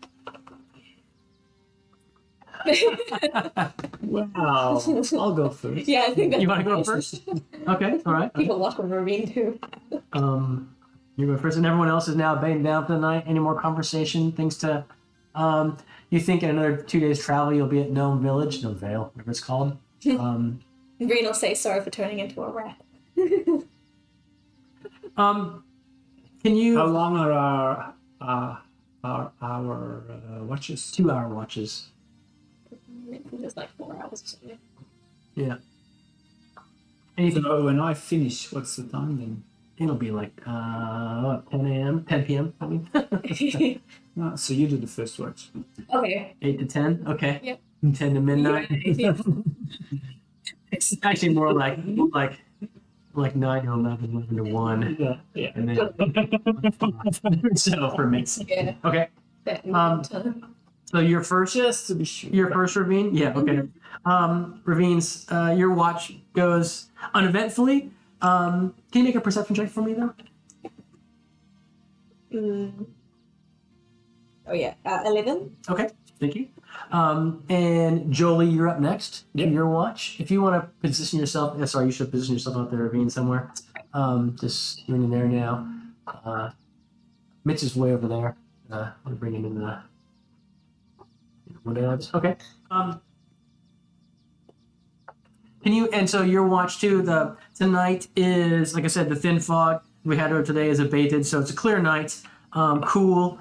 Wow. I'll go first. Yeah, I think that's You want to go nice. first? Okay. All right. People watch from Ravine too. You go first, and everyone else is now bedding down for the night. Any more conversation? Things to. You think in another 2 days travel you'll be at Gnome Village, Gnome Vale, whatever it's called. Green will say sorry for turning into a rat. Can you? How long are our watches? 2-hour watches. Just like 4 hours or something. Yeah. Anything? So when I finish, what's the time then? It'll be like 10 a.m., 10 p.m. I mean, No, so you do the first watch. Okay. 8 to 10. Okay. Yep. 10 to midnight. Yeah. It's actually more like 9 to 11, 11 to 1, Yeah. Yeah. and then so for me. Yeah. Okay. That Um, So your first, Just to be sure. your first Ravine, yeah. Okay. Ravines, your watch goes uneventfully. Can you make a perception check for me though? Oh yeah, 11. Okay, thank you. And Jolie, you're up next. Yeah. Your watch. If you want to position yourself, sorry, you should position yourself out there, Ravine, somewhere. Just you're in there now. Mitch is way over there. We're bringing in the whatevs. Okay. Can you? And so your watch too. Tonight is, like I said, the thin fog we had over today is abated, so it's a clear night. Cool.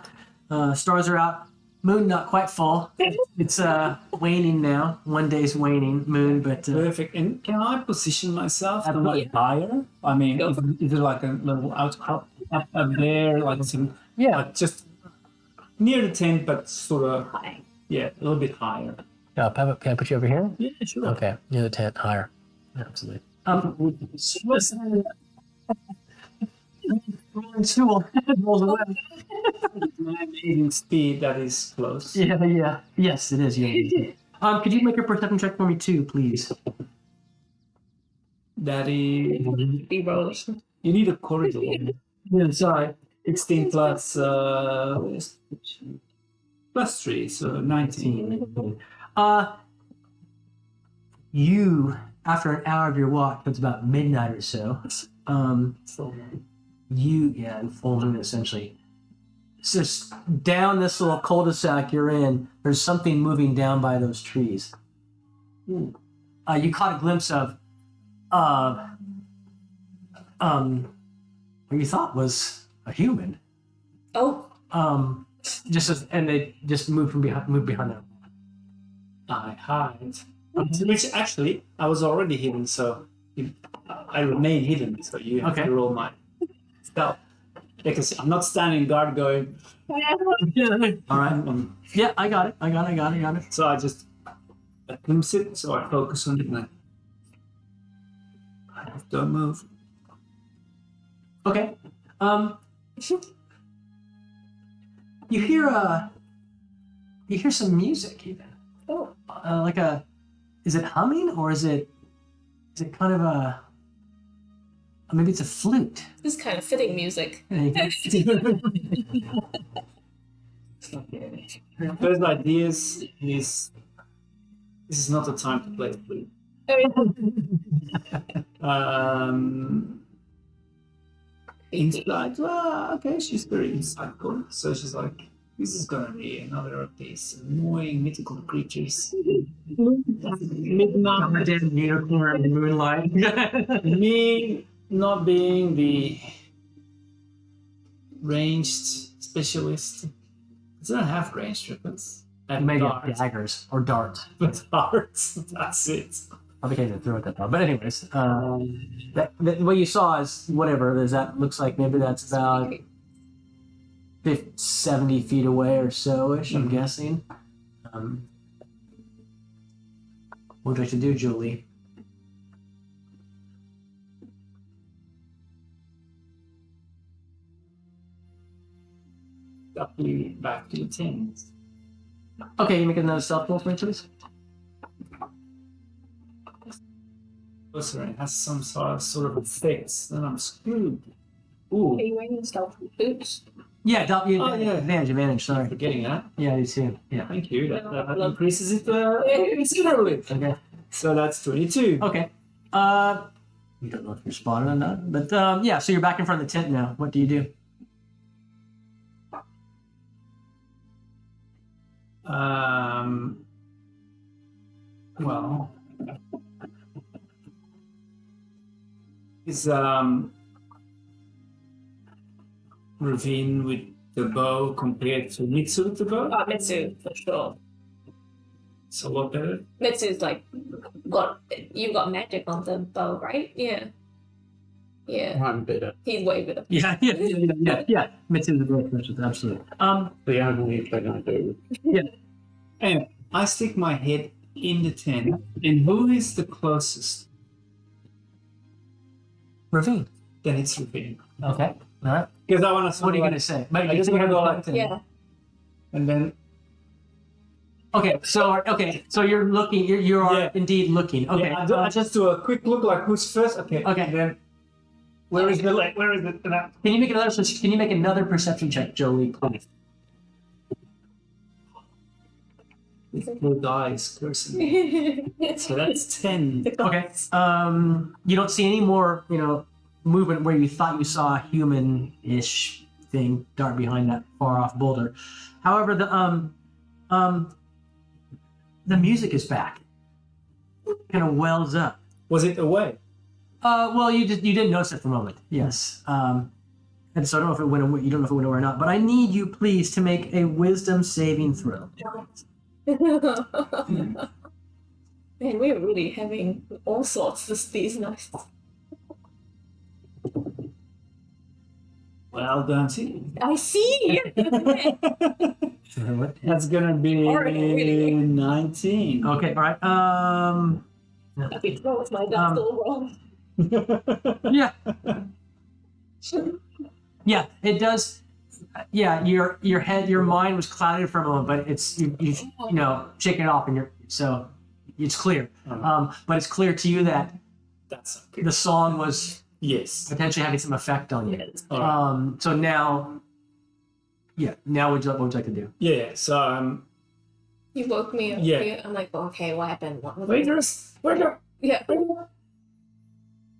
Stars are out. Moon not quite full. It's waning now. One day's waning moon, but Perfect. And can I position myself to Absolutely. like higher? I mean, Go is it like a little outcrop up there, like some, yeah. like just near the tent, but sort of, Hi. yeah, a little bit higher. Can I put you over here? Yeah, sure. Okay, near the tent, higher. Absolutely. Stool rolls away. My amazing speed, that is close. Yeah. Yes, it is. Yeah. Could you make a perception check for me too, please? That is, Be rollers. you need a corridor. Yeah, sorry. 16 plus 3, so 19. You, after an hour of your walk, it's about midnight or so. So, In full moon essentially. It's just down this little cul-de-sac you're in, there's something moving down by those trees. You caught a glimpse of what you thought was a human. Oh. And they just moved behind them. I hide. Which actually, I was already hidden, so I remain hidden, so you have Okay. to roll my stealth. Because I'm not standing guard going, All right. Yeah, I got it. so I just glimpse it, so I focus on it and I don't move. Okay. You hear some music even. Oh. Is it humming or is it kind of maybe it's a flute? This is kind of fitting music. First ideas is this is not the time to play flute. insight. Well, okay, she's very insightful. So she's like, this is gonna be another of these annoying mythical creatures. Midnight. Goddamn unicorn moonlight. Me not being the ranged specialist. I don't have ranged weapons. And Maybe darts. daggers or darts. But darts, that's it. Probably can't even throw it that far. But anyways, what you saw is whatever. Is that looks like maybe that's about 50, 70 feet away or so-ish, I'm guessing. What would you like to do, Julie? Up you back to the tent. Okay, you make another stealth roll for me, please. Oh, sorry, it has some sort of effects. Then I'm screwed. Ooh, Are you wearing stealth boots? Yeah, you, Oh, yeah. advantage, sorry. forgetting that. Yeah, you too. Yeah. Thank you. That increases it considerably. Okay. So that's 22. Okay. You don't know if you're spotted or not, but yeah. So you're back in front of the tent now. What do you do? Well, is Ravine with the bow compared to Mitsu with the bow? Mitsu, for sure. It's a lot better. Mitsu's like, you got magic on the bow, right? Yeah. Yeah. I'm better. He's way better. Yeah. Mitsu's a great person, absolutely. The only thing I do. And I stick my head in the tent, and who is the closest? Ravine. Then it's Ravine. Okay. All right. Because I want to. What are you gonna say? I just want to go like, Yeah. and then Okay. So you're looking. You are Yeah. indeed looking. Okay. yeah, I just do a quick look, like who's first. Okay. Okay. And then where is the like? Where is it? Can you make another perception check, Jolie, please? No dice, cursing. So that's 10. Okay. You don't see any more, movement where you thought you saw a human-ish thing dart behind that far-off boulder. However, the music is back. Kind of wells up. Was it away? Well, you didn't notice it for a moment. Yes. And so I don't know if it went away. You don't know if it went away or not. But I need you, please, to make a wisdom saving throw. Man, we're really having all sorts these nights. Well done, see. I see. That's gonna be Already. 19. Okay. All right. I've been wrong with my dice all wrong. Yeah. Yeah, it does. Yeah, your mind was clouded for a moment, but it's you shaking it off, and so it's clear. But it's clear to you that That's the song was yes. potentially having some effect on you. Yes. So now what would you like to do? Yeah. So You woke me up. Yeah. Here. I'm like, okay, what happened? What was wait, it? there's where Yeah.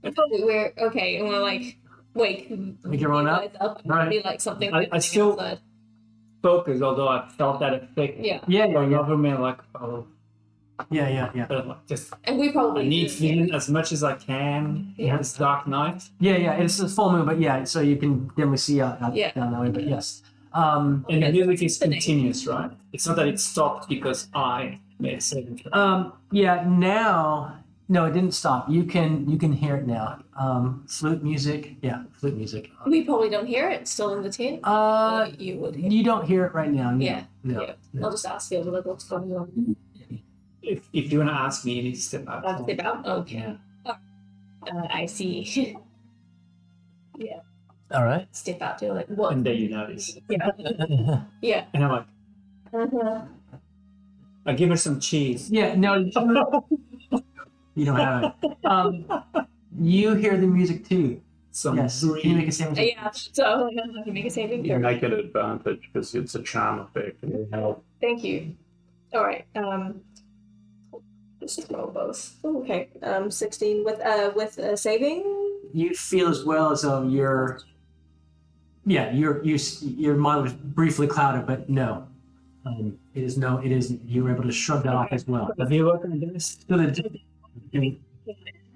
We're okay, and we're like, wake everyone up? up and Right. be like something. I happening still- outside. focus, although I felt that effect. Yeah, Going over me, like, oh, Yeah. but like, just and we probably I need do, feeling as much as I can. Yeah. This dark night. Yeah. It's a full moon, but yeah, so you can definitely see out Yeah. down that way. But yes. And the Okay. music is continuous, right? It's not that it stopped because I made a saving throw. Yeah. Now, no, it didn't stop. You can hear it now. Flute music. Yeah, flute music. We probably don't hear it. It's still in the tent. Or you would hear. You don't hear it right now. No. Yeah. No. Yeah. I'll just ask you like what's going on. If you want to ask me, you need to step out. I'll step out. Okay. I see. Yeah. All right. Step out to like what? And then you notice. Yeah. Yeah. And I'm like, Uh-huh. I give her some cheese. Yeah. No. You don't have it. You hear the music too. Some Yes. brie. Can you make a saving throw? Yeah. So I'm gonna make a saving You throw. make it advantage because it's a charm effect and it helps. Thank you. All right. Just roll both. Oh, okay. 16 with saving. You feel as well as though you're Yeah, your mind was briefly clouded, but no. It is no. It is. You were able to shrug that off as well. Have you worked on this?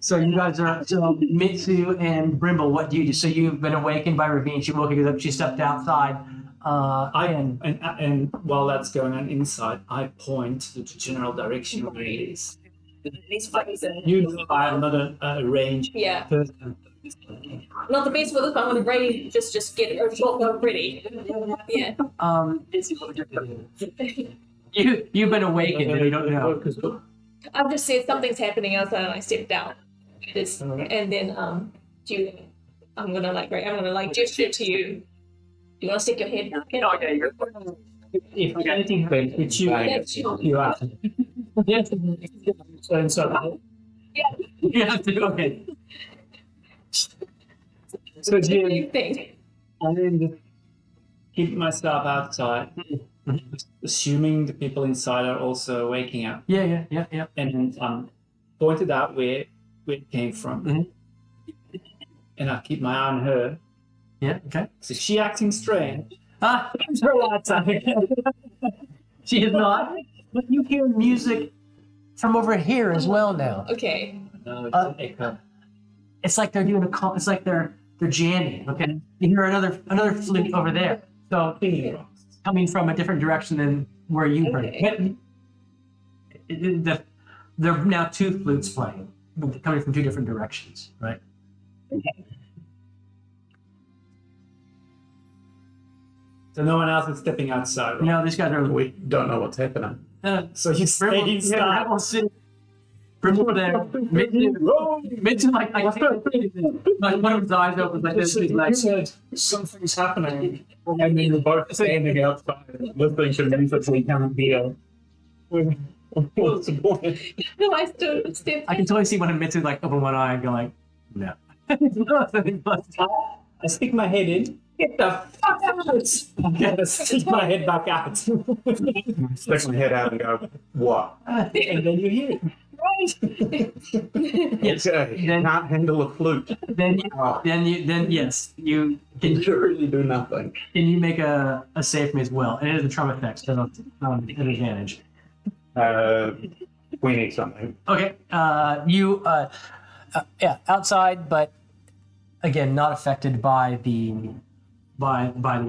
So you guys are Mitsu and Brimble. What do you do? So you've been awakened by Ravine. She woke you up. She stepped outside. And while that's going on inside, I point to the general direction where it is. These frozen. You know I'm not a range Yeah. person. Not the best for this, but I'm gonna ready just get a shotgun ready. Yeah. You've been awakened and you don't know. I've just said something's happening outside and I stepped out. And then I'm gonna like gesture to you. Do you wanna stick your head back in? Oh, yeah, If anything happens, it's you. That's you. You are. Yes. So inside. You have to. Okay. So Jim, Same thing. I then just keep myself outside, assuming the people inside are also waking up, Yeah. and then pointed out where it came from, and I keep my eye on her. Yeah. Okay. So if she acting strange, It's her outside. She is not. But you hear music from over here as well now. Okay. no, it's an echo. It's like they're doing a call. It's like they're jamming. Okay. You hear another flute over there. So coming from a different direction than where you heard it. But there are now two flutes playing, but coming from two different directions, right? So no one else is stepping outside. Right? No, these guys are. We don't know what's happening. So you stay inside. Brimble there. Mitsu like one of his eyes opens like this. He's like, Something's happening. And then you're both standing outside listening to music we can't hear. What's the point? No, I stood still. I can totally see one of Mitsu like open one eye and go like, no. I stick my head in. Get the fuck out! I stick my head back out. Stick my head out and go, what? And then you hear it. Yes. Okay, Then- can't handle a flute. Then Oh, yes, you can literally do nothing. can you make a save me as well? And it is a trauma effect, so an advantage. We need something. Okay. Outside, but again, not affected by the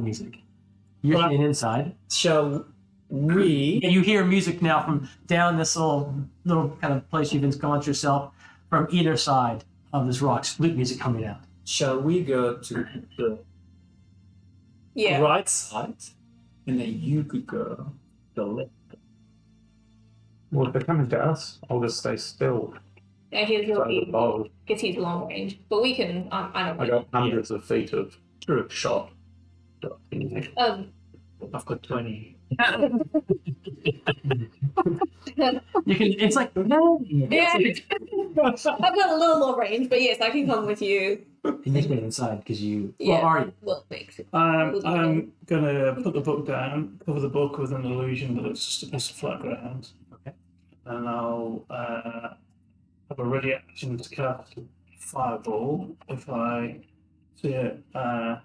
music. You're Well, staying inside. Shall we? And you hear music now from down this little kind of place you've ensconced yourself from either side of this rock. Flute music coming out. Shall we go to the Yeah. right side, and then you could go the left? Well, if they're coming to us, I'll just stay still. And he's So the bow. because he's long range. But we can I don't I got hundreds of feet of shot. I've got 20. You can. It's like Yeah. I've got a little more range, but yes, I can come with you. And you stay inside because you. Yeah. Well, are you? Well, thanks. I'm gonna put the book down, cover the book with an illusion that it's just a piece of flat ground. Okay. And I'll have a ready action to cast Fireball if I see a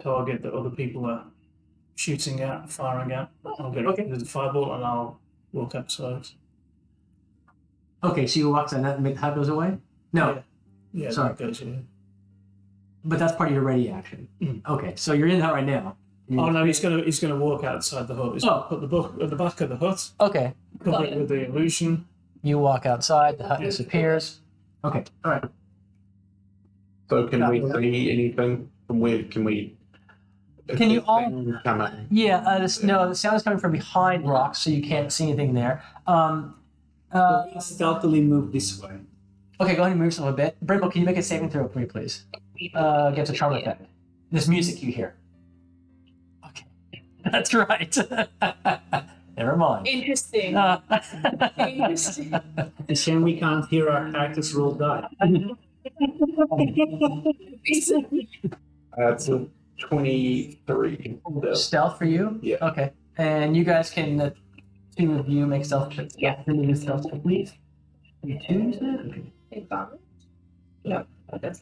target that other people are shooting at, firing at. I'll get Okay. the Fireball and I'll walk outside. Okay, so you walk outside and that goes away. No, Yeah, Sorry. that goes here. but that's part of your ready action. Okay, so you're in that right now. Oh no, he's gonna walk outside the hut. He's gonna put the book at the back of the hut, Okay, cover it with the illusion. you walk outside. The hut disappears. Okay, all right. So can we see anything from where? Can we? Can you all- come in? Yeah, the sound is coming from behind rocks, so you can't see anything there. Stealthily move this way. Okay, go ahead and move yourself a bit. Brimble, can you make a saving throw for me, please? Against a charm effect. This music you hear. Okay, that's right. Never mind. Interesting. Interesting. It's a shame we can't hear our characters roll die. That's a 23. Stealth for you? Yeah. Okay. And you guys can, the two of you make stealth checks. Yeah. Stealth check, please. You two, you said? Okay. Advantage? No, that's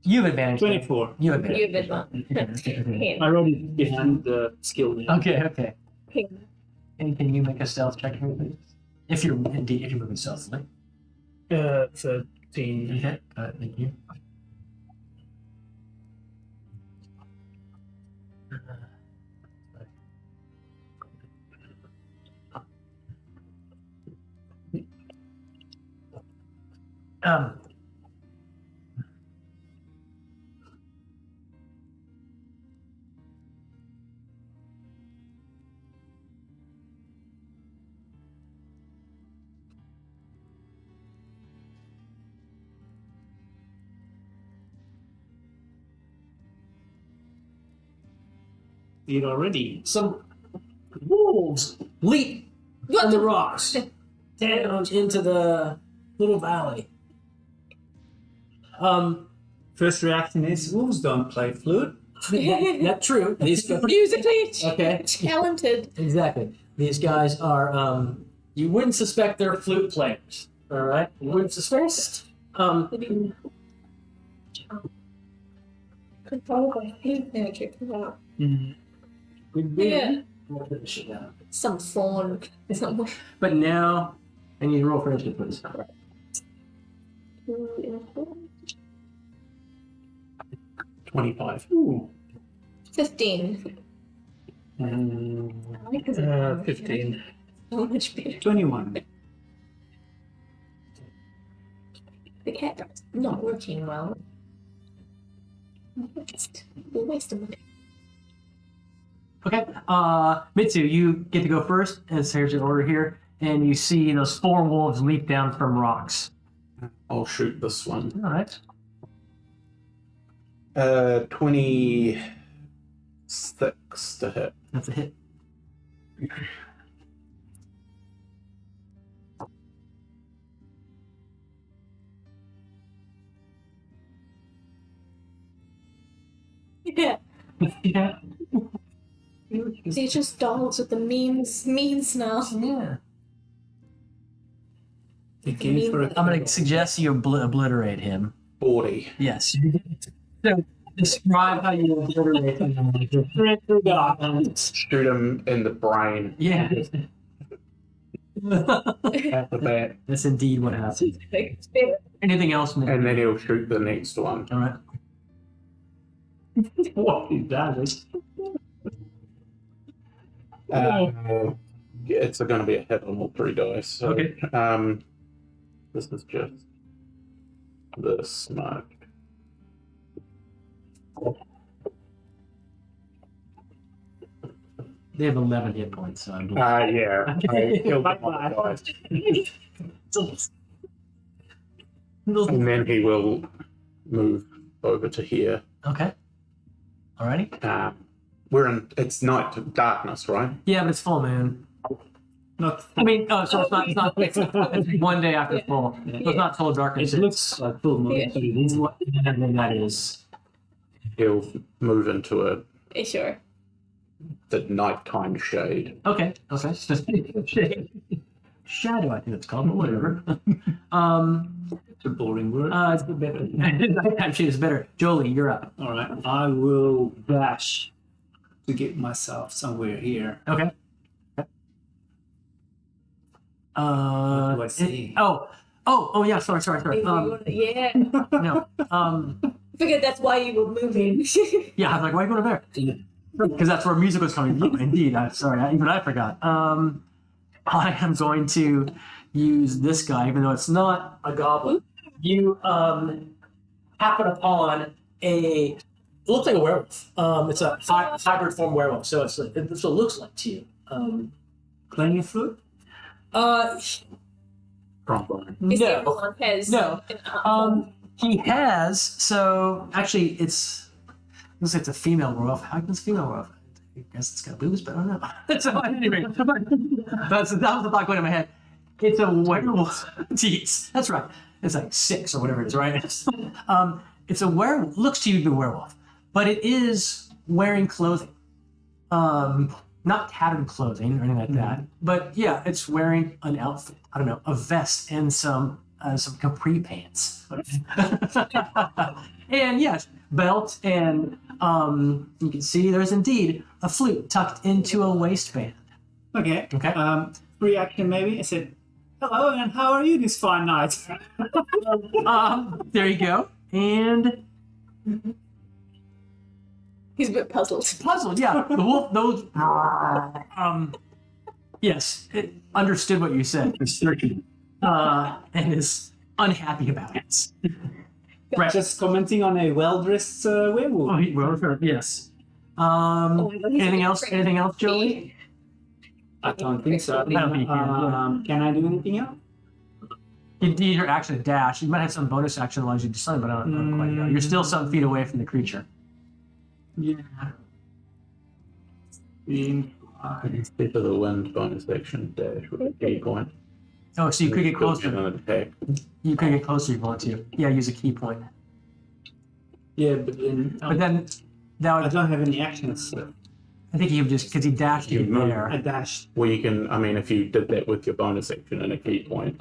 You have advantage. 24. You have advantage. You have advantage. I wrote it behind the skill name. Okay. And can you make a stealth check for me, please? If you're moving stealthily. 13. Okay. Thank you. Um. It already. Some wolves leap on the rocks down into the little valley. First reaction is wolves don't play flute. Not true. These guys, Musically okay, talented. exactly. These guys are. You wouldn't suspect they're flute players. All right, you wouldn't suspect. Could probably hate magic. Wow. Could be. Yeah. Yeah. Some fawn somewhere. But now, I need to roll for initiative, please. 25. Ooh. 15. I like this. 15. So much better. 21. The cat's not working well. Just a waste of money. Okay. Mitsu, you get to go first, as here's your order here, and you see those 4 wolves leap down from rocks. I'll shoot this one. All right. 26 to hit. That's a hit. Yeah. Yeah. They're just dolls with the mean smell. Yeah. It came for a I'm going to suggest you obliterate him. 40. Yes. So describe how you obliterate him. Shoot him in the brain Yeah. at the back, That's indeed what happened. Anything else, Mitsu? and then he'll shoot the next one. All right. What is that? It's going to be a hit on all 3 dice. So, Okay. This is just the smoke. They have 11 hit points, so I'm Yeah. I killed them on the dice. And then he will move over to here. Okay. Alrighty. It's night darkness, right? Yeah, but it's full moon. Not. I mean, so it's not, it's one day after full. So it's not total darkness. It looks like full moon. Yeah. But it is. And then that is. He'll move into Sure. the nighttime shade. Okay. Shadow, I think it's called, but whatever. It's a boring word. It's a bit better. Nighttime shade is better. Jolie, you're up. All right. I will dash to get myself somewhere here. Okay. What do I see? Oh, yeah. Sorry. Yeah. No. Figured that's why you were moving. Yeah. I was like, why are you going over there? Because that's where music was coming from. Indeed. I'm sorry. Even I forgot. I am going to use this guy, even though it's not a goblin. You happen upon it looks like a werewolf. It's a hybrid form werewolf, so that's what it looks like to you. Playing a flute? Trombone. Is No. everyone has No. an He has, so actually it's looks like it's a female werewolf. How come it's a female werewolf? I guess it's got boobs, but I don't know. So anyway, that was the thought going in my head. It's a werewolf. Jeez, that's right. It's like 6 or whatever it is, right? It's a werewolf. Looks to you to be a werewolf, but it is wearing clothing. Not tattered clothing or anything like that, but yeah, it's wearing an outfit. I don't know, a vest and some capri pants. And yes, belt, and you can see there's indeed a flute tucked into a waistband. Okay. Okay. Free action maybe. I said, "Hello, and how are you this fine night?" There you go. And He's a bit puzzled. puzzled, yeah. The wolf, those, yes, it understood what you said, and is unhappy about it. Right. Just commenting on a well-dressed werewolf. Oh, well, yes. Oh my God, he's Anything a else? great- Anything else, Joey? I don't think so. I don't think you can. Can I do anything else? You need your action to dash. You might have some bonus action that allows you to do something, but I don't quite know. You're still some feet away from the creature. Yeah. Instead of the wind bonus action dash with a key point. Oh, so you could get Still closer. an attack. You could get closer if you want to. Yeah, use a key point. Yeah, but then But then that I would, don't have any actions. So I think you would just, because he dashed You you move. there. I dashed. Well, you can. I mean, if you did that with your bonus action and a key point.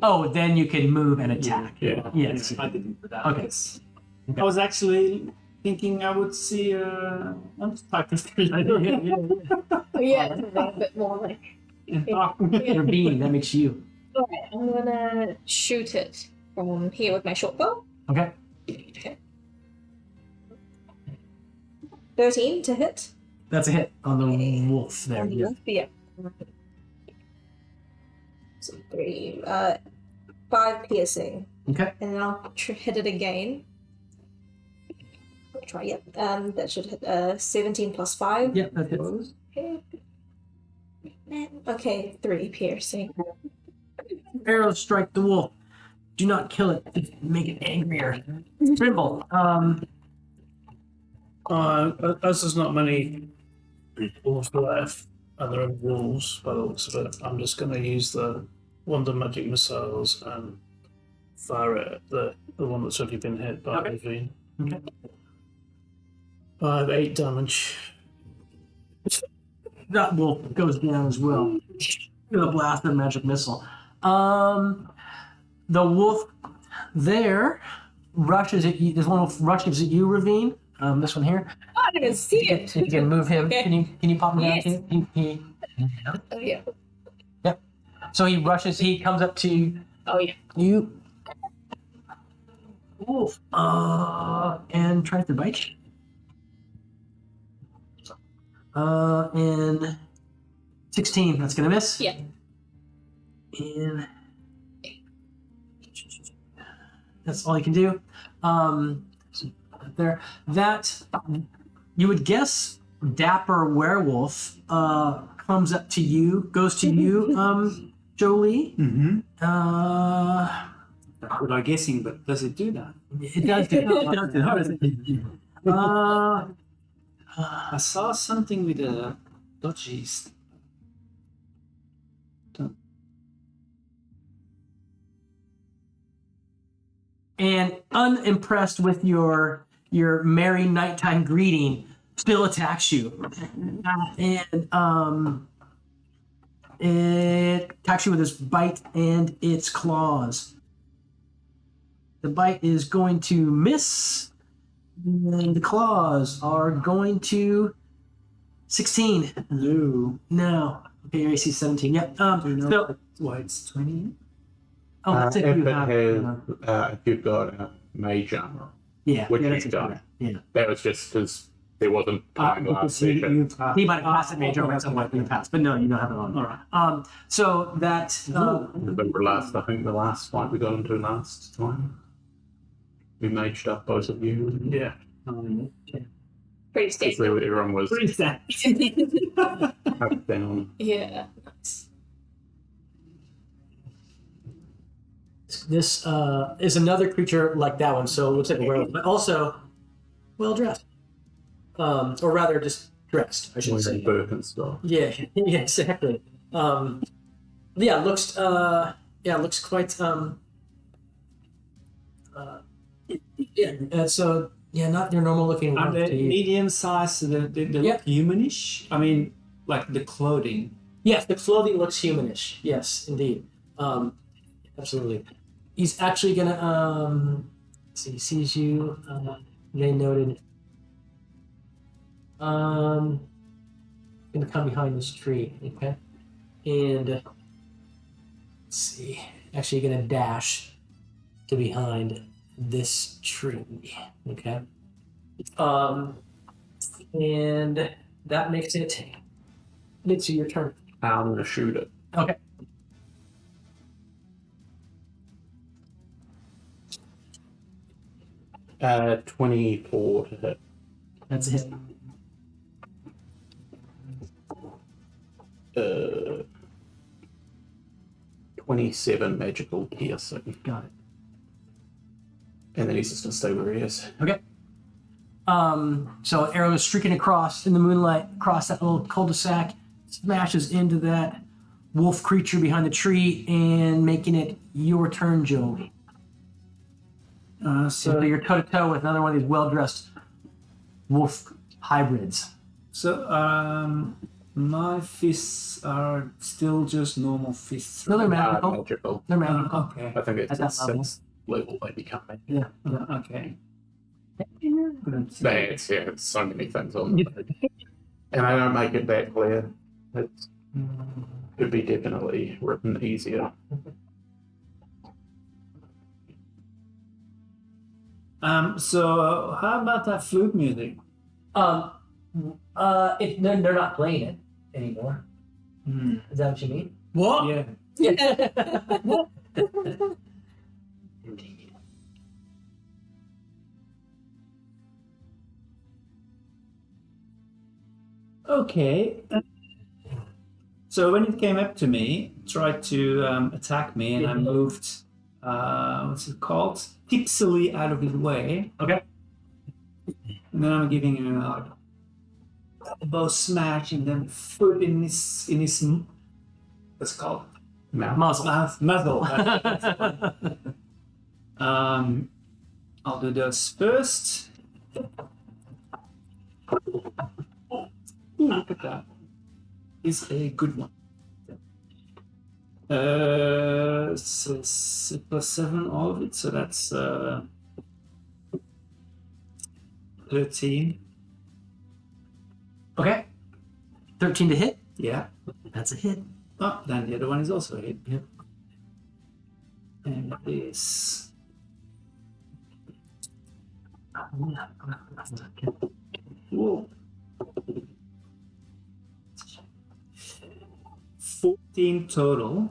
Oh, then you can move and attack. Yeah. Yes. I didn't do that. Okay. I was actually thinking I would see I'm just typing three. Oh, yeah, it's a bit more like. You're being, that makes you. Alright, I'm gonna shoot it from here with my short bow. Okay. Okay. 13 to hit. That's a hit on the wolf there. On the Yeah. wolf, yeah. So 3, 5 piercing. Okay. And then I'll hit it again. Try, yep. That should hit 17 plus 5. Yeah, that hits. Okay. Okay, 3 piercing. Arrows strike the wolf. Do not kill it. Just make it angrier. Trimble. As there's not many wolves left, and there are wolves by the looks of it, I'm just going to use the Wonder Magic Missiles and fire it at the one that's already been hit by Okay. Ravine. Okay. 8 damage. That wolf goes down as well. With a blast of magic missile. The wolf there rushes at you. There's one wolf rushes at you, Ravine. This one here. Oh, I didn't see it! If you can move him, Okay. can you pop him Yes. down? He Oh, yeah. so he rushes. He comes up to Oh, yeah. you, wolf, and tries to bite you. And 16. That's gonna miss. Yeah. And that's all you can do. There, that you would guess dapper werewolf comes up to you, goes to you, Jolie. Mm-hmm. That's what I'm guessing, but does it do that? It does do. It does do. How does it? I saw something with a dodgy. And unimpressed with your merry nighttime greeting, still attacks you. And it attacks you with its bite and its claws. The bite is going to miss, and the claws are going to 16. No. No. Okay, your AC 17. Yep. Do you know So, why it's 20? oh, that's if if you it have. has, if you've got a mage armor, Yeah. which yeah, you that's it. don't. Yeah. That was just because there wasn't time last session. He might have passed it major at some point in the past, but no, you don't have it on. All right. So that Remember last? I think the last fight we got into last time. We maged up both of you. Yeah. Pretty Because standard. everyone was What is that? up down. Yeah. Nice. this is another creature like that one, so it looks like a werewolf, but also well dressed, or rather just dressed, I should say. Wearing Birkenstock. Yeah, yeah, exactly. Yeah, looks quite yeah. So yeah, not your normal looking. Are they to you. medium size? So they Yeah. look humanish? I mean, like the clothing. Yes, the clothing looks humanish. Yes, indeed. Absolutely. He's actually gonna So he sees you. They noted. Gonna come behind this tree, okay? And let's see. Actually, gonna dash to behind this tree, okay? And that makes it. It's your turn. I'm gonna shoot it. Okay. Uh, 24 to hit. That's a hit. 27 magical piercing. Got it. And then he's just gonna stay where he is. Okay. So arrow is streaking across in the moonlight, across that little cul-de-sac, smashes into that wolf creature behind the tree, and making it your turn, Joey. So you're toe to toe with another one of these well-dressed wolf hybrids. So, my fists are still just normal fists. No, they're right? magical. Magical. They're magical. Okay. I think it's At that at level. 6th level they become magic. Yeah. Okay. It's so many things on the page. And I don't make it that clear. It could be definitely written easier. So how about that flute music? They're not playing it anymore. Is that what you mean? What? Yeah. Okay. So when it came up to me, it tried to attack me, and I moved. What's it called? Tipsily out of his way. Okay. And then I'm giving him a elbow smash, and then foot in his what's it called? Mouth. Muzzle. I'll do those first. Ooh, look at that. Is a good one. So +7 all of it, so that's 13. Okay. 13 to hit. Yeah. That's a hit. Oh, then the other one is also a hit. Yep. And this. Whoa. 14 total.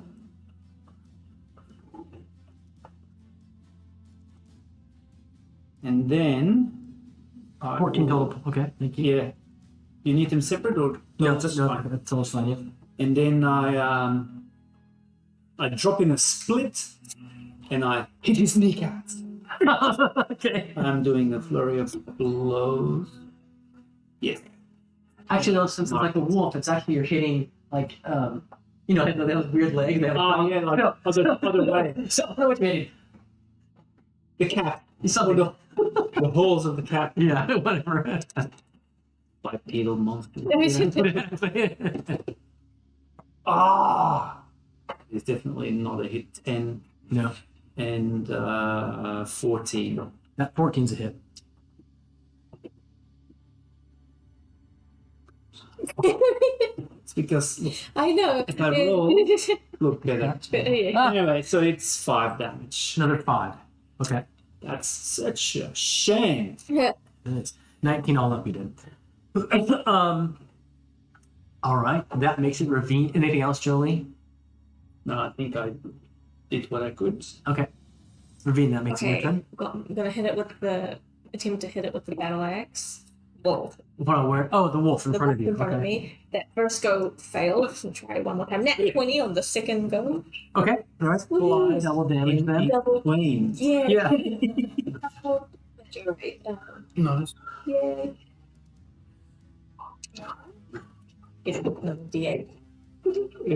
And then 14 total. Okay, thank you. Yeah. You need them separate or No, just no, fine? that's all fine. Yeah. And then I drop in a split and I hit his kneecaps. Okay. I'm doing a flurry of blows. Yes. Actually, no, since it's like a wolf, it's actually you're hitting like they have those weird legs. They have Yeah, like other way. So I don't know what you made. The cap. You saw Or the holes of the cap. Yeah, whatever. Bipedal monster. Yeah. Ah! It's definitely not a hit. 10 No, and 14. that 14's a hit. It's because look, I know. if I roll, look better. Yeah. Anyway, so it's 5 damage. Another 5. Okay. That's such a shame. Yeah. It's 19 all up. You did. All right. That makes it ravine. Anything else, Jolie? No, I think I did what I could. Okay. Ravine. That makes it your Okay. turn. I'm gonna hit it with the attempt to hit it with the battle axe. Well, Hold on, where? Oh, the wolf in the front of wolf you. in front of Okay. me. That first go failed. So try one more time. Nat 20 on the second go. Okay. All right. Woo. Double damage then. Double. Twain. Yeah. Yeah. Double. Right. Nice. Yay. Get another D8.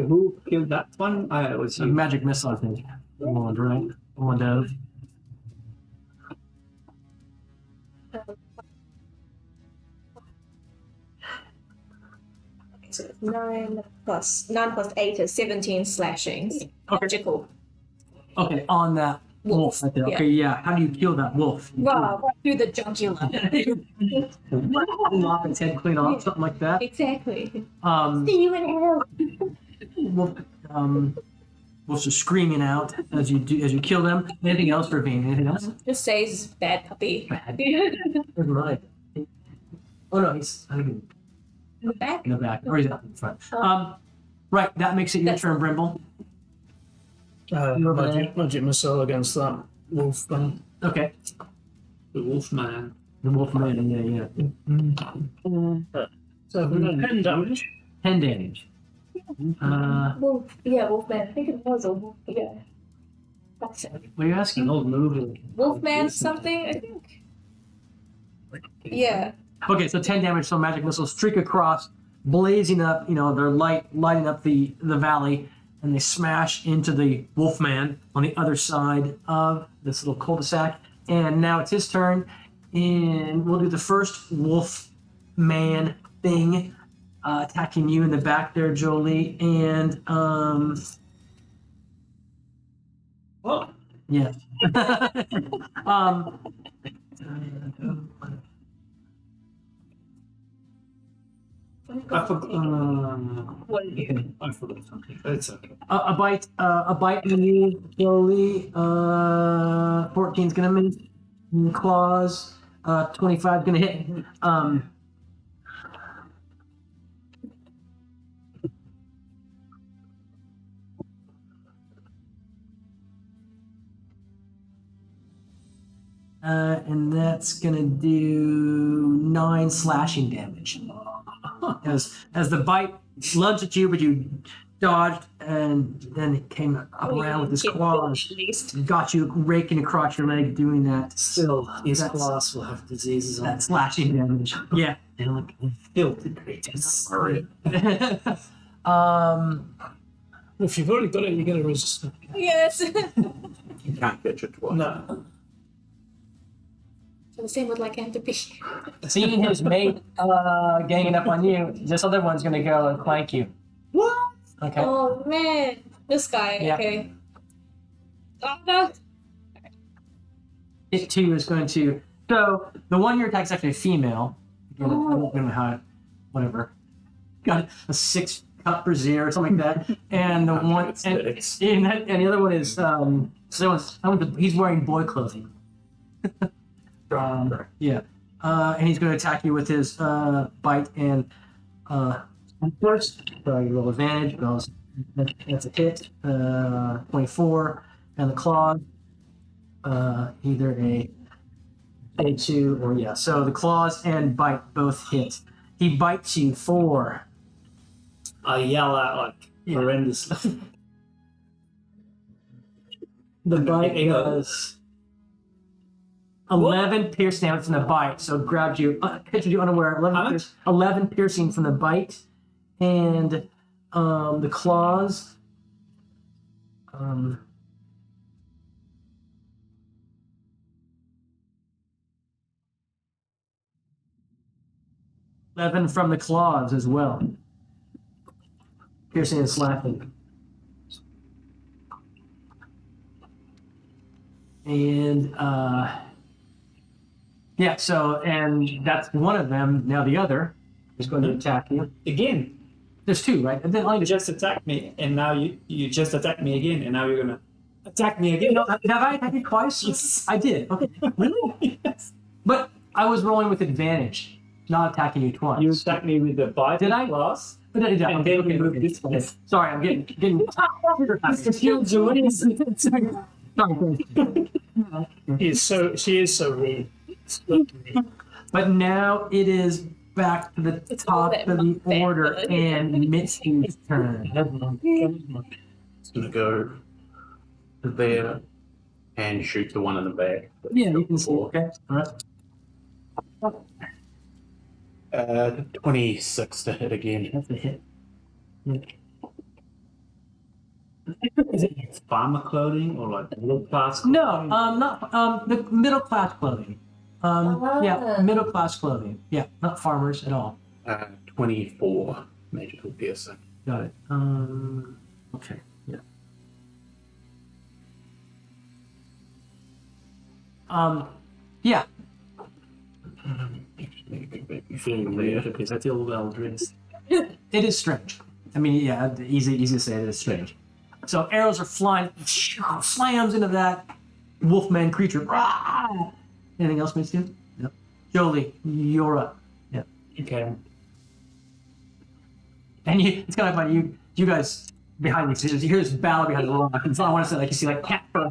Who killed that one? I was It's a you. magic missile, I think. Wand, right? Wand of. Okay, so it's 9 plus 8 is 17 slashing. Okay. Magical. Okay, on that wolf. Right there. Yeah. Okay, yeah. How do you kill that wolf? Wow, right through the jugular. Lop its head clean off, something like that. Exactly. Um, See you in hell. wolf, wolves are screaming out as you kill them. Anything else, Ravine? Anything else? Just says bad puppy. Bad. In Where's mine? Oh no, he's I think the back. in the back, or he's up in front. Right, that makes it your That's- turn, Brimble. You're over there. Magic missile against that wolf. Okay, The Wolfman. the wolf man. Yeah. So 10 damage. 10 damage. Wolf. Yeah, Wolfman. I think it was a wolf. Yeah. That's it. What are you asking? An old movie. Wolfman something, I think. Yeah. Okay, so 10 damage. So magic missiles streak across, blazing up. You know, they're lighting up the valley, and they smash into the wolfman on the other side of this little cul-de-sac. And now it's his turn, and we'll do the first wolf man thing, attacking you in the back there, Jolie. And Oh, yeah. I forgot. What did you? I forgot something. It's okay. A bite on you, Jolie. 14's gonna miss. Claws. 25 gonna hit. And that's gonna do 9 slashing damage. As the bite lunged at you, but you dodged, and then it came up around with his claws. At least. Got you raking across your leg, doing that. Still, his That's- class will have diseases on That slashing damage. Yeah. They look filthy creatures. If you've already got it, you're going to resist it. Yes. You can't catch it twice. No. So the same with lycanthropy. Seeing his mate ganging up on you, this other one's gonna go and flank you. What? Okay. Oh man, this guy. Yeah. Okay. Oh no. It too is going to. So the one you're attacking is actually a female. I don't know how. Whatever. Got a 6-cut brassiere or something like that. And the one and the other one is he's wearing boy clothing. Yeah. And he's going to attack you with his bite and first. So you roll advantage. That's a hit. 24. And the claw. Either a 2 or yeah. So the claws and bite both hit. He bites you for. I yell out like horrendously. The bite was 11 piercing damage from the bite, so it grabbed you, hit you unaware. 11 piercing from the bite, and the claws. 11 from the claws as well. Piercing and slapping. And yeah, so and that's one of them. Now the other is going to attack you. Again, There's 2, right? And then you just attacked me, and now you just attacked me again, and now you're gonna attack me again. have I attacked you twice? Yes. I did. Okay. Really? Yes. But I was rolling with advantage, not attacking you twice. You attacked me with the bite Did I? class. But then, yeah, And then you moved this way. Sorry, I'm getting. She is so rude. But now it is back to the It's top all that of the bad order blood. and Mitzi's turn. It's gonna go there and shoot the one in the back. Yeah, you can see. Okay, all right. 26 to hit again. That's a hit. Is it farmer clothing or like middle class? No, not the middle class clothing. Yeah, middle class clothing. Yeah, not farmers at all. 24 magical piercing. Got it. Okay. Yeah. Yeah. Because I feel well dressed. It is strange. I mean, yeah, easy to say it is strange. So arrows are flying, slams into that wolfman creature. Rah! Anything else, Miss Dude? Yep. Jolie, you're up. Yep. Okay. And it's kind of funny. You guys behind you, you hear this battle behind the rock. It's all I want to say, like you see, like cat for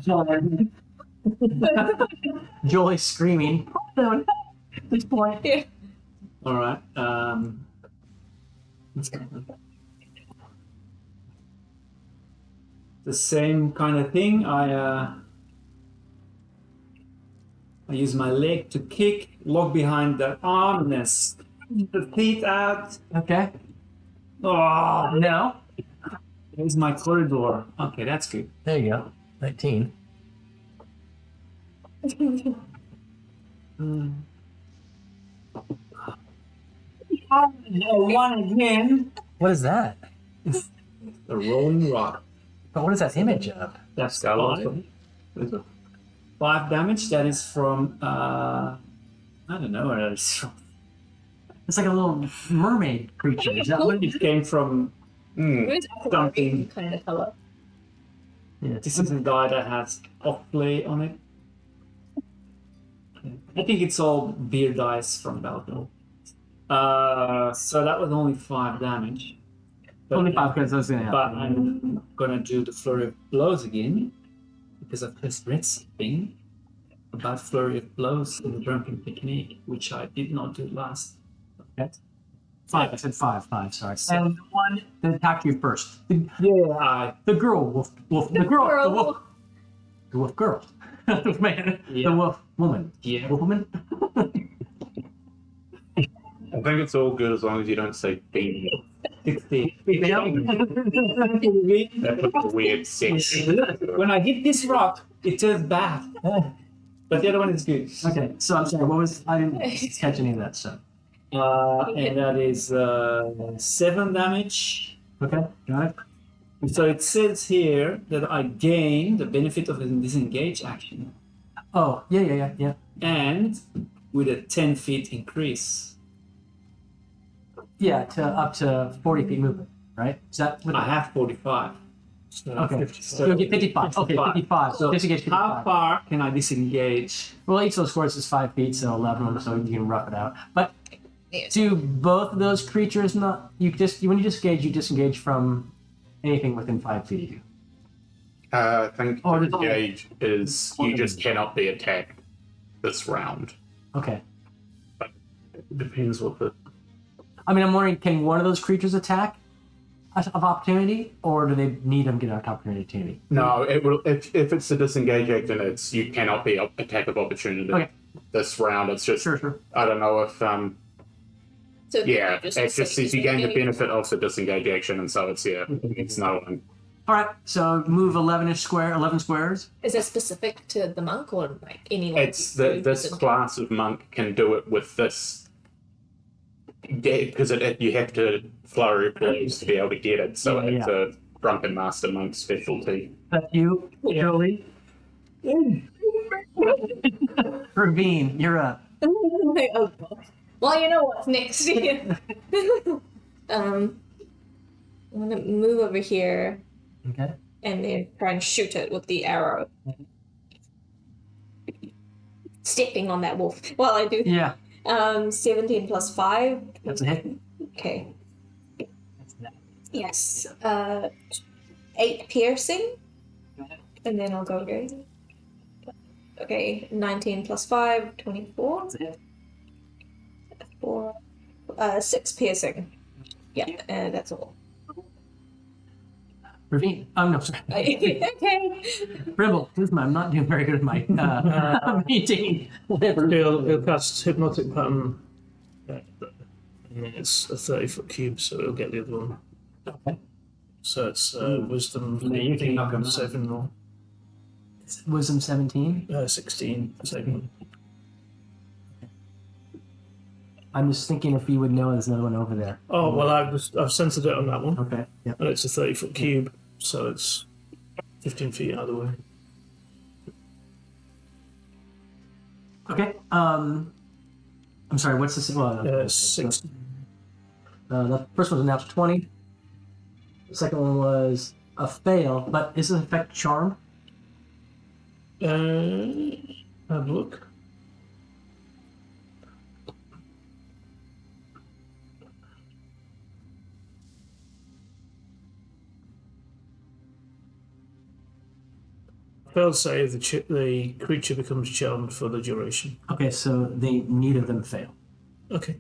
Jolie screaming. At this point. Yeah. All right. The same kind of thing. I use my leg to kick, lock behind the arm, and then the feet out. Okay. Oh, No. there's my corridor. Okay, that's good. There you go. 19. One again. What is that? The rolling rock. But what is that image of? That's Skeleton. 5 damage. That is from I don't know where that is from. It's like a little mermaid creature. Is that what It came from It's something. kind of color. Yeah. This is a die that has off-play on it. I think it's all beer dice from Balco. So that was only 5 damage. But, Only 5 because that's gonna but happen. I'm gonna do the flurry of blows again because I've just read something about flurry of blows in the drunken technique, which I did not do last. Okay. 5. I said 5. 5. Sorry. And the one that attacked you first. The girl wolf. The girl. The wolf. The wolf girl. The man. Yeah. The wolf woman. Yeah. Wolf woman. I think it's all good as long as you don't say female. 60. That puts a weird sex. When I hit this rock, it turns bad. But the other one is good. Okay. So I'm sorry. What was? I didn't catch any of that stuff. And that is 7 damage. Okay. Got it. So it says here that I gain the benefit of a disengage action Oh yeah. and with a 10 feet increase. Yeah. To up to 40 feet movement. Right. Is that? What I have 45. So Okay. 55. So you'll get 55. Okay. 55. So Disengage how 55. far can I disengage? Well, each of those squares is 5 feet, so 11 of them, so you can rough it out. But Yeah. do both of those creatures not? When you disengage from anything within 5 feet of you. I think Oh, there's only- engage is you just cannot be attacked this round. Okay. Depends what the. I mean, I'm wondering, can one of those creatures attack of opportunity, or do they need them to get an opportunity? No, it will. If it's a disengage action, it's you cannot be attack of opportunity Okay. this round. It's just Sure. I don't know if So yeah, just it just says you gain the disengage. benefit of the disengage action, and so it's it's no one. All right. So move 11 squares. Is that specific to the monk or like any? Like, It's this class of monk can do it with this. Because you have to flurry of blows to be able to get it, so Yeah, it's a drunken master monk specialty. That's you, Jolie. Ravine, you're up. Oh, God. Well, you know what's next. I'm gonna move over here Okay. and then try and shoot it with the arrow. Stepping on that wolf while I do. Yeah, 17 plus 5. that's a hit. Okay. Yes. 8 piercing. And then I'll go again. Okay, 19 plus 5, 24. That's a hit. 4, 6 piercing. Yeah, that's all. Ravine. No, sorry. Okay. Brimble. I'm not doing very good at my meeting. Whatever. He'll cast hypnotic pattern. And then it's a 30-foot cube, so it'll get the other one. Okay. So it's wisdom Yeah, you can knock 'em out. 7 or Wisdom 17. 16 saving. I'm just thinking if you would know there's another one over there. Oh well, I've censored it on that one, Okay. Yeah. and it's a 30-foot cube, so it's 15 feet out of the way. Okay. I'm sorry. What's the well, 6. the first one was a natural 20. The second one was a fail, but is it affect charm? Have a look. Failed save, the creature becomes charmed for the duration. Okay, so they neither of them fail. Okay.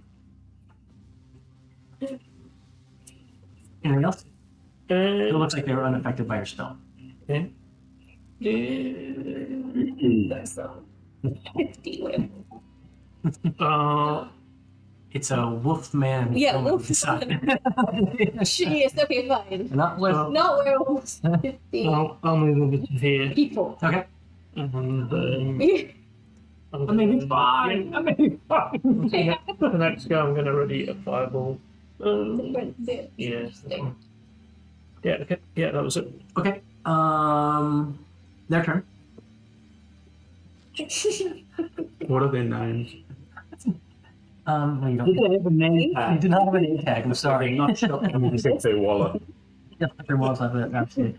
Anything else? It Uh, looks like they were unaffected by your spell. okay. That's 50 whatever. It's a wolf man. Yeah, woman wolf design. Yes, okay, fine. Not with. Not werewolves. 50 I'll move over to here. people. Okay. And I mean, it's fine. I mean, it's fine. the next go, I'm going to ready a fireball. Yeah. Yeah. Okay. Yeah, that was it. Okay. Their turn. What are their names? Well, you don't. Did they have a name You tag? do not have a name tag. I'm sorry. Not sure. You said their wallet. Yeah, there was like that. Absolutely.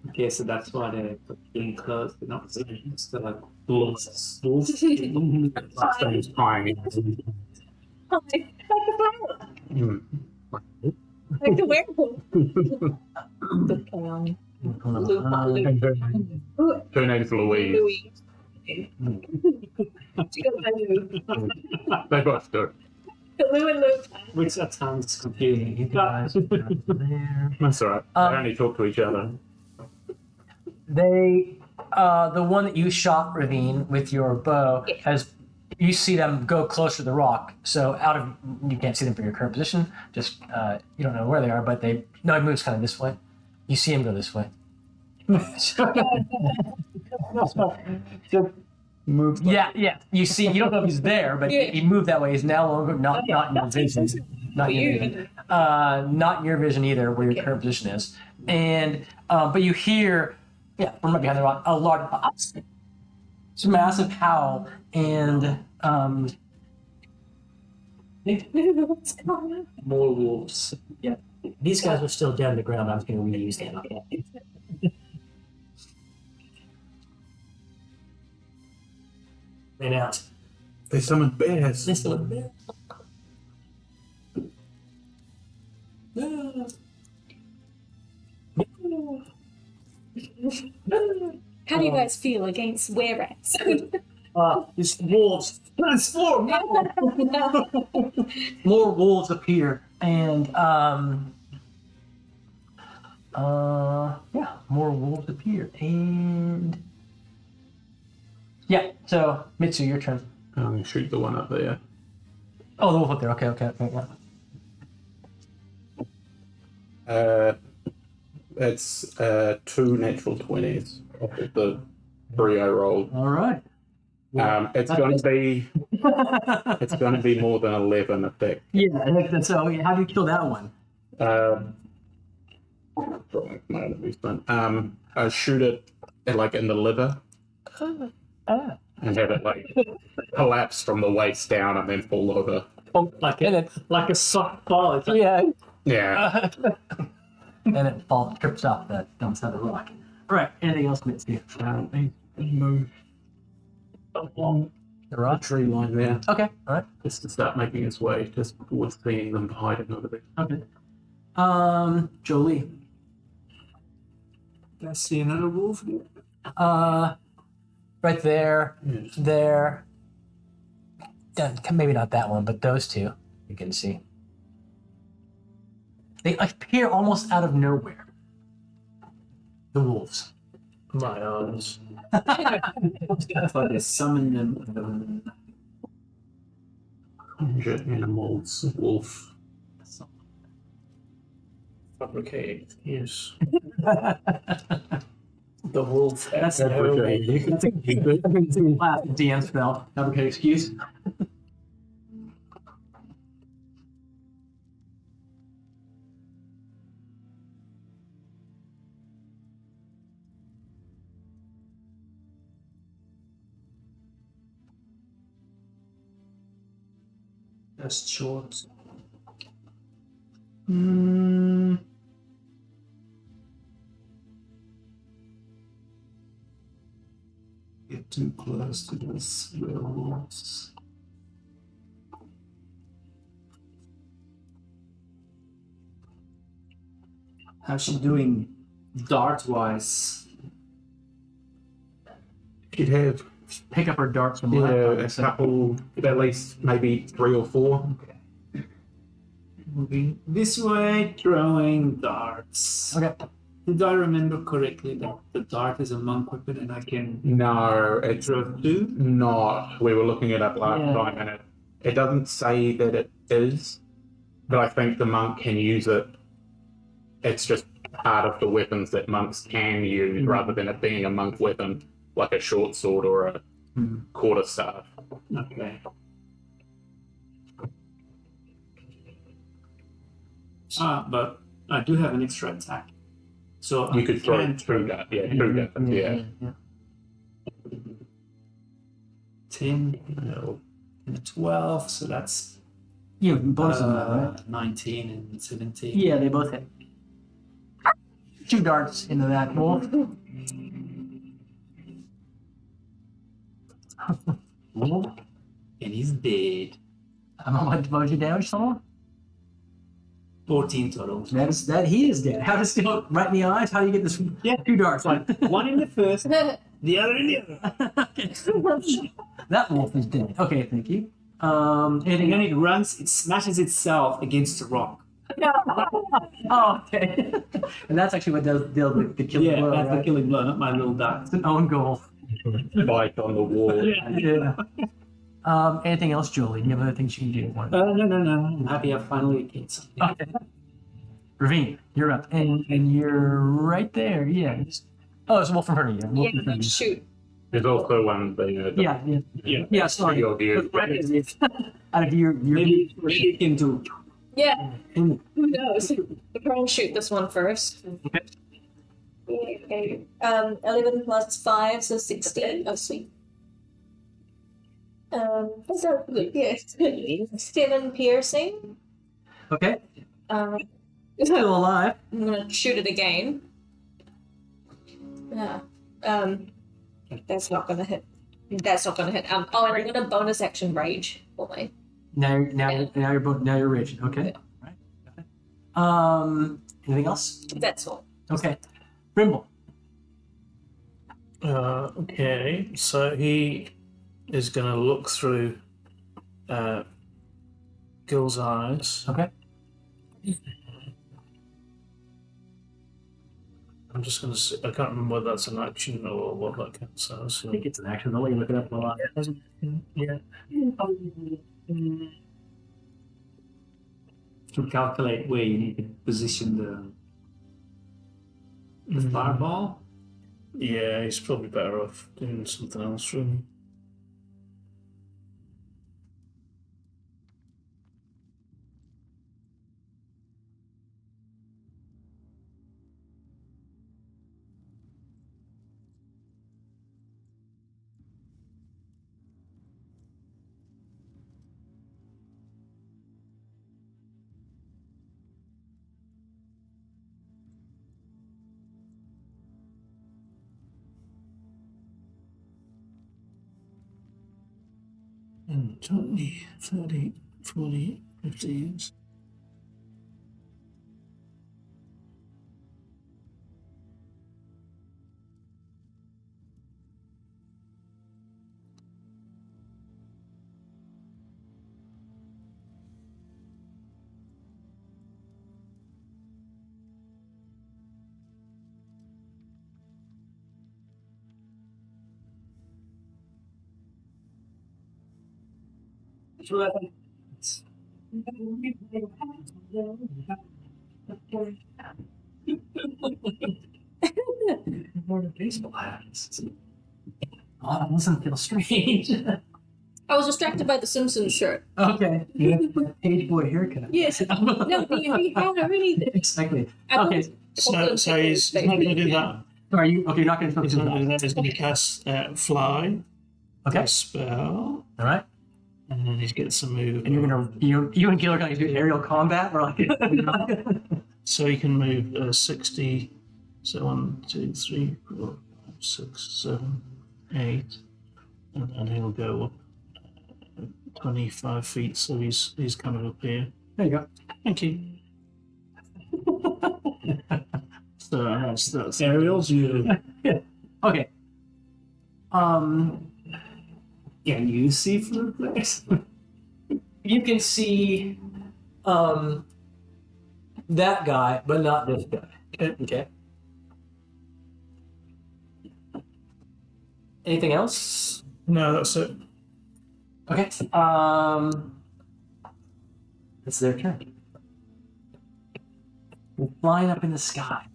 Okay, so that's why they put in clothes, but not sleeves. So like wolves. Last time was crying. Like the flower. Mm. Like the werewolf. The clown. Luke, And her name's Louise. Louis. She goes by Lou. They both do. Lou and Luke. Which that sounds confusing. You guys are there. That's all right. They only talk to each other. They, the one that you shot, Ravine, with your bow, Yeah. has. You see them go closer to the rock, so you can't see them from your current position. Just you don't know where they are, but it moves kind of this way. You see him go this way. Move. Yeah. You see, you don't know if he's there, but Yeah. he moved that way. He's now longer not in your vision. Not in your vision. Not in your vision either, where your current position is. And but you hear, from right behind the rock, a large, it's a massive howl, and What's going on? More wolves. yeah, these guys were still dead on the ground. I was going to reuse them. And out. They summoned bears. This one there. How do you guys feel against were-rats? It's wolves. Transform! More wolves appear, and more wolves appear, and so Mitsu, your turn. I'm going to shoot the one up there. Oh, the wolf up there. Okay, yeah. It's 2 natural 20s off of the 3 I rolled. All right. It's going to be more than 11 attack. Yeah. So how do you kill that one? I shoot it in the liver and have it collapse from the waist down and then fall over. Like a soft ball. It's like, Yeah. And it trips off the side of the rock. All right. Anything else, Mitsu? Move along The the rock. tree line there, Okay. All right. just to start making its way just towards seeing them hiding over there. Okay. Jolie. I see another wolf. Right there. Yes. There. Maybe not that one, but those two you can see. They appear almost out of nowhere. The wolves. My arms. It's like they summon them. Conjure animals, wolf. Fabricated. Yes. The wolf. That's Fabricated. That's a good DM spell. Fabricate excuse. Just short. Get too close to this werewolves. How's she doing dart-wise? She'd have Pick up her darts from a couple, at least maybe 3 or 4. Moving this way, throwing darts. Okay. Did I remember correctly that the dart is a monk weapon and I can No, it's throw 2? not. We were looking it up last Yeah. time, and it doesn't say that it is, but I think the monk can use it. It's just part of the weapons that monks can use, rather than it being a monk weapon, like a short sword or a quarterstaff. Okay. But I do have an extra attack. So You I could throw can 2 guns. Yeah, 2 guns. Yeah. 10 and 12, so that's You have both of them, right? 19 and 17. Yeah, they both hit. 2 darts into that wolf. And he's dead. What was your damage total? 14 total. He is dead. How does he look right in the eyes? How do you get this? Yeah. 2 darts. One in the first, the other in the other. That wolf is dead. Okay, thank you. And Anything then it runs, it smashes itself against the rock. Oh, okay. And that's actually what does deal with the killing Yeah, blow, that's right? the killing blow, not my little dart. It's an own goal. Bite on the wall. Yeah. Anything else, Jolie? Do you have other things you can do? No. I'm happy I finally killed something. Okay. Ravine, you're up. And you're right there. Yeah. Oh, it's a wolf in front of you. Wolf in front of you. Shoot. There's also one being Yeah, sorry. Your view. Out of your Maybe you can do. Yeah. Who knows? We'll probably shoot this one first. Okay. Okay. 11 plus 5, so 16. Oh, sweet. That's a good. Yes. 7 piercing. Okay. It's Still alive. I'm gonna shoot it again. Yeah. That's not gonna hit. That's not gonna hit. And I'm gonna bonus action rage for my. Now you're raging. Okay. Right. Anything else? That's all. Okay. Brimble. Okay, so he is going to look through Gil's eyes. Okay. I'm just going to see. I can't remember whether that's an action or what that counts as. I think it's an action. I'll let you look it up a lot. Yeah. To calculate where you need to position the fireball. Yeah, he's probably better off doing something else, really. And 20, 30, 40, 50. More than baseball hats. Oh, that doesn't feel strange. I was distracted by the Simpsons shirt. Okay. You have a page boy haircut. Yes. No, he had already. Exactly. I Okay. So he's not going to do that. Are you okay? You're not going to He's focus not going to on do that. that. He's going to cast Fly. Okay. A spell. All right. And then he gets a move. And you and Gil are gonna do aerial combat, or like? So he can move 60. So 1, 2, 3, 4, 5, 6, 7, 8, and then he'll go up 25 feet. So he's coming up here. There you go. Thank you. So that's Aerials, you Okay. can you see through the place? You can see that guy, but not this guy. Okay. Anything else? No, that's it. Okay. It's their turn. We're flying up in the sky.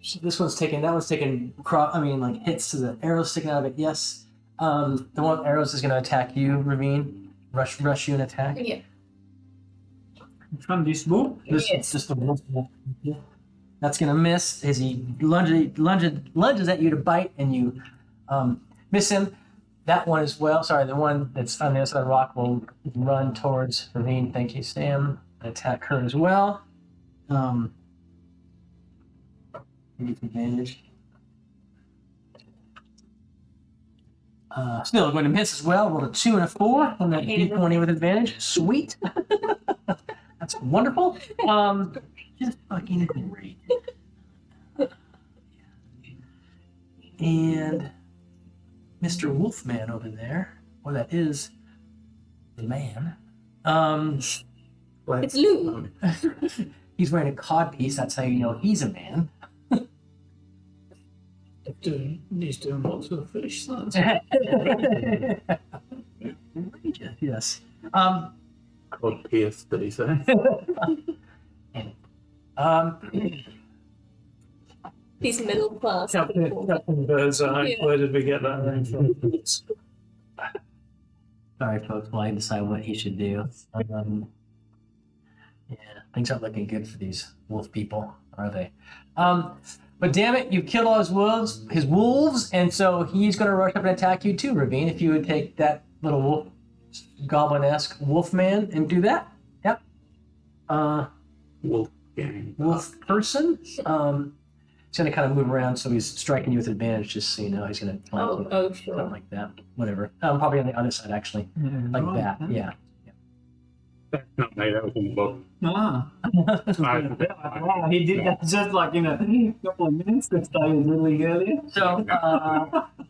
So this one's taking, that one's taking, like hits to the arrows sticking out of it. Yes. The one with arrows is going to attack you, Ravine. Rush you and attack. Yeah. From this move? This is just a wolf. That's going to miss as he lunges at you to bite, and you miss him. That one as well. Sorry, the one that's on the other side of the rock will run towards Ravine. Thank you, Sam. And attack her as well. Advantage. Still going to miss as well. Roll a 2 and a 4 on that D20 with advantage. Sweet. That's wonderful. Just fucking great. And Mr. Wolfman over there, well, that is the man. It's Lou. He's wearing a codpiece. That's how you know he's a man. He's doing lots of fish. That's Yes. Called Pierce, did he say? These middle class people. Captain Birdseye. Yeah. Where did we get that name from? Sorry, folks, while I decide what he should do. Yeah, things aren't looking good for these wolf people, are they? But damn it, you've killed all his wolves, and so he's going to rush up and attack you too, Ravine. If you would take that little wolf, goblin-esque wolf man and do that. Yep. Wolf gang. Wolf person. He's going to kind of move around, so he's striking you with advantage, just so you know. He's going to flank you. Oh, Something sure. like that. Whatever. Probably on the other side, actually. Like that. Yeah. That's not me, that was in the book. Ah. I- He did that just like in a couple of minutes. That started really earlier. So,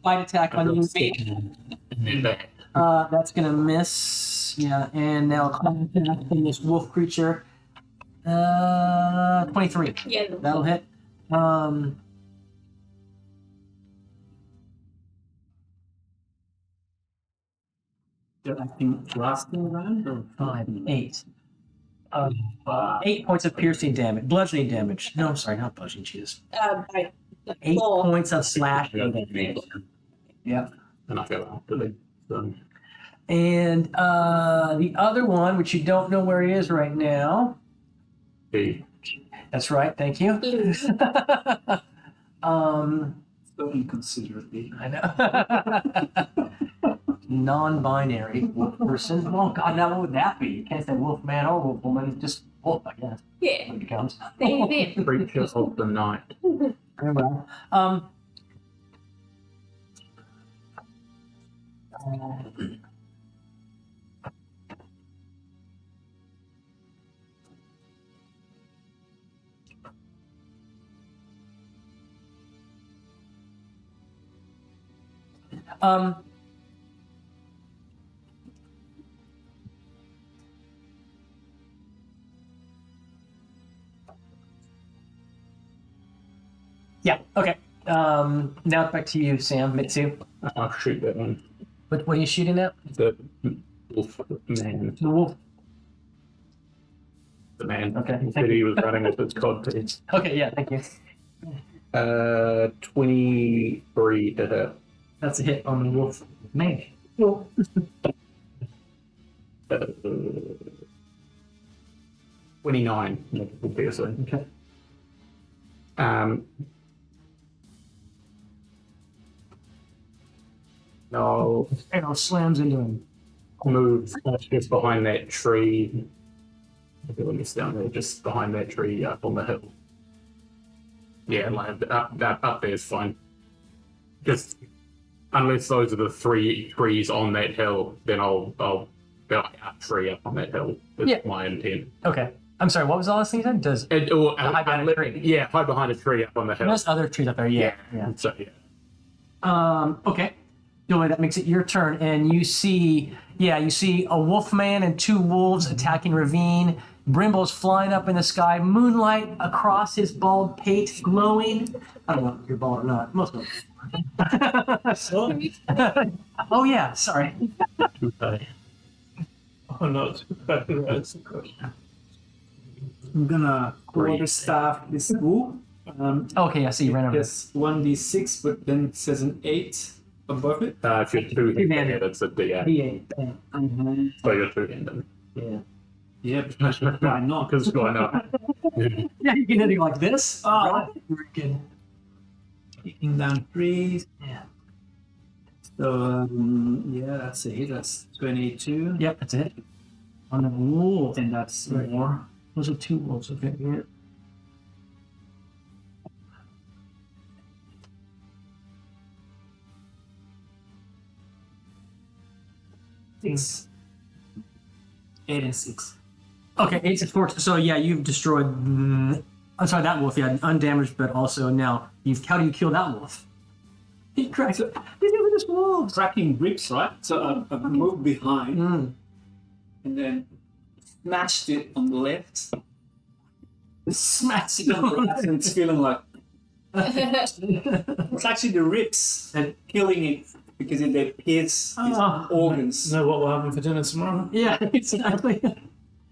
bite attack on you, mate. That's gonna miss. Yeah, and now a claw attack from this wolf creature. 23. Yeah. That'll hit. I think last round or 5, 8. 8 points of piercing damage, bludgeoning damage. No, I'm sorry, not bludgeoning. Jesus. I 8 claw. points of slashing Yeah. damage. Yep. And I feel after them. So, And the other one, which you don't know where he is right now. he That's right. Thank you. Lou. so inconsiderately. I know. Non-binary wolf person. Oh God, now what would that be? You can't say wolf man or wolf woman. Just wolf, I guess. Yeah. It becomes. They creature of the night. Very well. Yeah. Okay. Now it's back to you, Sam. Mitsu. I'll shoot that one. What are you shooting at? The wolf man. The wolf. The man. Okay. He said he was running with his codpiece. Okay. Yeah. Thank you. 23 to hit. That's a hit on the wolf man. Uh, 29 magical piercing. Okay. No, Arrow slams into him. move just behind that tree. Let me down there, just behind that tree up on the hill. Yeah, like up there is fine. Just unless those are the 3 trees on that hill, then I'll build a tree up on that hill. That's Yeah. my intent. Okay. I'm sorry, what was the last thing you said? Does Or hide behind a tree. Yeah, hide behind a tree up on the hill. there's other trees up there, yeah. So yeah. Okay. Joey, that makes it your turn, and you see a wolf man and 2 wolves attacking Ravine. Brimble's flying up in the sky, moonlight across his bald pate, glowing. I don't know if you're bald or not. Most of them. Oh yeah, sorry. Okay. Oh no, that's I'm gonna Great. quarterstaff this wolf. Okay, I see you ran over. Yes, 1d6, but then it says an 8 above it. If you're two-handed, Two-handed. it's a D8. D8. So you're two-handed. Yeah. Yeah, because why not? Because why not? Yeah, you can hit it like this. Oh, right. Very good. Taking down trees. Yeah. So, yeah, that's a hit. That's 22. Yep, that's it. On the wolf. And that's Right. more. Those are 2 wolves. Okay. Yeah. Six. 8 and 6. Okay, 8, 6, 4. So yeah, you've destroyed. I'm sorry, that wolf. Yeah, undamaged, but also now how do you kill that wolf? He cracks it. He's doing this wolf. Cracking ribs, right? So I've moved behind Mm. and then smashed it on the left. Smash It's on the right, and it's feeling like Oh, it's actually the ribs And- killing it because they pierce its Oh. organs. know what we're having for dinner tomorrow. Yeah, exactly.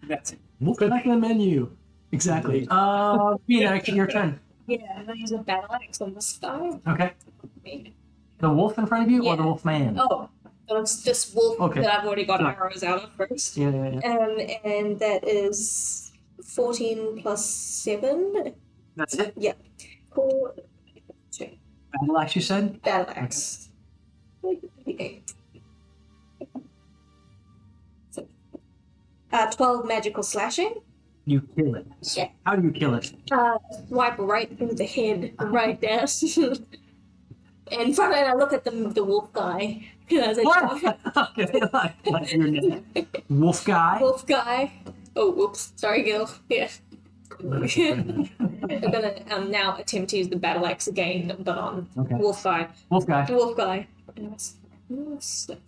That's it. Wolf back in the menu. Exactly. Phoenix, your turn. yeah, I'm gonna use a battle axe on this guy. Okay. The wolf in front of you or the Yeah. wolf man? Oh, it's this wolf Okay. that I've already got Sorry. arrows out of first. Yeah. And that is 14 plus 7. That's it. Yeah. 4, 2. Battle axe, you said? Battle axe. Okay. So, 12 magical slashing. You kill it. Yeah. How do you kill it? Swipe right through the head, right there. And front and I look at the wolf guy. As I Okay, like your name. Wolf guy. wolf guy. Oh, whoops. Sorry, Gil. Yeah. I'm gonna now attempt to use the battle axe again, but on Okay. wolf guy. Wolf guy. Wolf guy.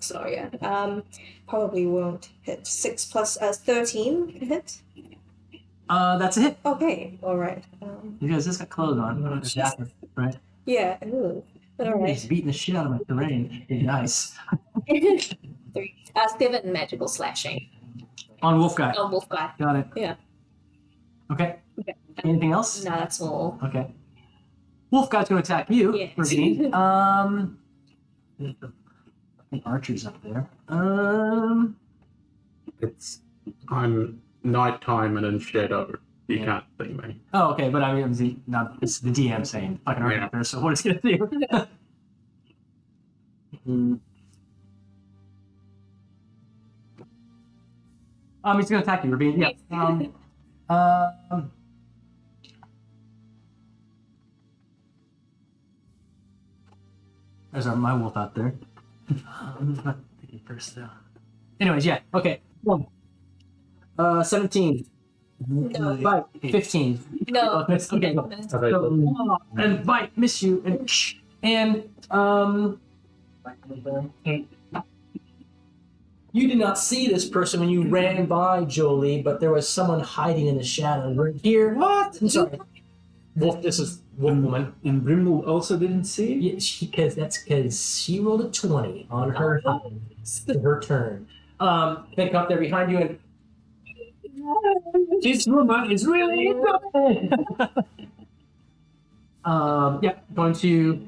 So yeah. Probably won't hit. 6 plus 13 hit. That's a hit. Okay. All right. Because this got clothes on. Right? Yeah. Ooh. All He's right. beating the shit out of my terrain. Nice. 3. 7 magical slashing On wolf guy. on wolf guy. Got it. Yeah. Okay. Okay. Anything else? No, that's all. Okay. Wolf guy's going to attack you, Yes. Ravine. The archer's up there. I'm nighttime and in shadow. You Yeah. can't see me. Oh, okay, but I mean, it's the DM saying fucking archer Yeah. up there. So what it's going to do? He's going to attack you, Ravine. Yeah. There's my wolf out there. I'm not thinking first though. Anyways, yeah. Okay. 17. No. Bite. 15. No. That's okay. So, and bite, miss you, and you did not see this person when you ran by Jolie, but there was someone hiding in the shadow right here. What? I'm sorry. Wolf. This is Wolf Woman. And Brimble also didn't see it? Yeah, that's because she rolled a 20 on her turn. They come up there behind you and This woman is really yeah, going to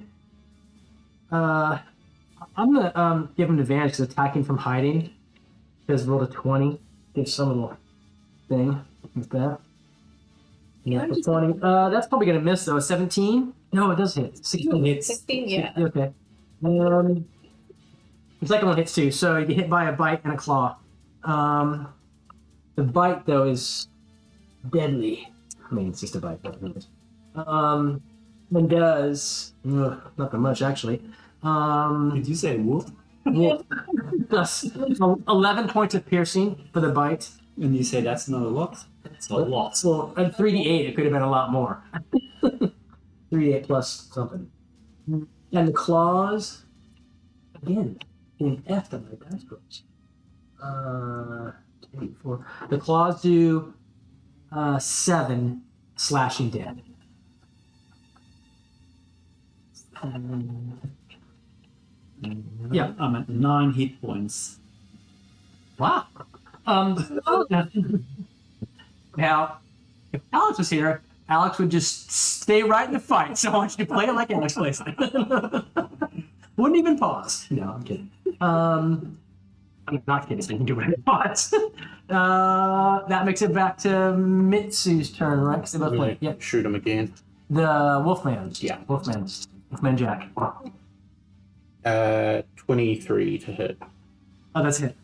I'm gonna give him advantage because attacking from hiding. Because rolled a 20. Give some little thing like that. Yeah, for 20. That's probably gonna miss though. 17? No, it does hit. 16 hits. 16, yeah. Okay. The second one hits too, so you get hit by a bite and a claw. The bite though is deadly. I mean, it's just a bite. But and does not that much actually. Did you say wolf? Wolf does 11 points of piercing for the bite. And you say that's not a lot? That's a lot. Well, at 3d8, it could have been a lot more. 3d8 plus something. And the claws, again, being effed on my dice rolls. 2, 4. The claws do 7 slashing dead. Yeah. I'm at 9 hit points. Wow. Now, if Alex was here, Alex would just stay right in the fight. So I want you to play it like Alex plays it. Wouldn't even pause. No, I'm kidding. I'm not kidding. You can do whatever you want. That makes it back to Mitsu's turn, right? Because they both play. Yep. Shoot him again. The Wolfman. Yeah. Wolfman Jack. 23 to hit. Oh, that's it.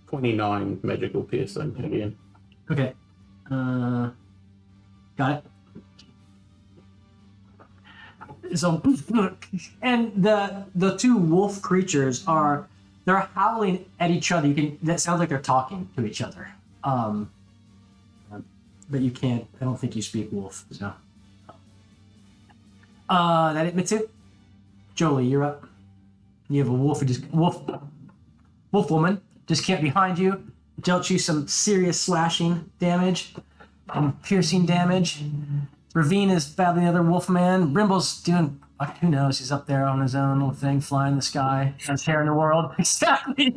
29 magical piercing again. Okay. Got it. So, and the two wolf creatures they're howling at each other. That sounds like they're talking to each other. But you can't. I don't think you speak wolf. So. That admits it. Jolie, you're up. You have a wolf wolf woman just camped behind you, dealt you some serious slashing damage and piercing damage. Ravine is battling the other wolf man. Brimble's doing, who knows, he's up there on his own little thing, flying in the sky, best hair in the world. Exactly.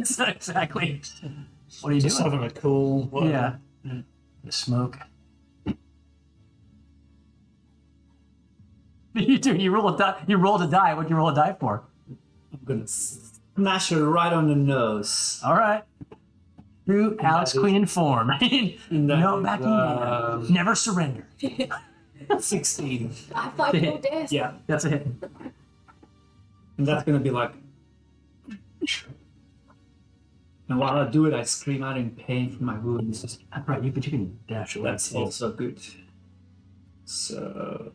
What are you Just doing? having a cool. Whatever. Yeah. The smoke. You do. You rolled a die. What'd you roll a die for? I'm gonna smash her right on the nose. All right. True Alex Queen in form. No backing down. Never surrender. 16. I fight no death. Yeah. That's a hit. And that's gonna be like. And while I do it, I scream out in pain from my wounds. Right, but you can dash away. That's also good. So.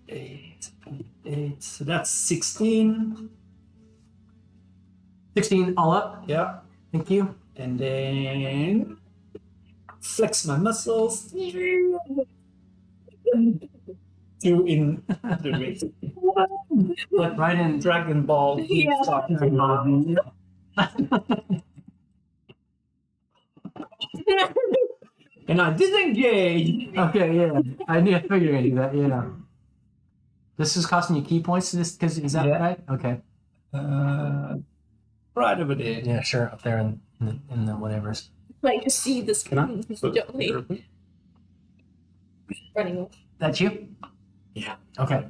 8. So that's 16. 16 all up. Yeah. Thank you. And then flex my muscles. 2 in the wrist. Right in. Dragon Ball. Yeah. And I disengage. Okay, yeah. I figured you were gonna do that, yeah. This is costing you key points to this, because is that Yeah. right? Okay. Right over there. Yeah, sure. Up there in the whatevers. Like to see this Can I? Jolie running off. That's you? Yeah. Okay.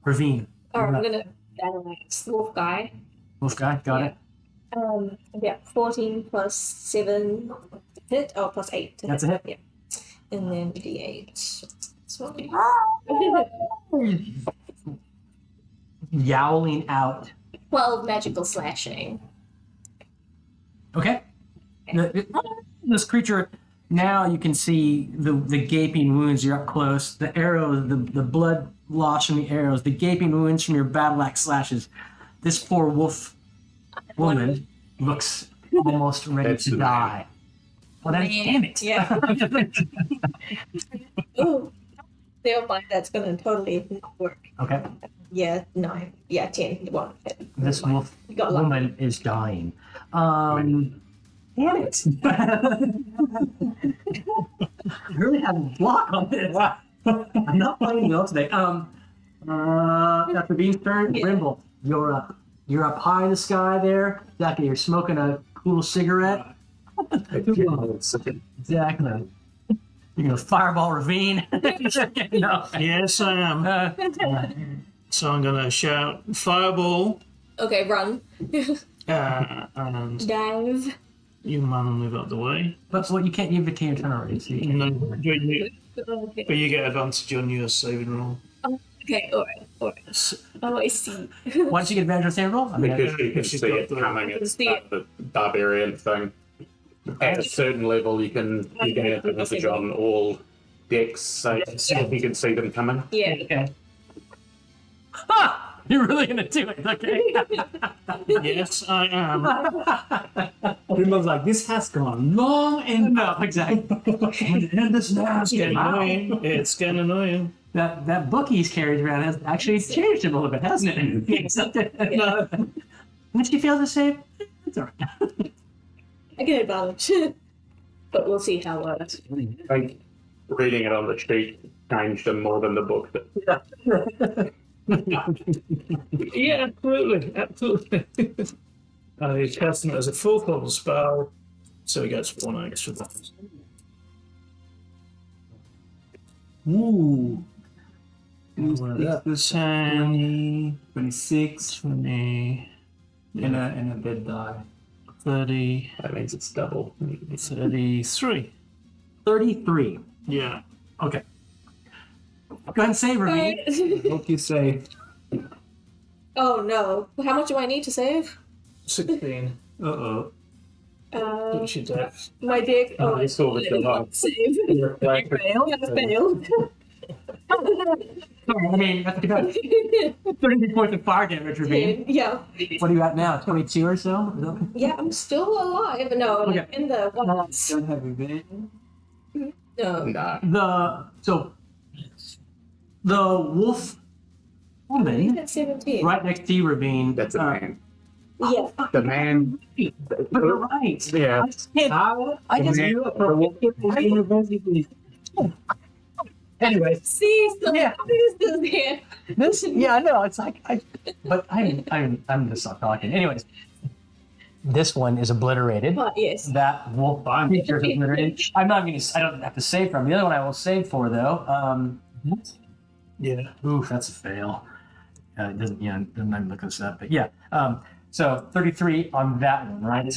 Ravine. Alright, I'm gonna battle like wolf guy. Wolf guy, got Yeah. it. Yeah, 14 plus 7 hit. Oh, plus 8 to That's hit. a hit. Yeah. And then D8. So, Yowling out. 12 magical slashing. Okay. This creature, now you can see the gaping wounds. You're up close. The arrows, the blood loss from the arrows, the gaping wounds from your battle axe slashes. This poor wolf woman looks almost ready That's to the die. Well, then, damn it. Yeah. Oh, never mind. That's gonna totally not work. Okay. Yeah, 9. Yeah, 10. It won't hit. This wolf You got luck. woman is dying. Damn it. You really have a block on this. I'm not playing well today. After Bean's turn, Yeah. Brimble, you're up. You're up high in the sky there. Jackie, you're smoking a cool cigarette. Exactly. You're gonna fireball ravine. No. Yes, I am. So I'm going to shout fireball, Okay, run. and Dive. you man will move out the way. But well, you can't invoke turn already. So you No, but Okay. you get advantage on your saving roll. Okay, alright. Oh, I see. once you get advantage on saving roll, I mean, Because you can She's see got it the- coming. It's see it. the barbarian thing. At a certain level, you can have advantage on all decks, so you can see them coming. Yeah. okay. Ha! You're really gonna do it, okay? Yes, I am. Grimbo's like, this has gone long and No, exactly. And this now. It's getting annoying. It's getting annoying. That book he's carried around has actually changed him a little bit, hasn't it? No. Once he fails to save, it's alright. I get advantage. But we'll see how I think reading it on the sheet changed him more than the book did. Yeah, absolutely. Absolutely. He's casting it as a full level spell, so he gets 1 extra bonus. Ooh. This 10, 26, 20, and a dead die. 30, That means it's double. 33. 33. Yeah. Okay. Go ahead and save, Ravine. Hope you say. Oh no. How much do I need to save? 16. Uh-oh. What's your dex? My dick. Oh, I saw the demand. save. Like, Fail. Failed. Sorry, I mean, that's about 33 points of fire damage, Ravine. Yeah. What are you at now? 22 or so? Yeah, I'm still alive. No, I'm Okay. in the ones. Don't have evasion. No. nah. The wolf woman At 17. right next to you, Ravine. That's a man. Yeah. The man. But you're right. Yeah. I just can't. I just Anyway, See, so Yeah. how is this here? this yeah, I know. It's like I'm just not talking. Anyways, this one is obliterated. But yes. That wolf creature is obliterated. I don't have to save from. The other one I will save for though. Yeah. Oof, that's a fail. It doesn't. Yeah, I'm not even looking this up. But yeah. So 33 on that one, right?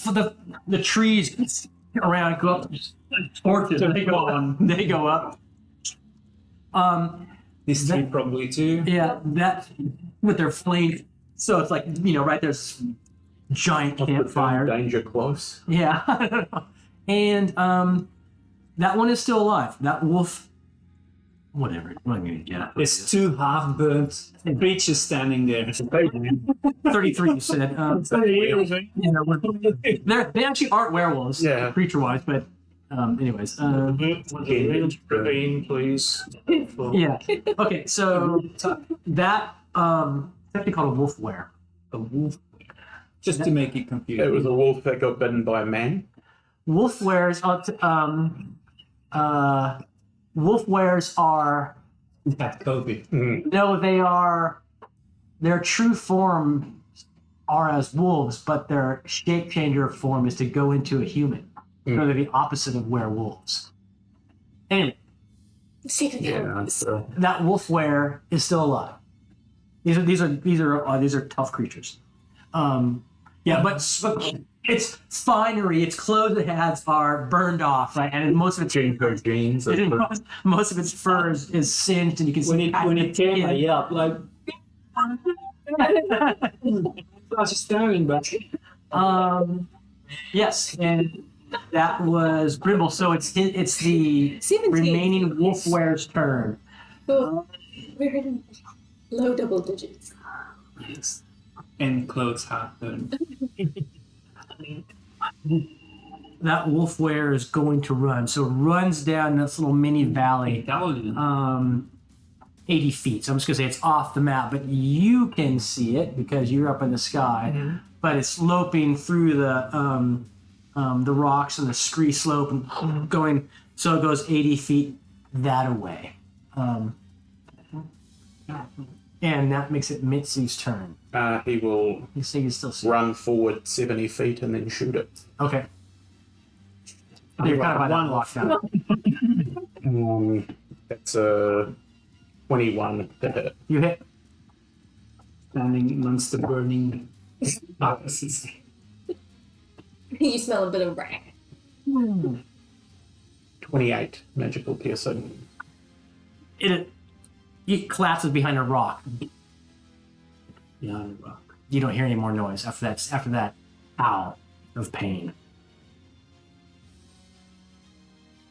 For the trees around go up. Torches. They go on. They go up. This tree probably too. Yeah, that with their flame. So it's like right there's giant campfire. Danger close. Yeah, and that one is still alive. That wolf, whatever. What am I gonna get? There's two half-burnt creatures standing there. 33, you said. They actually aren't werewolves, Yeah. creature-wise, but anyways. Ravine, please. Yeah. Okay, so that it's actually called a wolf were. A wolf. Just to make it confusing. It was a wolf that got bitten by a man. Wolf wares wolf wares are That's Kobe. no, their true form are as wolves, but their shape changer form is to go into a human. So they're the opposite of werewolves. Anyway, Yeah. So that wolf were is still alive. These are tough creatures. Yeah, but its finery, its clothes it has are burned off, right? And most of its jeans. most of its fur is singed, and you can see When it came, I yelled like. I was just staring back. Yes, and that was Brimble. So it's the 17. remaining wolf ware's turn. Oh, we're in low double digits. Yes. And clothes half-burnt. That wolf ware is going to run. So it runs down this little mini valley. Italian. 80 feet. So I'm just going to say it's off the map, but you can see it because you're up in the sky. But it's loping through the rocks and the scree slope and going. So it goes 80 feet that away. And that makes it Mitsu's turn. He will You say you still see. run forward 70 feet and then shoot it. Okay. You're kind of by that lockdown. That's a 21 to hit. You hit. Standing amongst the burning boxes. You smell a bit of rat. 28 magical piercing. It collapses behind a rock. Behind the rock. You don't hear any more noise after that howl of pain.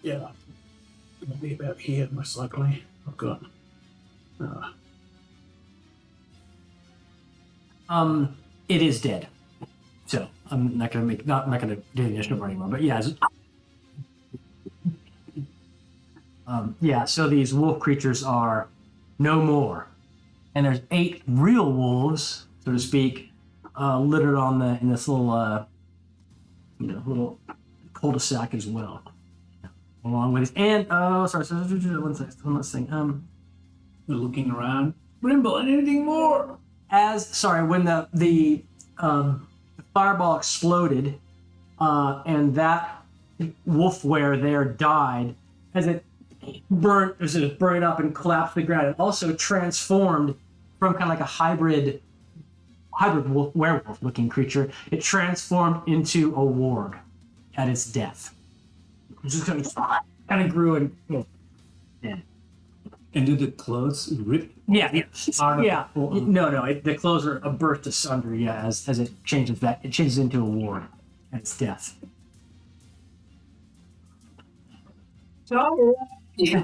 Yeah. It'll be about here, most likely. I've got. It is dead. So I'm not gonna not gonna do the initiative anymore. But yeah, so these wolf creatures are no more, and there's 8 real wolves, so to speak, littered in this little little cul-de-sac as well, along with one last thing. We're looking around. Rimble, anything more? When the fireball exploded, and that wolfware there died, as it burned up and collapsed to the ground. It also transformed from kind of like a hybrid werewolf-looking creature. It transformed into a warg at its death. It just kind of grew and. And do the clothes rip? Yeah. No. The clothes are burst asunder. Yeah, as it changes back, it changes into a warg at its death. So, Okay. I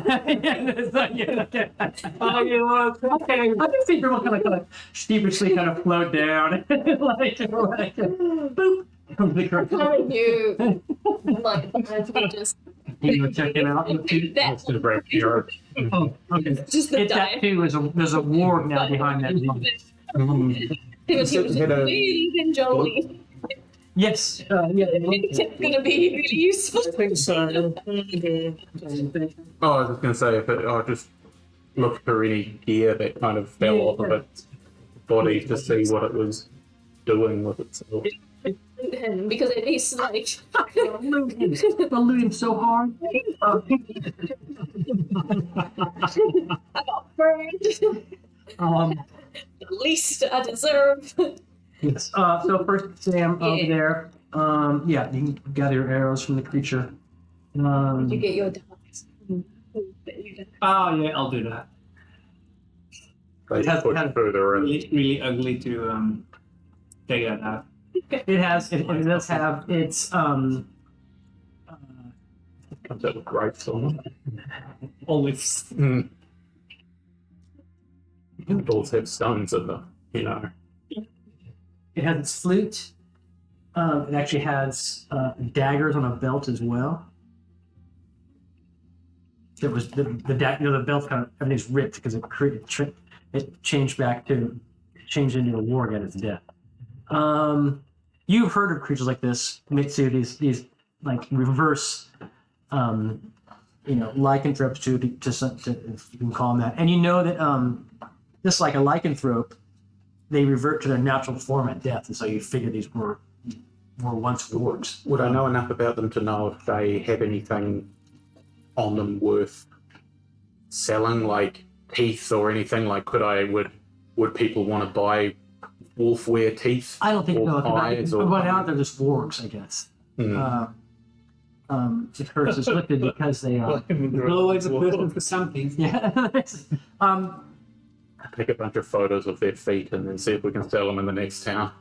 can see people kind of sheepishly kind of float down, boop. Comes the curtain. You like just You go check it out. that To the brave hero. Oh, okay. just the It that die. too. There's a warg now behind that. He was leaving Jolie. Yes. It's gonna be really useful. I think so. Oh, I was just going to say, I'll just look for any gear that kind of fell off of its body to see what it was doing with itself. Because at least like Balloon him so hard. I got burned. The least I deserve. Yes. So first, Sam over there. You can gather your arrows from the creature. You get your dogs. Oh, yeah, I'll do that. They has push kind of- further in. Really ugly to take that out. It does have its Comes out with grapes on Olives. it. Mm. Dolls have stones in them, It has its flute. It actually has daggers on a belt as well. It was the belt kind of everything's ripped because it changed into a warg at its death. You've heard of creatures like this, Mitsu, these like reverse, lycanthropes to if you can call them that, and you know that just like a lycanthrope, they revert to their natural form at death, and so you figure these were once wargs. Would I know enough about them to know if they have anything on them worth selling, like teeth or anything? Like, would people want to buy wolf-wear teeth? I don't think or no. eyes or But now they're just wargs, I guess. Hmm. The curse is lifted because they are. There's always a person for something. Yeah. Take a bunch of photos of their feet and then see if we can sell them in the next town.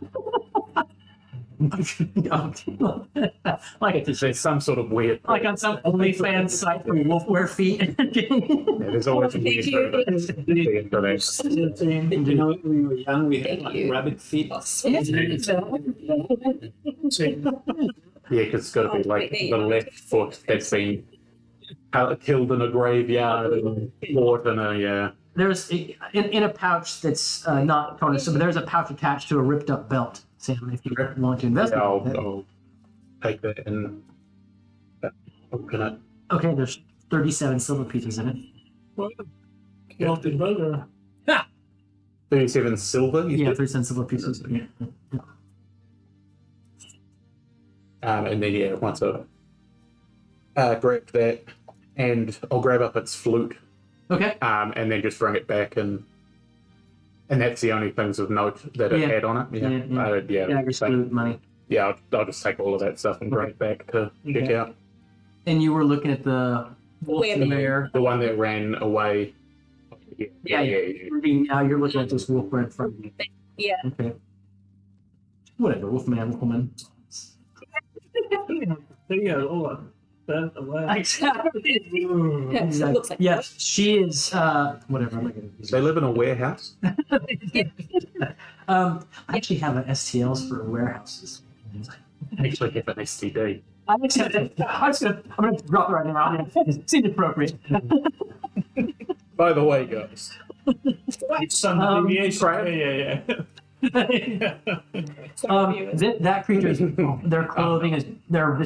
Like There's some sort of weird. like on some OnlyFans site for wolf-wear feet. Yeah, there's always a weird the internet. You know, when we were young, we had Thank like you. rabbit feet. Yeah, because it's got to be like the left foot that's been killed in a graveyard and fought in a There's in a pouch that's not torn, but there's a pouch attached to a ripped up belt. Sam, if you want to investigate it. I'll take that and open it. Okay, there's 37 silver pieces in it. Chaotic Burger. 37 silver. You Yeah, said? 3 cents silver pieces. Yeah. And then once I grab that, and I'll grab up its flute, Okay. and then just bring it back, and that's the only things of note that it Yeah. had on it. Dagger's food, money. Yeah, I'll just take all of that stuff and bring it back to check Okay. out. And you were looking at the Where- mare. The one that ran away. Yeah. Now you're looking at this wolf right in front of you. Yeah. Okay. Whatever, wolfman, wolfwoman. There you go, all that burnt away. Exactly. Looks like Yes, she is. Whatever. I'm not gonna use They it. live in a warehouse. I actually have an STLs for warehouses. I actually have an STD. I'm gonna drop it right now. It seemed appropriate. By the way, guys, Standard deviation. crap. Yeah. That creature's their clothing is their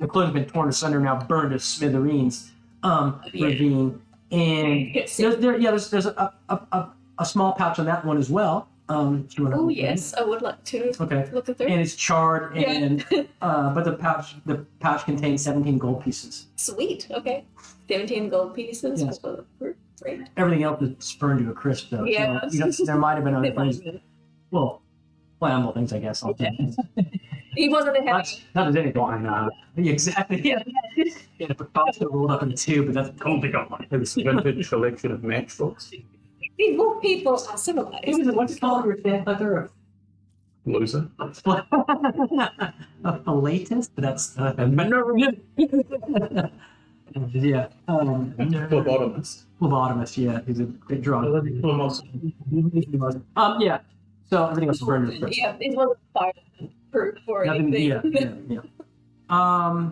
clothing's been torn asunder now, burned to smithereens. Ravine, and Yes. there's a small pouch on that one as well. Do you wanna Oh open it? yes, I would like to Okay. look at them. And it's charred, Yeah. and but the pouch contains 17 gold pieces. Sweet. Okay. 17 gold pieces. Yes. Great. Everything else is burned to a crisp, though. Yeah. So, there might have been other things. Well, flammable things, I guess. He wasn't a Not, heavy. not as anything. Exactly. Yeah. Yeah, to put pasta rolled up in two, but that's totally gone. It's a vintage collection of matchbooks. These wolf people are civilized. What's it called? Leather. Loser. A philatist, but that's yeah. Phlebotomist. Phlebotomist, yeah, he's a big drug. Yeah. Yeah. So everything else is burned to a crisp. Yeah, it wasn't fireproof or Nothing, anything. yeah.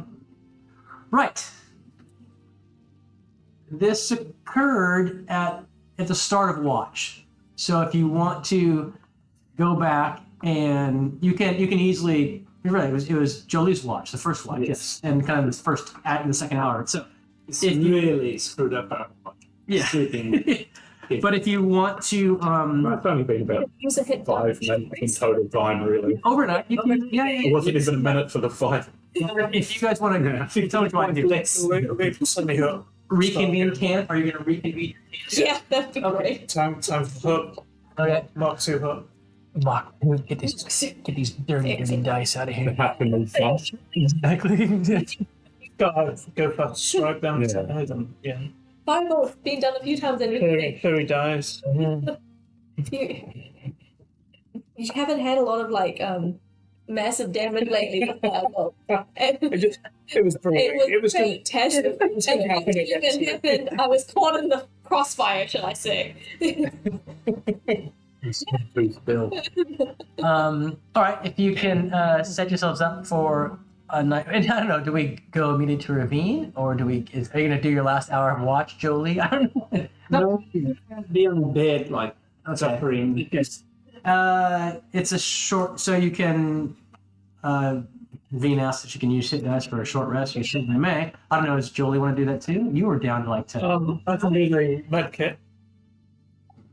Right. This occurred at the start of watch. So if you want to go back and you can easily. You're right. It was Jolie's watch, the first watch, yes, and kind of the first in the second hour. So It's If you- really screwed up our yeah. sleeping. But if you want to It's only been about Use a hit 5 minutes in total time, really. overnight, you can, yeah. It wasn't even a minute for the fight. If you guys want to, tell me what you want to do. Let's send me up. Reconvene camp? Are you going to reconvene? Yeah, that'd be great. Time for hook. Okay. Mark 2 hook. Mark, get these dirty dice out of here. Happened fast. Exactly. Go fast, strike down Yeah. to head them. Yeah. Fireball's been done a few times and Here he dies. you haven't had a lot of like massive damage lately with fireball. And It was brilliant. it was fantastic. And it even happened. I was caught in the crossfire, shall I say? Bill. All right, if you can set yourselves up for a night. And I don't know, do we go immediately to Ravine? Or are you going to do your last hour of watch, Jolie? I don't know. No, be on the bed, like, suffering. It's a short, so you can. Ravine asked if you can use hit dice for a short rest. You certainly may. I don't know. Does Jolie want to do that too? You were down to like 10. I can do the med kit.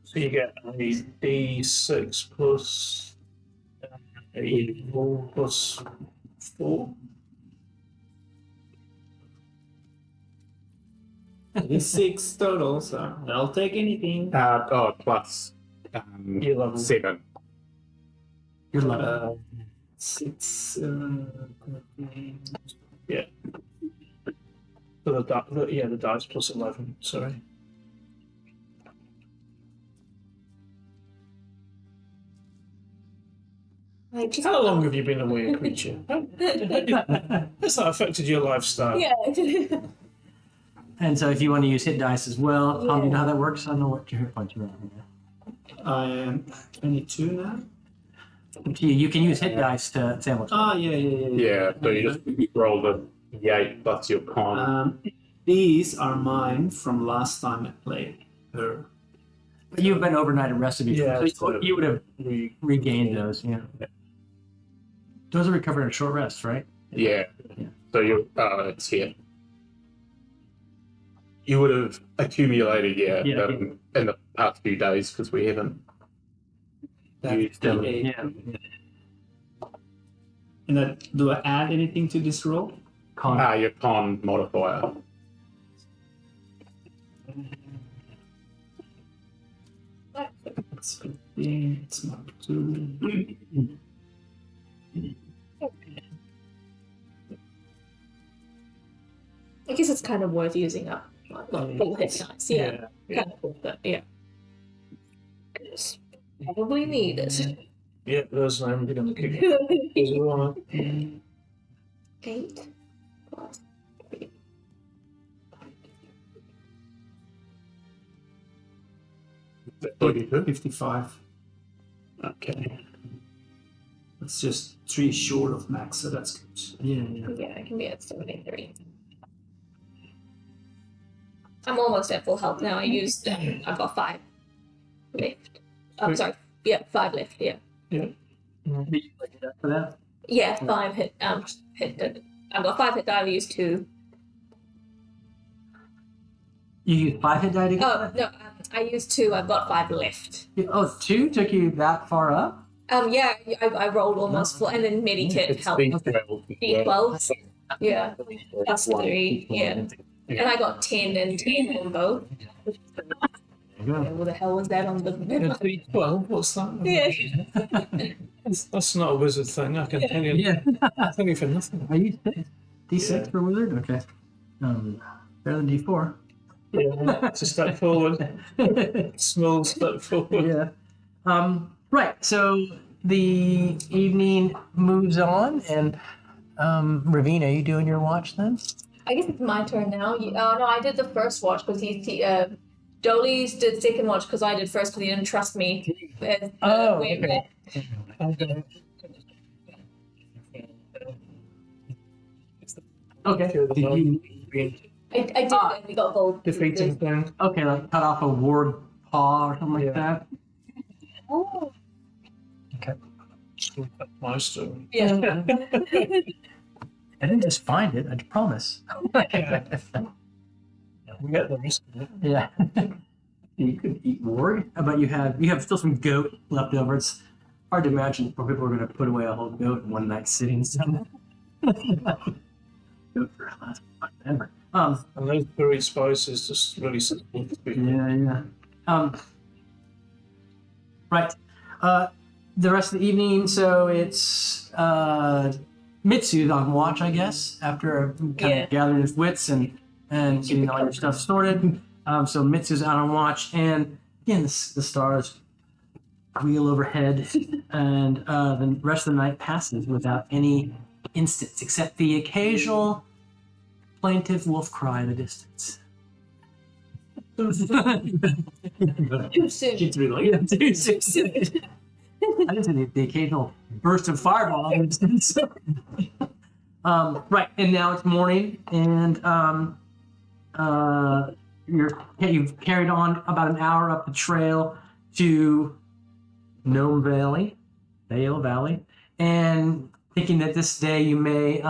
So you get a D6 plus a 4 plus 4. It's 6 total, so I'll take anything. Plus You're level. 7. You're level. 6, 7, 13. Yeah. So the dice plus 11. Sorry. How long have you been a weird creature? Has that affected your lifestyle? Yeah. And so if you want to use hit dice as well, Tom, Yeah. you know how that works? I don't know what your hit points are at. I am 22 now. You can use hit dice to sandwich. Yeah. Yeah, so you just roll the 8 plus your con. These are mine from last time I played her. But you've been overnight rested before, Yeah, so you would have regained those. Yeah. Those are recovered in a short rest, right? Yeah. So it's here. You would have accumulated, Yeah. in the past few days because we haven't use them. Yeah. And then, do I add anything to this roll? Your con modifier. It's 15. It's not 2. I guess it's kind of worth using up. Not full hit dice. Yeah. Kind of cool, but yeah. Just probably need it. Yeah, those I'm going to kick it. 8 plus 3. 55. Okay. It's just 3 short of max, so that's good. Yeah, I can be at 73. I'm almost at full health now. I've got 5 left. I'm sorry. Yeah, 5 left. Yeah. For that? Yeah, 5 hit. I've got 5 hit die. I used 2. You used 5 hit die to get Oh no, I used 2. I've got 5 left. Oh, 2 took you that far up? Yeah, I rolled almost full, and then medikit helped. D12. Yeah, plus 3. Yeah, and I got 10 and 10 on both. What the hell was that on the? D12, what's that? Yeah. That's not a wizard thing. I can tell you. Yeah. Thank you for nothing. Are you D6 for wizard? Okay. Better than D4. Yeah, it's a step forward. Small step forward. Yeah. Right. So the evening moves on, and Ravina, are you doing your watch then? I guess it's my turn now. No, I did the first watch because Dolly's did second watch because I did first because he didn't trust me. Okay. Okay. Did you? I did, and we got gold. Defeating thing. Okay, like cut off a ward paw or something like that. Oh. Okay. My story. Yeah. I didn't just find it. I promise. We get the rest of it. Yeah. You could eat ward, but you have still some goat left over. It's hard to imagine where people are going to put away a whole goat in one night sitting. So. Goat for last ever. And those curry spices just really simple to be. Yeah. Right. The rest of the evening, so it's Mitsu's on watch, I guess, after kind of gathering his wits and getting all your stuff sorted. So Mitsu's out on watch, and again, the stars wheel overhead, and the rest of the night passes without any instance, except the occasional plaintive wolf cry in the distance. Too soon. Too soon. I didn't say the occasional burst of fireball in the distance. Right, and now it's morning, and you've carried on about an hour up the trail to Gnome Valley, and thinking that this day you may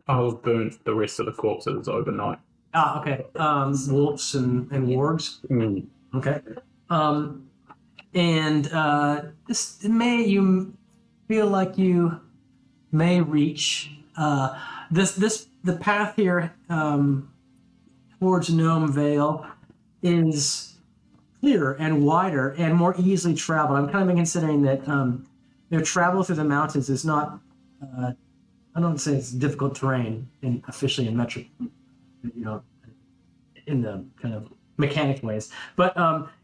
I'll burn the rest of the corpses overnight. okay. Wolves and wargs. Mm. Okay. And you feel like you may reach the path here towards Gnome Vale is clearer and wider and more easily traveled. I'm kind of considering that travel through the mountains is not I don't say it's difficult terrain officially in metric, in the kind of mechanic ways, but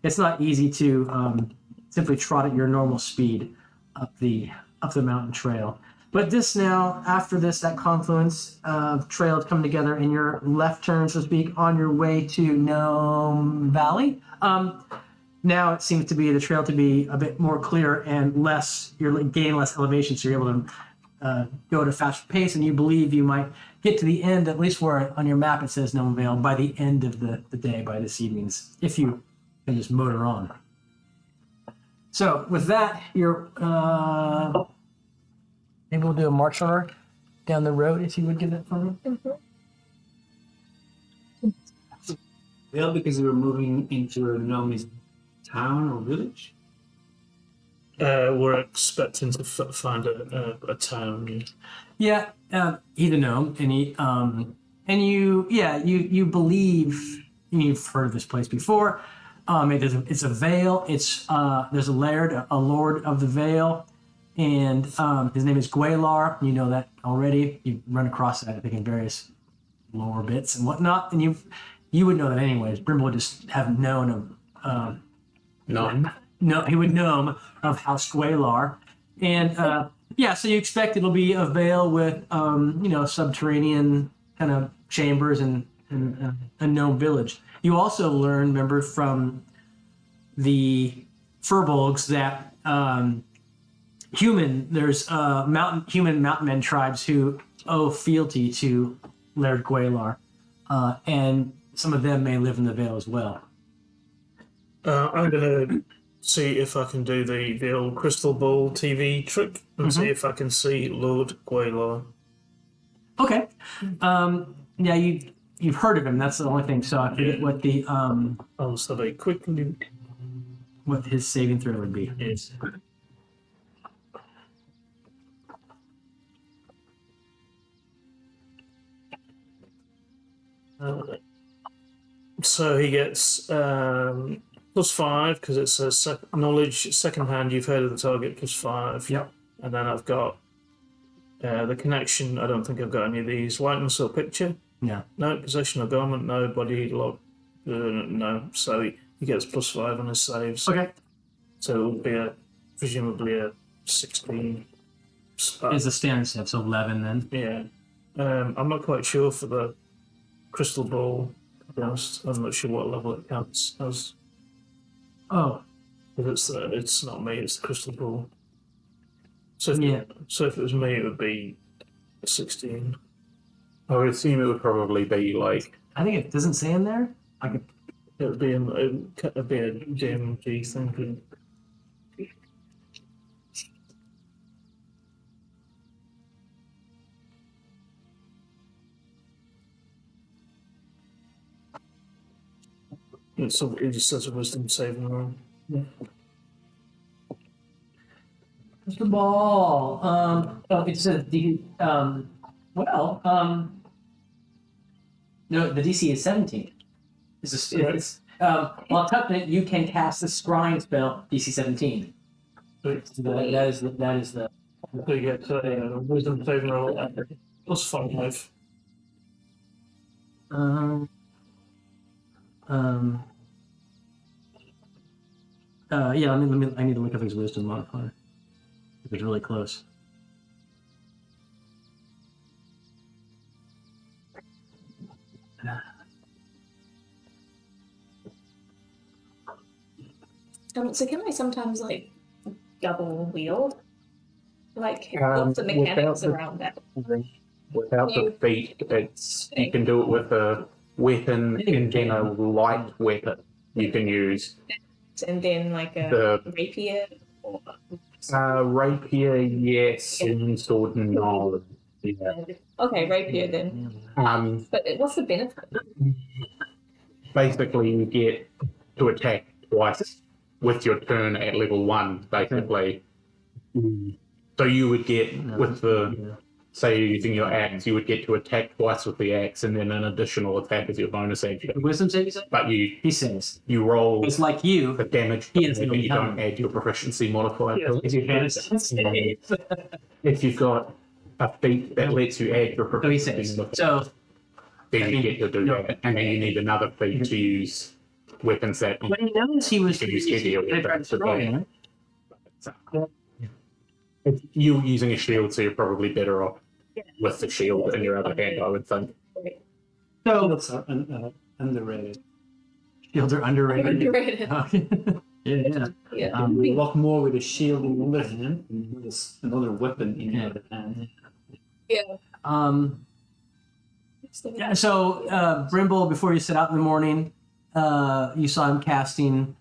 it's not easy to simply trot at your normal speed up the mountain trail. But after that confluence of trails come together in your left turn, so to speak, on your way to Gnome Valley. Now it seems to be the trail to be a bit more clear and you're gaining less elevation, so you're able to go at a faster pace, and you believe you might get to the end, at least where on your map it says Gnome Vale, by the end of the day, by this evening's, if you can just motor on. So with that, you're maybe we'll do a march order down the road, if you would give that for me. Well, because we were moving into a Gnome's town or village. we're expecting to find a town. Yeah, he's a gnome, and you believe you've heard of this place before. It's a Vale. There's a laird, a lord of the Vale, and his name is Gwalar. You know that already. You've run across that, I think, in various lore bits and whatnot, and you would know that anyways. Brim would just have known of. No, he would know of House Gwalar, and so you expect it'll be a Vale with subterranean kind of chambers and a gnome village. You also learn, remember, from the Furbolgs that there's human mountain men tribes who owe fealty to Laird Gwalar, and some of them may live in the Vale as well. I'm gonna see if I can do the old crystal ball TV trick and see if I can see Lord Gwalar. Okay. You've heard of him. That's the only thing. So I forget what the I'll just have a quick look. what his saving throw would be. Yes. So he gets +5 because it's a knowledge second hand. You've heard of the target +5. Yep. And then I've got the connection. I don't think I've got any of these. Likeness or picture. Yeah. No. Possession or garment. No. Body lock. No. So he gets +5 on his saves. Okay. So it will be presumably a 16. Is the standard save, so 11 then. Yeah. I'm not quite sure for the crystal ball. To be honest, I'm not sure what level it counts as. Oh. It's not me. It's the crystal ball. So Yeah. If it was me, it would be a 16. I would assume it would probably be like I think it doesn't say in there. It would be a DMG thing. It just says a wisdom saving roll. Yeah. Mr. Ball. It says no, the DC is 17. While tucked you can cast the scrying spell DC 17. So that is the. So you get wisdom saving roll +5. I need to look up his wisdom modifier. It was really close. So can I sometimes double wield? What's the mechanics around that? without the feet, you can do it with a weapon and then a light weapon you can use. And then a rapier? Or... rapier, yes, and sword, no. Yeah. Okay, rapier then. But what's the benefit? Basically, you get to attack twice with your turn at level 1, basically. So you would get, with the, say you're using your axe, you would get to attack twice with the axe and then an additional attack as your bonus action. Wisdom save, you say? But He says. you roll It's like you. the damage, He but is you don't add your proficiency modifier. If you've got a feat that lets you add your So he proficiency says. modifier, So then you get to do that. And then you need another feat to use weapons that when he knows he was you can use heavier weapons. destroying, right? If you're using a shield, so you're probably better off with the shield in your other hand, I would think. So Shields are underrated. shields are underrated. Underrated. Yeah. Yeah. You walk more with a shield in one hand and with another weapon in the other hand. Yeah. Yeah, so Brimble, before you set out in the morning, you saw him casting,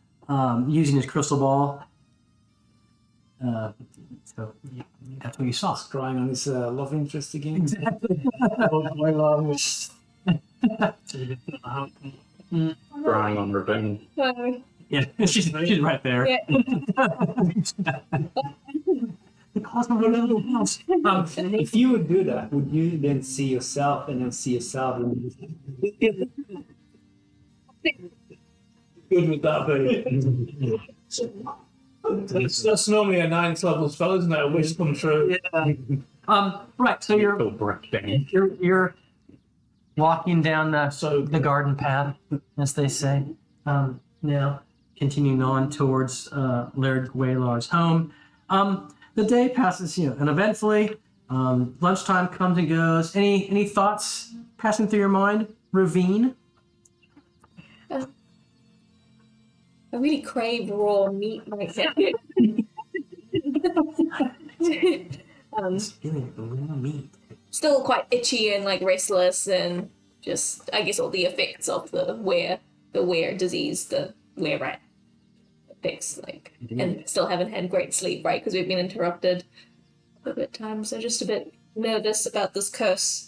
using his crystal ball. So that's what you saw. Crying on his love interest again. Exactly. Drawing on revenge. Yeah, she's right there. Yeah. The cost of a little house. If you would do that, would you then see yourself and then see yourself? Good with that, baby. That's normally a 9th level spell, isn't it? A wish come true. Right. So Little breakdown. you're walking down the garden path, as they say. Now continuing on towards Laird Gwaylar's home. The day passes, uneventfully. Lunchtime comes and goes. Any thoughts passing through your mind, Ravine? I really crave raw meat right now. Still quite itchy and like restless, and just I guess all the effects of the wear disease, the wear rat effects, like, and still haven't had great sleep, right? Because we've been interrupted a bit times, so just a bit nervous about this curse.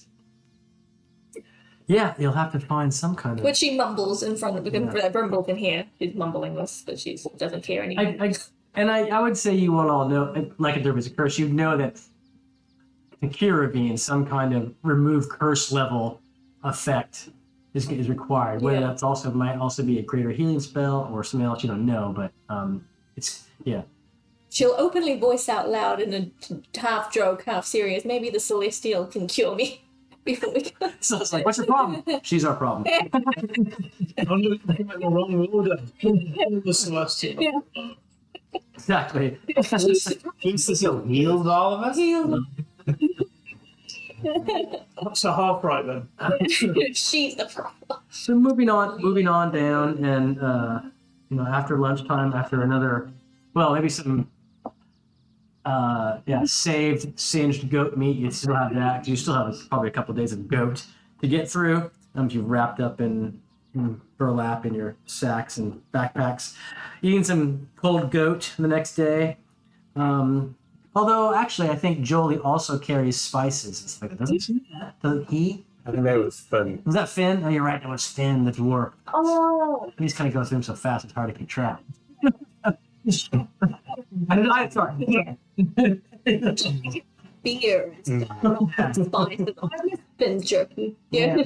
Yeah, you'll have to find some kind of. Which she mumbles in front of, Brimble can hear. She's mumbling this, but she doesn't care anymore. I would say you will all know, like if there was a curse, you'd know that to cure Ravine, some kind of remove curse level effect is required. Whether that's might also be a greater healing spell or something else you don't know, but it's. She'll openly voice out loud in a half joke, half serious, maybe the Celestial can cure me before we go. So it's like, what's your problem? She's our problem. I'm looking at the wrong order. The Celestial. Yeah. Exactly. Celestial heals all of us? Heal. That's a half right then. She's the problem. So moving on down, and after lunchtime, after another, maybe some saved singed goat meat. You still have that. 'Cause you still have probably a couple of days of goat to get through. You've wrapped up in burlap in your sacks and backpacks. Eating some cold goat the next day. Although actually, I think Jolie also carries spices. It's like, doesn't he? I think that was fun. Was that Finn? Oh, you're right. That was Finn, the dwarf. Oh. He's kind of going through them so fast, it's hard to keep track. Sorry. Beer. That's fine. I miss Finn's jerky. Yeah.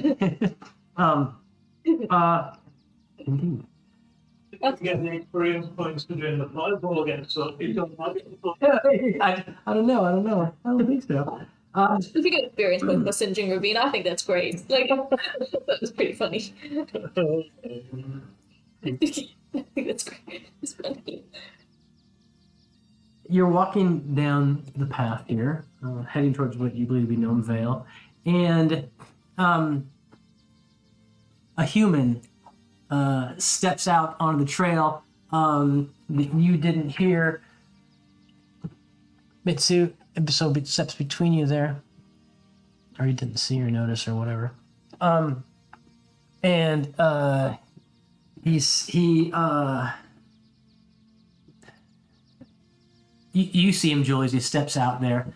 Indeed. To get the experience points to doing the fireball again, so you don't like it. I don't know. I don't think so. If you get experience with the singeing ravine, I think that's great. Like, that was pretty funny. I think that's great. It's funny. You're walking down the path here, heading towards what you believe to be Gnome Vale, and a human steps out onto the trail that you didn't hear. Mitsu, so it steps between you there, or you didn't see or notice or whatever. You see him, Julie, as he steps out there,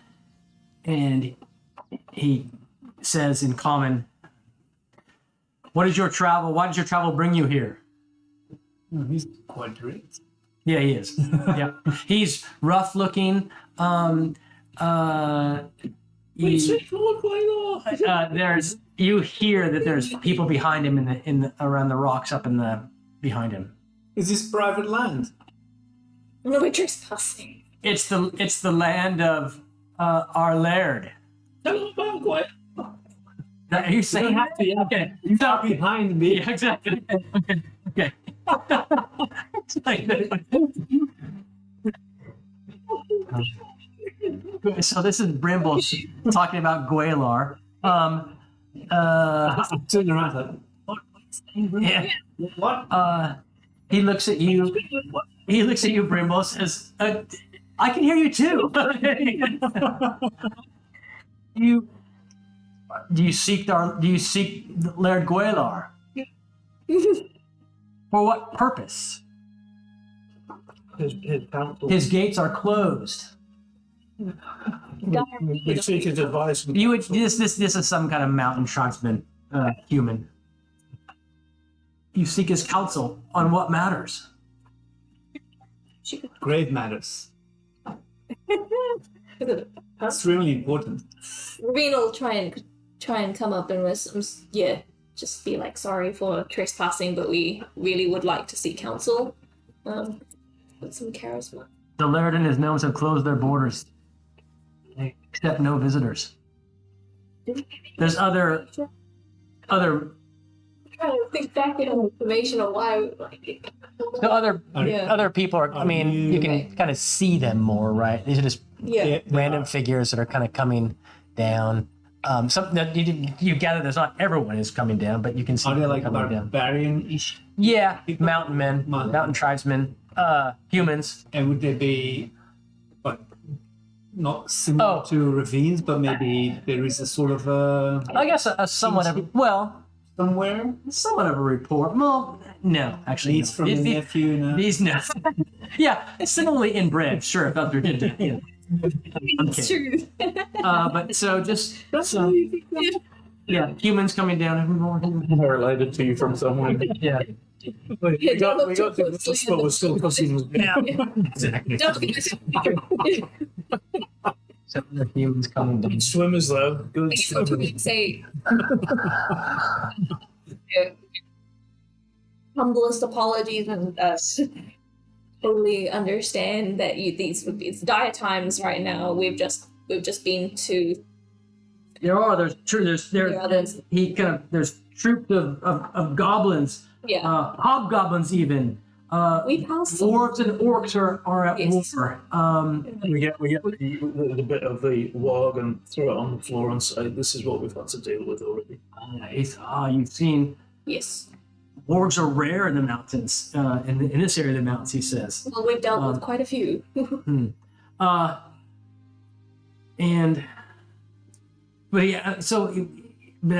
and he says in common, why did your travel bring you here? He's quite great. Yeah, he is. Yeah, he's rough looking. You hear that there's people behind him in the around the rocks up behind him. Is this private land? No, we're trespassing. It's the land of our laird. What? Are you saying that? Okay. You're not behind me. Yeah, exactly. Okay. So this is Brimble talking about Gwaylar. Turn around. Yeah. What? He looks at you. He looks at you, Brimble. Says, "I can hear you too." Do you seek Laird Gwaylar? For what purpose? His gates are closed. We seek his advice. You would this is some kind of mountain tribesman, human. You seek his counsel on what matters. She could. Grave matters. Huh? Extremely important. Ravina will try and come up and just be like sorry for trespassing, but we really would like to see council. With some charisma. The Laird and his gnomes have closed their borders. They accept no visitors. There's other I'm trying to think back in information on why the other Yeah. other people are. I mean, you can kind of see them more, right? These are just yeah. random figures that are kind of coming down. Something that you gather there's not everyone is coming down, but you can see Are they them like coming down. barbarian-ish? Yeah, people? mountain men, mountain tribesmen, humans. And would they be what? Not similar to ravines, but maybe there is a sort of I guess a somewhat of somewhere. somewhat of a report. Well, no, actually, Needs from the nephew. No? These no. Yeah, similarly inbred. Sure, if that's ridiculous. Yeah. It's true. But so just humans coming down every morning. They're related to you from somewhere. Yeah, We Yeah, don't look got too the closely spot at was still costing. yeah, exactly. So the humans coming down. Good swimmers though. Good swimmers. Say humblest apologies and totally understand that it's dire times right now. We've just been to There's There are others. there's troops of goblins, hobgoblins even. we passed some. Dwarves and orcs are at Yes. war. We get the bit of the warg and throw it on the floor and say, "This is what we've had to deal with already." You've seen Yes. wargs are rare in the mountains, in this area of the mountains. He says. Well, we've dealt with quite a few. But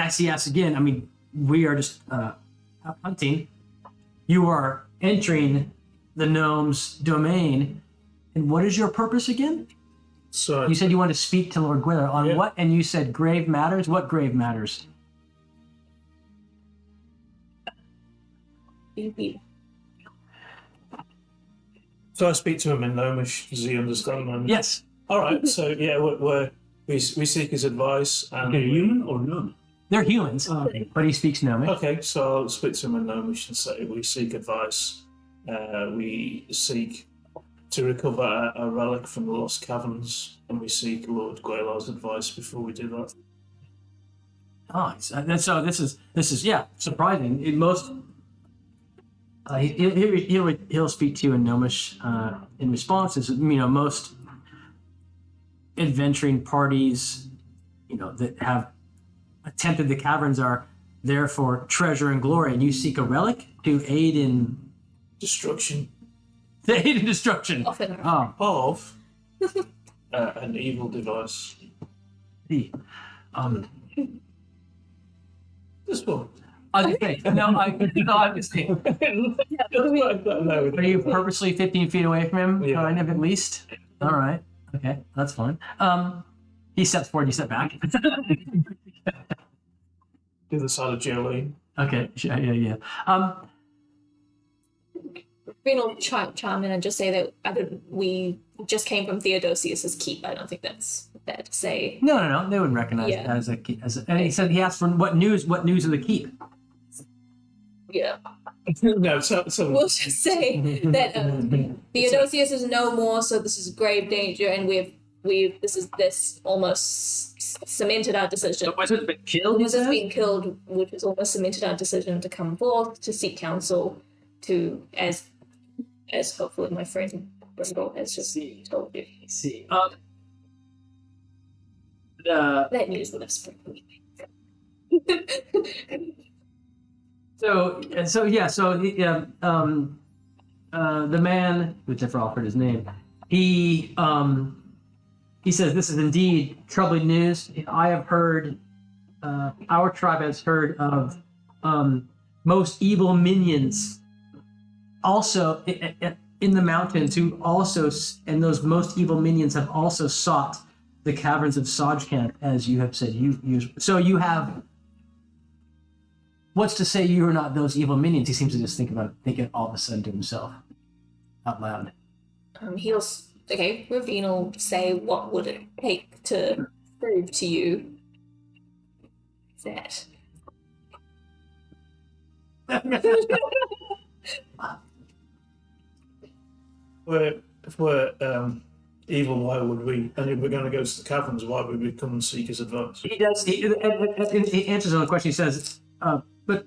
I see us again. I mean, we are just hunting. You are entering the gnome's domain, and what is your purpose again? So You said you wanted to speak to Lord Gwither on Yeah. what, and you said grave matters. What grave matters? So I speak to him in Gnomish. Does he understand Gnomish? Yes. All right. So yeah, we seek his advice and Okay, human or no? They're humans, but he speaks Gnomish. Okay, so I'll speak to him in Gnomish and say we seek advice. We seek to recover a relic from the Lost Caverns, and we seek Lord Gwailar's advice before we do that. Oh, so this is surprising. He'll speak to you in Gnomish in response. Most adventuring parties, that have attempted the caverns are there for treasure and glory, and you seek a relic to aid in Destruction destruction. Often. Oh, of an evil device. This one. I just think I'm just saying. Are you purposely 15 feet away from him? Yeah. Kind of at least. All right. Okay, that's fine. He steps forward. You step back. The other side of Jolene. Okay. Yeah. Will chime in and just say that we just came from Theodosius's keep. I don't think that's fair to say. No. They wouldn't recognize it as a. And he said he asked for what news of the keep. Yeah. No, so We'll just say that Theodosius is no more, so this is grave danger, and this almost cemented our decision. The wizard's been killed. He Wizard's says? been killed, which has almost cemented our decision to come forth to seek counsel, to as hopefully my friend Brindle has just told you. See. That news would have spread. The man who never offered his name, he says this is indeed troubling news. I have heard, our tribe has heard of most evil minions also in the mountains and those most evil minions have also sought the caverns of Sajkant, as you have said. So you have. What's to say you are not those evil minions? He seems to just think it all of a sudden to himself, out loud. He'll okay. Ravine will say, "What would it take to prove to you that?" If we're evil, why would we? And if we're going to go to the caverns, why would we come and seek his advice? He does. He answers on the question. He says, "But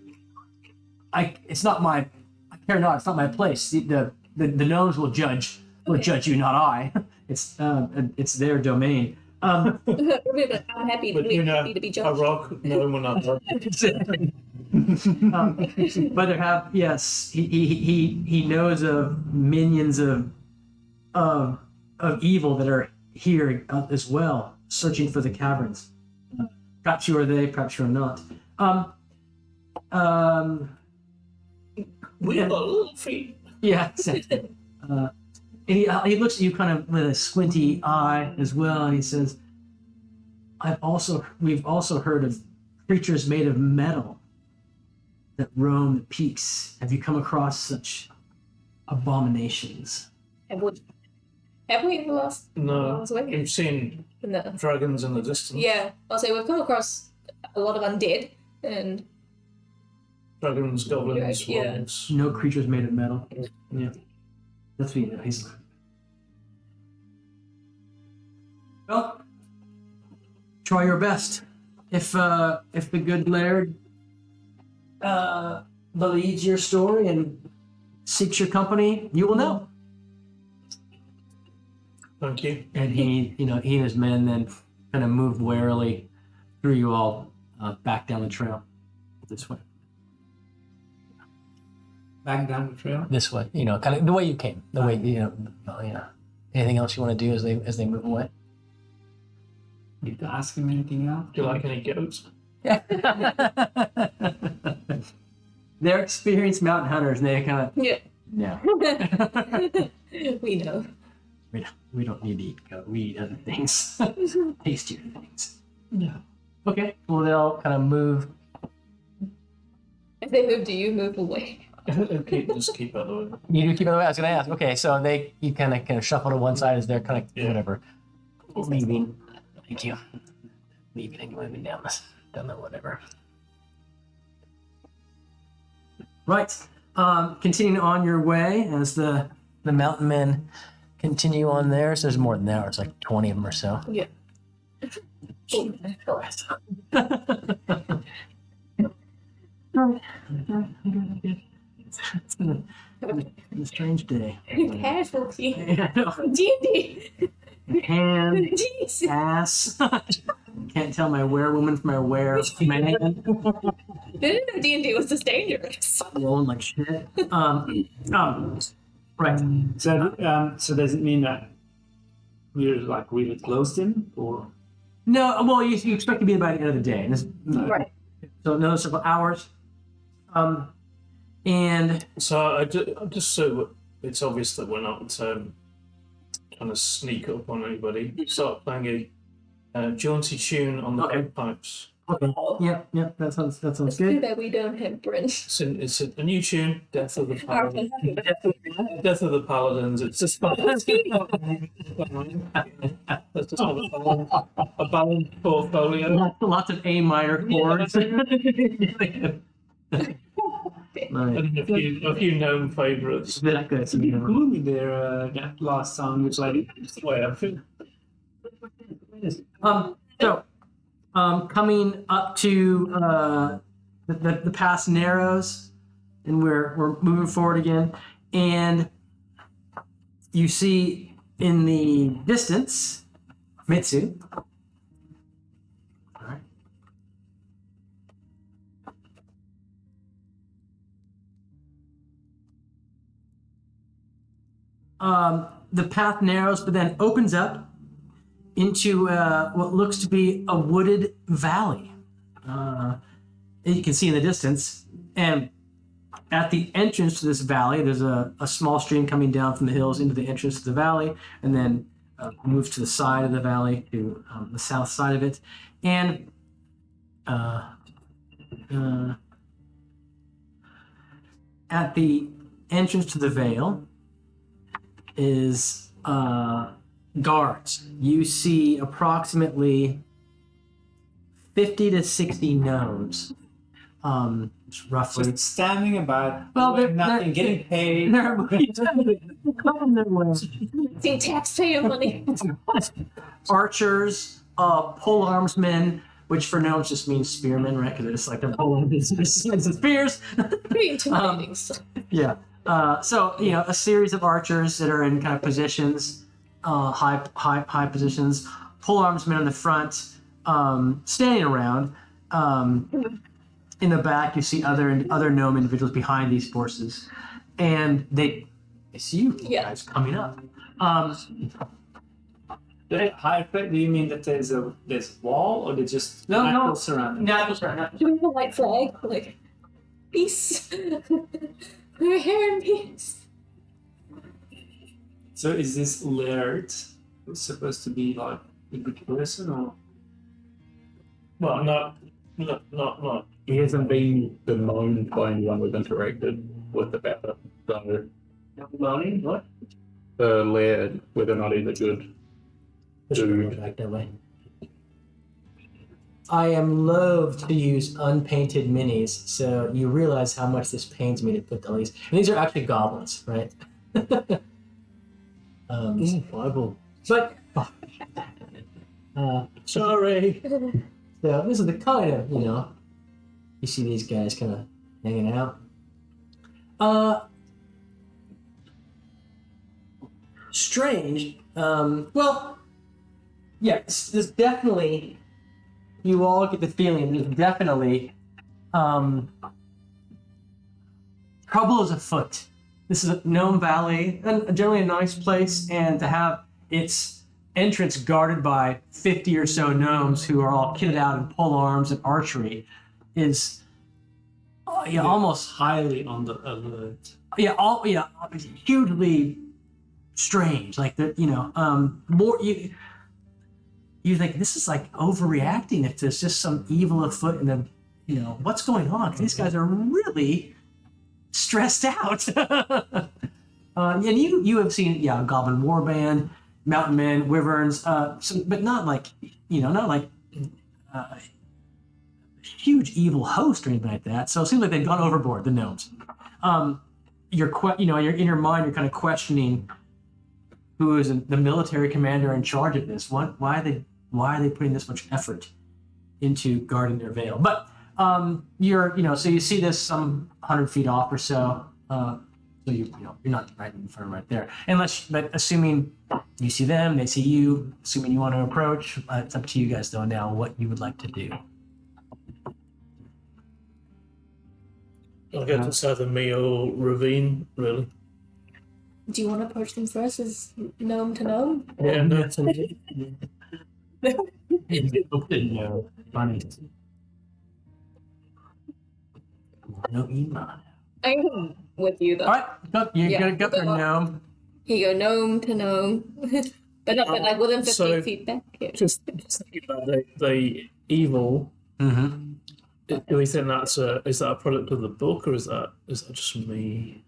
it's not my. I care not. It's not my place. The gnomes will judge you, not I. It's their domain." I'm happy. But We're you know, happy to be a judged. rock, no, we're not. But there have yes, he knows of minions of evil that are here as well, searching for the caverns. Perhaps you are they, perhaps you are not. We got little feet. Yeah, exactly. And he looks at you kind of with a squinty eye as well, and he says, we've also heard of creatures made of metal that roam the peaks. Have you come across such abominations? Have we in the last? No, last week? we've seen No. dragons in the distance. Yeah, I'll say we've come across a lot of undead, and Dragons, goblins, Yeah. wolves. No creatures made of metal. Yeah. That's what he knows. Well, try your best. If the good laird believes your story and seeks your company, you will know. Thank you. And he and his men then kind of moved warily through you all back down the trail this way. Back down the trail. This way, kind of the way you came. The way Anything else you want to do as they move away? Need to ask him anything else? Do you like any goats? Yeah. They're experienced mountain hunters, and they kind of yeah, yeah. we know. We don't need to eat goat. We eat other things, tastier things. Yeah. Okay. Well, they'll kind of move. If they move, do you move away? Just keep out of the way. You do keep it away. I was going to ask. Okay, so you kind of shuffle to one side as they're kind of whatever leaving. Thank you. Leaving anyway. Down the whatever. Right. Continuing on your way as the mountain men continue on theirs. There's more than that. There's like 20 of them or so. Yeah. It's been a strange day. Casualty. Yeah, I know. D&D. Hand, Jeez. ass. Can't tell my werewoman from my wereman. Didn't know D&D was this dangerous. Rolling like shit. Right. So does it mean that we're like really close to him, or? No, well, you expect to be by the end of the day. And Right. so another several hours. And So just so it's obvious that we're not trying to sneak up on anybody, start playing a jaunty tune on the Okay. bagpipes. okay, yeah, that sounds It's too good. bad we don't have Bryn. It's a new tune, Death of the Paladins. Death of the Paladins. It's just let's just have a balanced portfolio. Lots of A minor chords. Right. And a few known favourites. Exactly. It's a bit gloomy there. That last song, which like That's the way I feel. So, coming up to the pass narrows, and we're moving forward again, and you see in the distance Mitsu. All right. The path narrows, but then opens up into what looks to be a wooded valley. You can see in the distance. And at the entrance to this valley, there's a small stream coming down from the hills into the entrance to the valley, and then moves to the side of the valley, to the south side of it. And at the entrance to the vale, is guards. You see approximately 50 to 60 gnomes. Roughly. Just standing about, Well, doing nothing, getting paid. They're coming their way. See taxpayer money. Archers, pole armsmen, which for gnomes just means spearmen, right? Because it's like they're pulling these spears. Pretty intimidating. So. Yeah. So a series of archers that are in kind of positions, high positions. Pole armsmen in the front, standing around. In the back, you see other gnome individuals behind these forces, and they see you guys coming up. High plate? Do you mean that there's a wall, or they just No. natural surrounding? Natural surrounding. Do we have a white flag? Like, peace. We're here in peace. So is this Laird supposed to be like a good person, or? Well, not. He hasn't been bemoaned by anyone we've interacted with about it. So Moaning? What? the laird, whether or not he's a good dude. Back that way. I am loath to use unpainted minis, so you realize how much this pains me to put all these. And these are actually goblins, right? Bible. But Sorry. so this is the kind of you see these guys kind of hanging out. Strange. Well, yes, there's definitely. You all get the feeling there's definitely trouble is afoot. This is a Gnome Valley, and generally a nice place, and to have its entrance guarded by 50 or so gnomes who are all kitted out in pole arms and archery is almost Highly on the alert. hugely strange. Like more you think this is like overreacting if there's just some evil afoot, and then what's going on? 'Cause these guys are really stressed out. And you have seen Goblin Warband, Mountain Men, Wyverns, but not like huge evil host or anything like that. So it seems like they've gone overboard, the gnomes. You're in your mind, you're kind of questioning who is the military commander in charge of this. Why are they putting this much effort into guarding their veil? But so you see this some 100 feet off or so. So you're not right in front right there. But assuming you see them, they see you, assuming you want to approach, it's up to you guys though now what you would like to do. I guess it's either me or Ravine, really. Do you want to approach them first as gnome to gnome? Yeah, no. No, funny. No Iman. I'm with you though. All right, you're gonna go for gnome. Here you go, gnome to gnome. but like within 15 so- feet back. Yeah. Just thinking about the evil. Mm-hmm. Do we think is that a product of the book, or is that just me?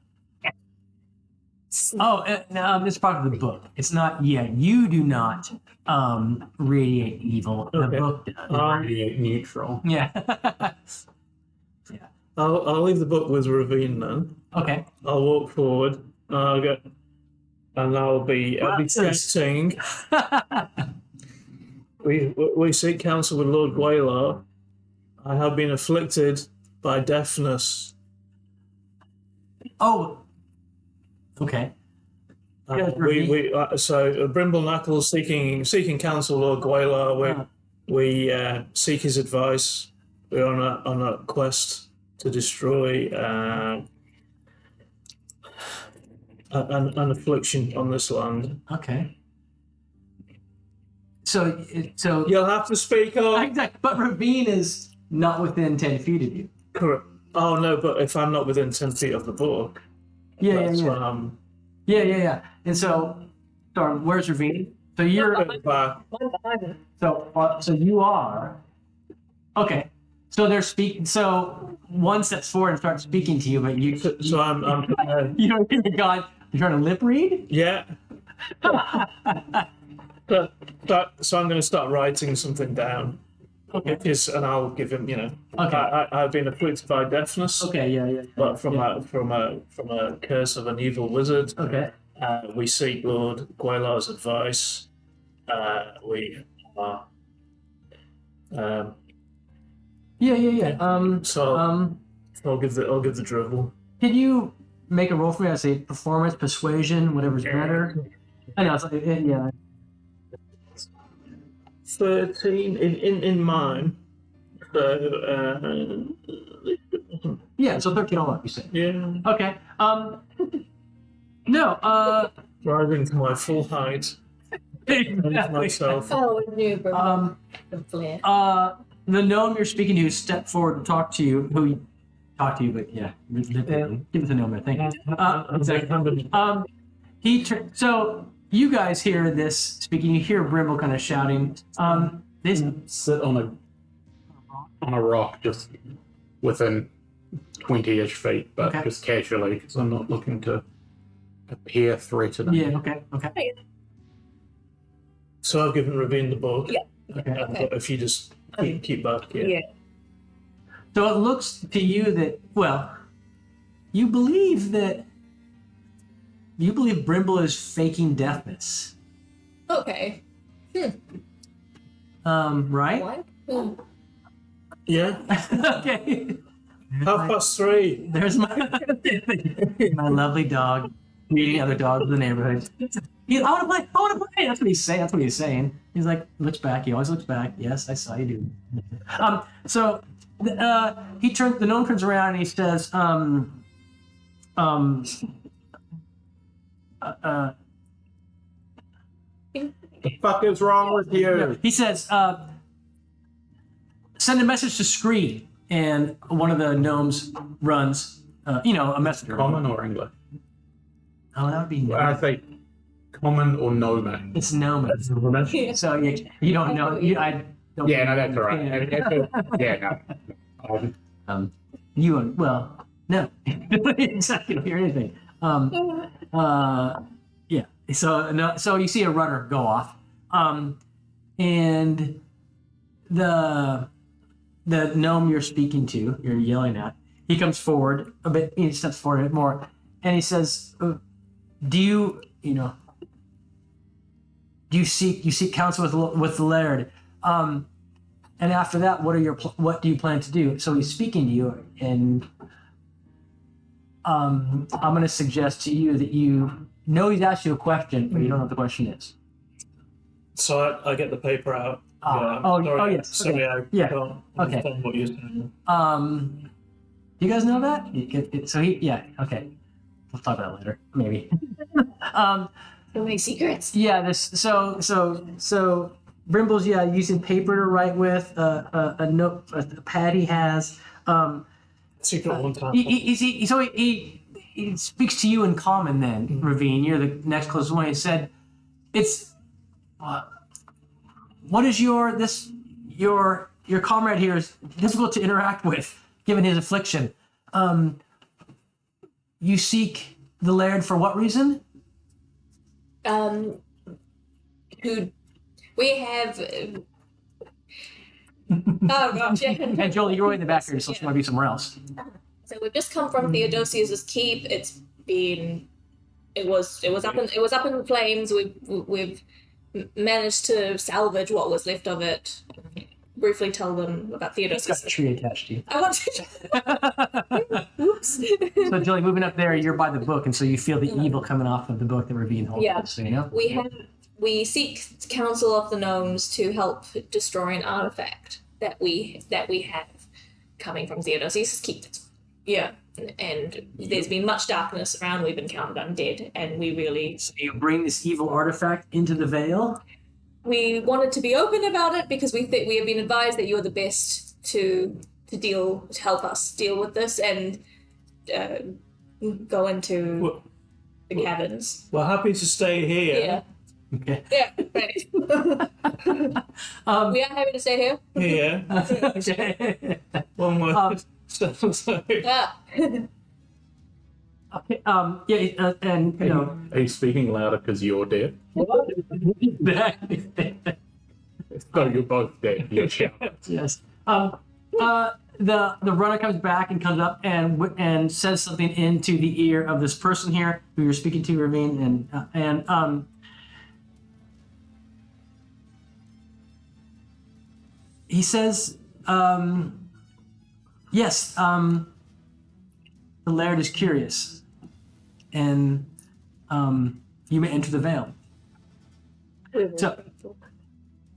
Oh, no, it's part of the book. It's not. Yeah, you do not radiate evil. The Okay. book does. Radiate neutral. Yeah. I'll leave the book with Ravine then. Okay. I'll walk forward. I'll be testing. We seek counsel with Lord Gwaylar. I have been afflicted by deafness. Oh. Okay. So Brimble Knuckles seeking counsel, Lord Gwaylar. We seek his advice. We're on a quest to destroy an affliction on this land. Okay. So You'll have to speak up. exactly. But Ravine is not within 10 feet of you. Correct. Oh no, but if I'm not within 10 feet of the book, Yeah, that's yeah. when I'm Yeah. And so, sorry, where's Ravine? So you're. back. So you are. Okay. So they're speaking. So one steps forward and starts speaking to you, but you So I'm you don't hear God. You're trying to lip read? Yeah. So I'm going to start writing something down. Okay. And I'll give him, Okay. I've been afflicted by deafness, Okay, yeah. but from yeah. a curse of an evil wizard. Okay. We seek Lord Gwelar's advice. We are. Yeah. So I'll give the drivel. Can you make a roll for me? I say performance, persuasion, whatever's better. I know. It's like, yeah. 13 in mine. So Yeah. So 13 all up. You said. yeah, Okay. No. rising to my full height. Myself. Oh, new the flare. The gnome you're speaking to stepped forward and talked to you. Who talked to you? But yeah, give it the gnome. Thank you. Exactly. So you guys hear this speaking. You hear Brimble kind of shouting. This Sit on a rock just within 20-ish feet, but Okay. just casually, because I'm not looking to appear threatening. Yeah. Okay. So I've given Ravine the book. Yeah. Okay. But if you just keep back, Yeah. So it looks to you that, well, you believe Brimble is faking deafness. Okay. Right? What? Hmm. Yeah. Okay. 3:30. There's my lovely dog meeting other dogs in the neighborhood. I want to play. That's what he's saying. He's like, looks back. He always looks back. Yes, I saw you do. So the gnome turns around and he says, The fuck is wrong with you? he says, send a message to Scree. And one of the gnomes runs, a messenger. Common or English? Oh, that would be When I say common or gnome. It's gnome. So you don't know. I don't. Yeah, no, that's all right. Yeah, no. No, exactly. Don't hear anything. Yeah. So no. So you see a runner go off, and the gnome you're speaking to, you're yelling at, he comes forward a bit. He steps forward a bit more, and he says, "Do you seek counsel with the laird? And after that, what do you plan to do?" So he's speaking to you, and I'm going to suggest to you that you know he's asked you a question, but you don't know what the question is. So I get the paper out. Yes. Sorry, Okay. I Yeah. can't Okay. understand what you're saying. You guys know that? Okay. We'll talk about it later, maybe. So many secrets. Yeah. So Brimble's using paper to write with, a note, a pad he has. Secret one time. He speaks to you in common then, Ravine. You're the next closest one. He said, "It's what is your comrade here is difficult to interact with, given his affliction. You seek the laird for what reason?" Who we have. Oh gosh. And Jolie, you're way in the back here, so it's going to be somewhere else. So we've just come from Theodosius's keep. It was up in flames. We've managed to salvage what was left of it. Briefly tell them about It's got Theodosius. a tree attached to you. I want to. Oops. So Jolie, moving up there, you're by the book, and so you feel the evil coming off of the book that Ravine holds. Yeah. So you know. We seek counsel of the gnomes to help destroy an artifact that we have coming from Theodosius' keep. Yeah, and there's been much darkness around. We've been counted undead, and we really So you bring this evil artifact into the Vale. we wanted to be open about it because we have been advised that you're the best to help us deal with this and go into the caverns. We're happy to stay here. Yeah. Okay. Yeah, right. We are happy to stay here. Here. Okay. One word. Yeah. Okay, and you know, Are you speaking louder because you're dead? So you're both dead. You're shouting. yes. The runner comes back and comes up and says something into the ear of this person here who you're speaking to, Ravine, and he says, yes, the laird is curious, and you may enter the Vale.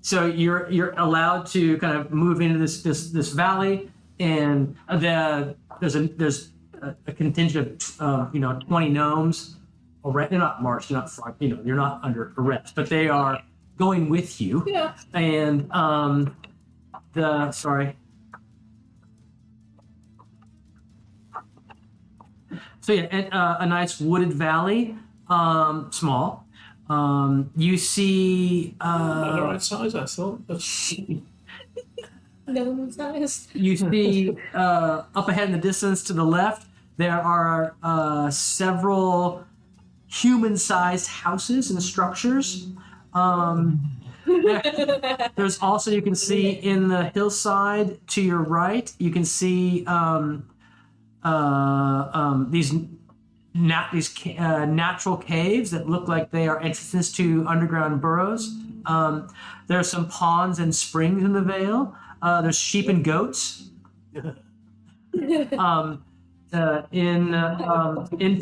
So you're allowed to kind of move into this valley, and there's a contingent of 20 gnomes. They're not marched, they're not you're not under arrest, but they are going with you. Yeah. And So yeah, a nice wooded valley, small. You see. The right size, I thought. No size. You see up ahead in the distance to the left, there are several human-sized houses and structures. There's also, you can see in the hillside to your right, you can see these natural caves that look like they are entrances to underground burrows. There are some ponds and springs in the Vale. There's sheep and goats in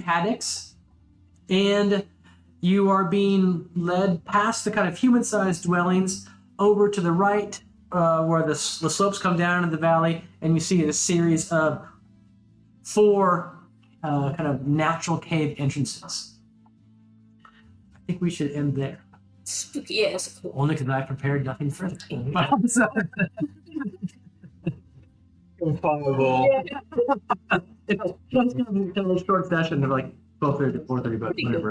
paddocks, and you are being led past the kind of human-sized dwellings over to the right, where the slopes come down into the valley, and you see a series of 4 kind of natural cave entrances. I think we should end there. Spooky, yes. Only because I prepared nothing further. Fireball. It's going to be a short session of like 12:30 to 4:30, but whatever.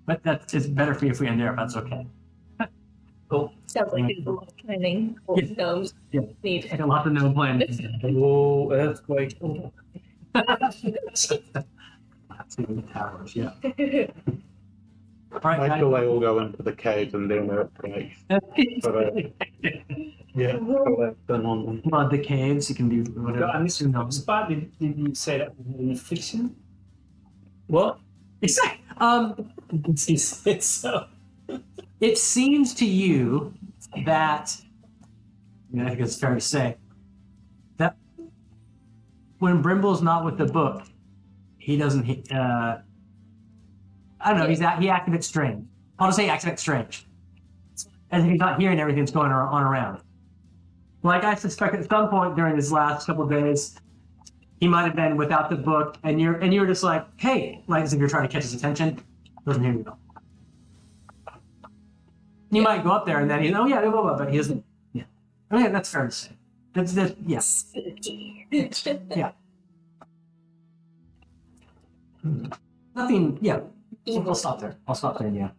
But it's better for you if we end there, if that's okay. Cool. Sounds like there's a lot of planning for Yeah. gnomes. Yeah. Need. Like a lot of no plan. Oh, earthquake. Towers, yeah. All right, Wait guys. till they all go into the caves and then earthquake. Yeah, collect them on them. Mud the caves, you can do whatever. I missed Who knows? spot. Did you say that in fiction? What? Exactly. You said so. It seems to you that, I think it's fair to say, that when Brimble's not with the book, he doesn't, I don't know, he acts a bit strange. I'll just say he acts a bit strange. As if he's not hearing everything that's going on around. Like I suspect at some point during his last couple of days, he might have been without the book, and you're just like, hey, like as if you're trying to catch his attention, doesn't hear you though. You might go up there and then he's, oh yeah, blah, blah, blah, but he doesn't. Yeah, I mean that's fair to say. That's yes, yeah. Nothing. Yeah, we'll stop there. I'll stop there. Yeah.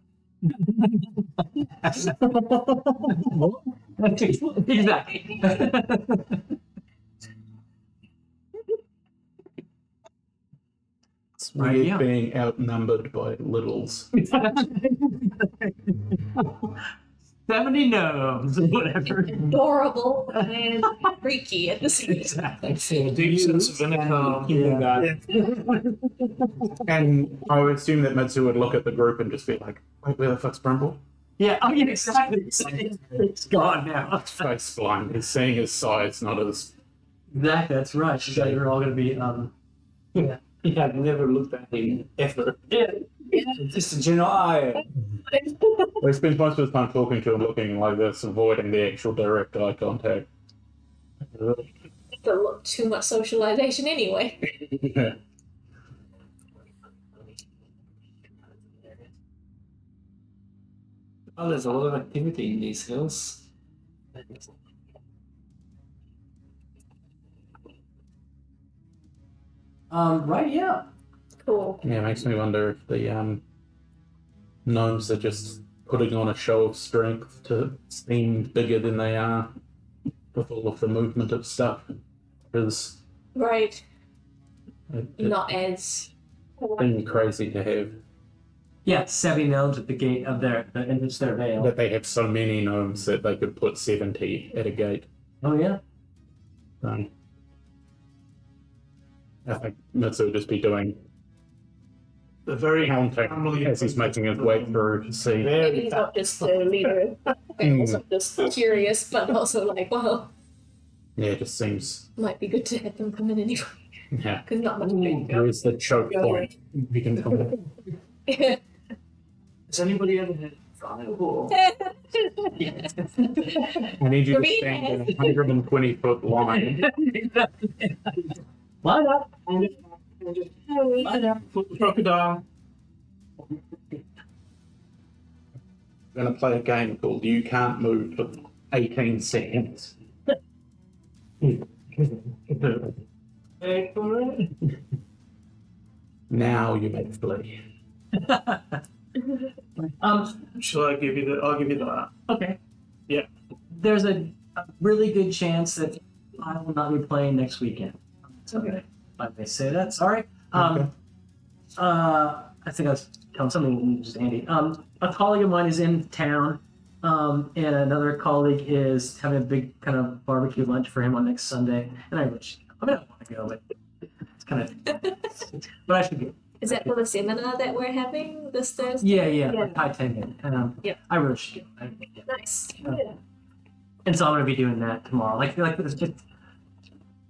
Exactly. Right, We're yeah. being outnumbered by littles. 70 gnomes, whatever. Adorable and freaky at the same time. Exactly. A deep sense of inner calm. Yeah. And I would assume that Mitsu would look at the group and just be like, wait, where the fuck's Brimble? Yeah. Oh, yeah. Exactly. It's gone now. Face blind. He's seeing his size, not his. Exactly. That's right. So you're all going to be. Yeah. He had never looked at him ever. Yeah. Just a general eye. He spends most of his time talking to him, looking like this, avoiding the actual direct eye contact. But look, too much socialization anyway. Yeah. Oh, there's a lot of activity in these hills. Right. Yeah. Cool. Yeah, it makes me wonder if the gnomes are just putting on a show of strength to seem bigger than they are with all of the movement of stuff. Because Right. Not as been crazy to have Yeah, 70 gnomes at the gate of the entrance to their vale. that they have so many gnomes that they could put 70 at a gate. Oh yeah. I think Mitsu would just be doing The very counting family as he's making his way through to see. Maybe he's not just the leader. I'm also just curious, but also like, well, Yeah, it just seems. might be good to have them come in anyway. Yeah. Because not much to Where's the choke point? We can come in. do. Has anybody ever had fireball? I need you to Green stand in a 120-foot line. Why not? Crocodile. I'm going to play a game called You Can't Move for 18 seconds. Now you may flee. Shall I give you the? I'll give you that. Okay. Yeah. There's a really good chance that I will not be playing next weekend. Okay. I may say that. Sorry. Okay. I think I was telling something just Andy. A colleague of mine is in town, and another colleague is having a big kind of barbecue lunch for him on next Sunday. And I don't want to go, but it's kind of. But I should go. Is that for the seminar that we're having this Thursday? Yeah, Yeah. like high tension. Yeah. I really should go. Nice. And so I'm going to be doing that tomorrow. Like it's just.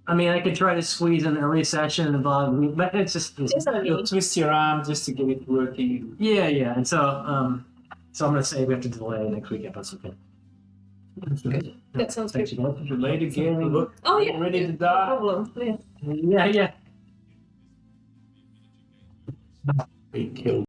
I mean, I could try to squeeze in an early session and blah, blah, but it's just. Just on You'll me. twist your arm just to get it working. Yeah, and so I'm going to say we have to delay next weekend. That's okay. That sounds Thanks good. again. Relate again. Oh yeah. Ready to No die. problem. Yeah. Yeah. Be killed.